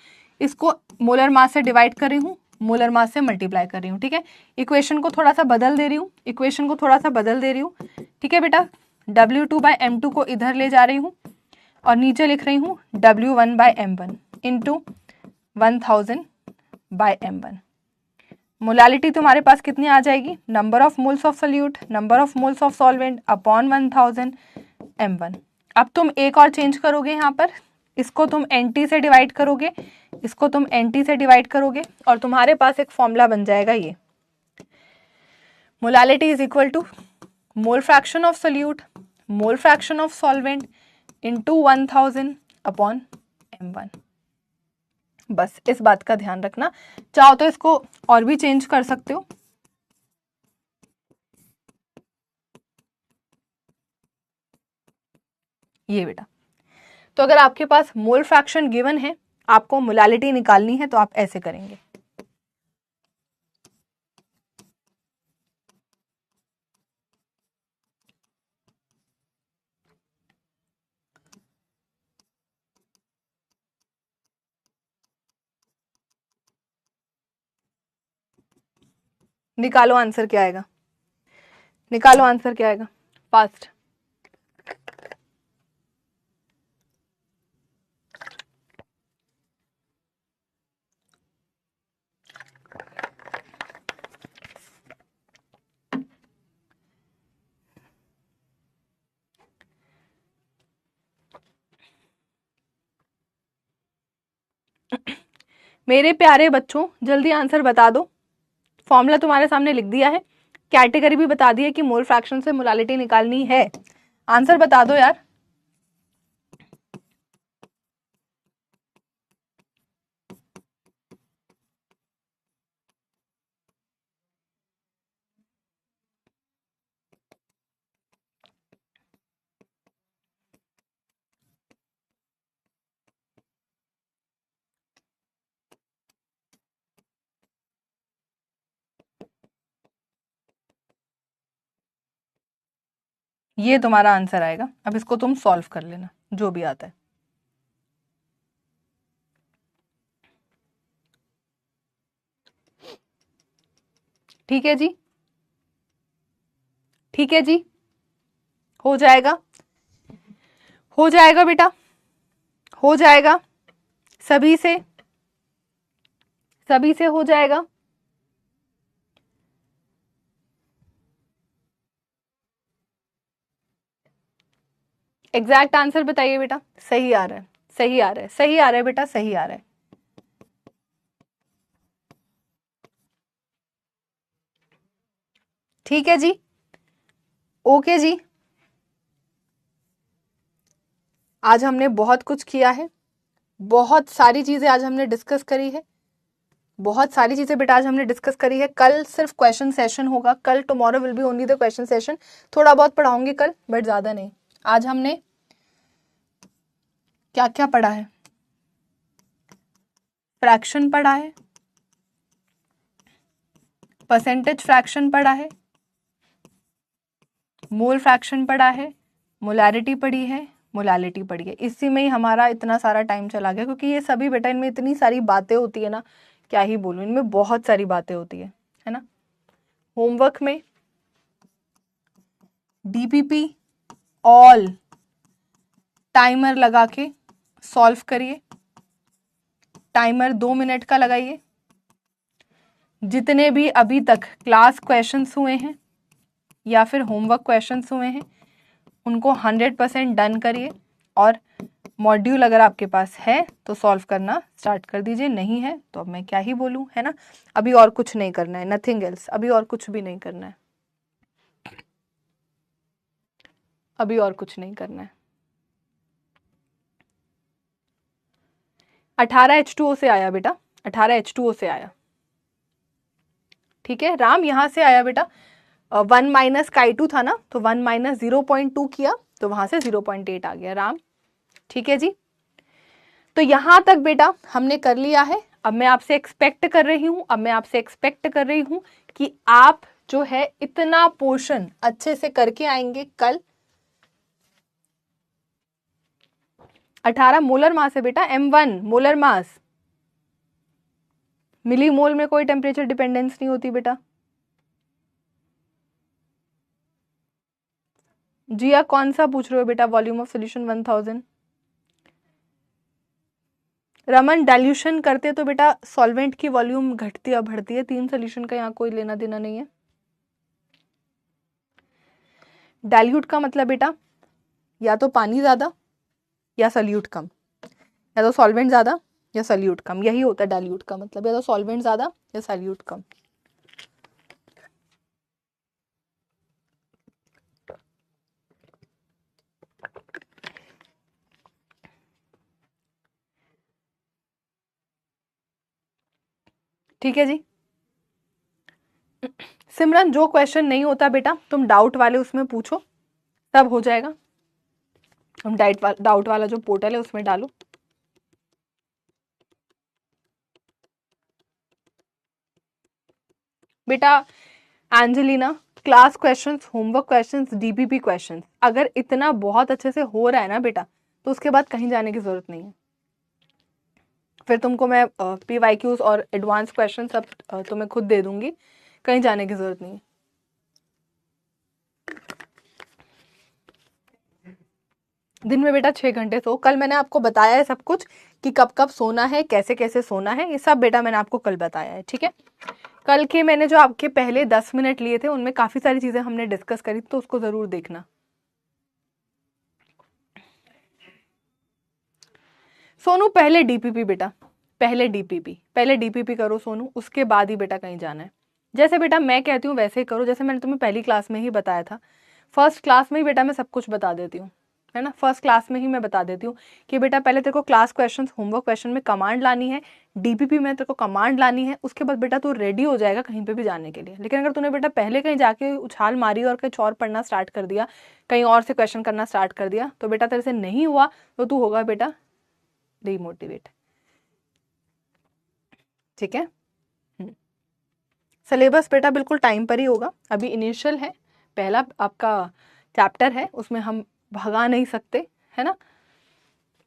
इसको मोलर मास से डिवाइड कर रही हूँ, मोलर मास से मल्टीप्लाई कर रही हूँ, ठीक है। इक्वेशन को थोड़ा सा बदल दे रही हूँ, इक्वेशन को थोड़ा सा बदल दे रही हूँ, ठीक है बेटा। W2/m2 को इधर ले जा रही हूँ और नीचे लिख रही हूँ W1/m1 इंटू 1000/m1। मोलालिटी तुम्हारे पास कितनी आ जाएगी, number of moles of salute, number of moles of solvent upon 1000/m1। अब तुम एक और चेंज करोगे यहाँ पर, इसको तुम NT से डिवाइड करोगे, इसको तुम NT से डिवाइड करोगे और तुम्हारे पास एक फॉर्मूला बन जाएगा ये, molality is equal to mole fraction of solute, mole fraction of solvent into 1000/m1। बस इस बात का ध्यान रखना। चाहो तो इसको और भी चेंज कर सकते हो, ये बेटा। तो अगर आपके पास मोल फ्रैक्शन गिवन है, आपको मोलालिटी निकालनी है, तो आप ऐसे करेंगे। निकालो आंसर क्या आएगा, निकालो आंसर क्या आएगा फास्ट। मेरे प्यारे बच्चों जल्दी आंसर बता दो। फॉर्मूला तुम्हारे सामने लिख दिया है, कैटेगरी भी बता दी है कि मोल फ्रैक्शन से मोलालिटी निकालनी है। आंसर बता दो यार। ये तुम्हारा आंसर आएगा। अब इसको तुम सॉल्व कर लेना जो भी आता है। ठीक है जी, ठीक है जी, हो जाएगा, हो जाएगा बेटा, हो जाएगा, सभी से, सभी से हो जाएगा। एग्जैक्ट आंसर बताइए बेटा। सही आ रहा है, सही आ रहा है, सही आ रहा है बेटा, सही आ रहा है। ठीक है जी, ओके जी। आज हमने बहुत कुछ किया है, बहुत सारी चीजें आज हमने डिस्कस करी है, बहुत सारी चीजें बेटा आज हमने डिस्कस करी है। कल सिर्फ क्वेश्चन सेशन होगा, कल tomorrow will be only the question session. थोड़ा बहुत पढ़ाऊंगी कल, बट ज्यादा नहीं। आज हमने क्या क्या पढ़ा है, फ्रैक्शन पढ़ा है, परसेंटेज फ्रैक्शन पढ़ा है, मोल फ्रैक्शन पढ़ा है, मोलारिटी पढ़ी है, मोलालिटी पढ़ी है। इसी में ही हमारा इतना सारा टाइम चला गया, क्योंकि ये सभी बेटा इनमें इतनी सारी बातें होती है ना, क्या ही बोलूं, इनमें बहुत सारी बातें होती है ना। होमवर्क में DPP ऑल टाइमर लगा के सॉल्व करिए। टाइमर 2 मिनट का लगाइए। जितने भी अभी तक क्लास क्वेश्चंस हुए हैं या फिर होमवर्क क्वेश्चंस हुए हैं उनको 100% डन करिए, और मॉड्यूल अगर आपके पास है तो सॉल्व करना स्टार्ट कर दीजिए, नहीं है तो अब मैं क्या ही बोलूं, है ना। अभी और कुछ नहीं करना है, नथिंग एल्स, अभी और कुछ भी नहीं करना है, अभी और कुछ नहीं करना है। 18 H2O से आया बेटा, 18 H2O से आया, ठीक है। राम यहाँ से आया बेटा, 1 माइनस काई2 था ना, तो 1 माइनस 0.2 किया तो वहां से 0.8 आ गया राम, ठीक है जी। तो यहां तक बेटा हमने कर लिया है। अब मैं आपसे एक्सपेक्ट कर रही हूं कि आप जो है इतना पोर्शन अच्छे से करके आएंगे कल। 18 मोलर मास है बेटा, M1 मोलर मास। मिली मोल में कोई टेम्परेचर डिपेंडेंस नहीं होती बेटा। जी आप कौन सा पूछ रहे हो बेटा? Volume of solution 1000। Raman dilution करते तो बेटा सॉल्वेंट की वॉल्यूम घटती या बढ़ती है, 3 सोल्यूशन का यहाँ कोई लेना देना नहीं है। डाइल्यूट का मतलब बेटा या तो पानी ज्यादा या सॉल्यूट कम, या तो सॉल्वेंट ज्यादा या सॉल्यूट कम, यही होता है डाइल्यूट का मतलब, या तो सॉल्वेंट ज्यादा या सॉल्यूट कम। ठीक है जी। सिमरन जो क्वेश्चन नहीं होता बेटा तुम डाउट वाले उसमें पूछो, सब हो जाएगा। तुम डाउट वाला जो पोर्टल है उसमें डालो। बेटा Angelina, class questions, homework questions, DPP questions अगर इतना बहुत अच्छे से हो रहा है ना बेटा तो उसके बाद कहीं जाने की जरूरत नहीं है। फिर तुमको मैं PYQs और एडवांस क्वेश्चन सब तुम्हें खुद दे दूंगी, कहीं जाने की जरूरत नहीं है। दिन में बेटा 6 घंटे सो। कल मैंने आपको बताया है सब कुछ कि कब कब सोना है, कैसे कैसे सोना है, ये सब बेटा मैंने आपको कल बताया है। ठीक है, कल के मैंने जो आपके पहले 10 मिनट लिए थे उनमें काफी सारी चीजें हमने डिस्कस करी, तो उसको जरूर देखना। सोनू पहले डीपीपी बेटा, पहले डीपीपी करो सोनू, उसके बाद ही बेटा कहीं जाना है। जैसे बेटा मैं कहती हूँ वैसे ही करो, जैसे मैंने तुम्हें पहली क्लास में ही बताया था। फर्स्ट क्लास में ही बेटा मैं सब कुछ बता देती हूँ, है ना। फर्स्ट क्लास में ही मैं बता देती हूँ कि बेटा पहले तेरे को क्लास क्वेश्चन, होमवर्क क्वेश्चन में कमांड लानी है, डीपीपी में तेरे को कमांड लानी है, उसके बाद बेटा तू रेडी हो जाएगा कहीं पे भी जाने के लिए। लेकिन अगर तूने बेटा पहले कहीं जाके उछाल मारी और कुछ और पढ़ना स्टार्ट कर दिया, कहीं और से क्वेश्चन करना स्टार्ट कर दिया, तो बेटा तेरे से नहीं हुआ तो तू होगा बेटा डीमोटिवेट। ठीक है, सिलेबस बेटा बिल्कुल टाइम पर ही होगा, अभी इनिशियल है, पहला आपका चैप्टर है, उसमें हम भगा नहीं सकते, है ना,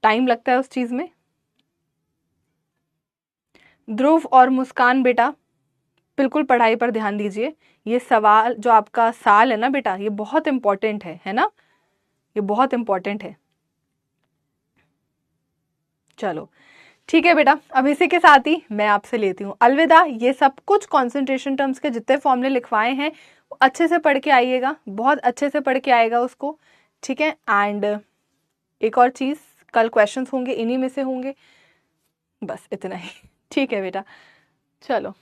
टाइम लगता है उस चीज में। ध्रुव और मुस्कान बेटा बिल्कुल पढ़ाई पर ध्यान दीजिए। ये सवाल जो आपका साल है ना बेटा, ये बहुत इंपॉर्टेंट है ना, ये बहुत इंपॉर्टेंट है। चलो ठीक है बेटा, अब इसी के साथ ही मैं आपसे लेती हूँ अलविदा। ये सब कुछ कॉन्सेंट्रेशन टर्म्स के जितने फॉर्मूले लिखवाए हैं अच्छे से पढ़ के आइएगा, बहुत अच्छे से पढ़ के आएगा उसको। ठीक है, एंड एक और चीज़, कल क्वेश्चंस होंगे, इन्हीं में से होंगे, बस इतना ही। ठीक है बेटा, चलो।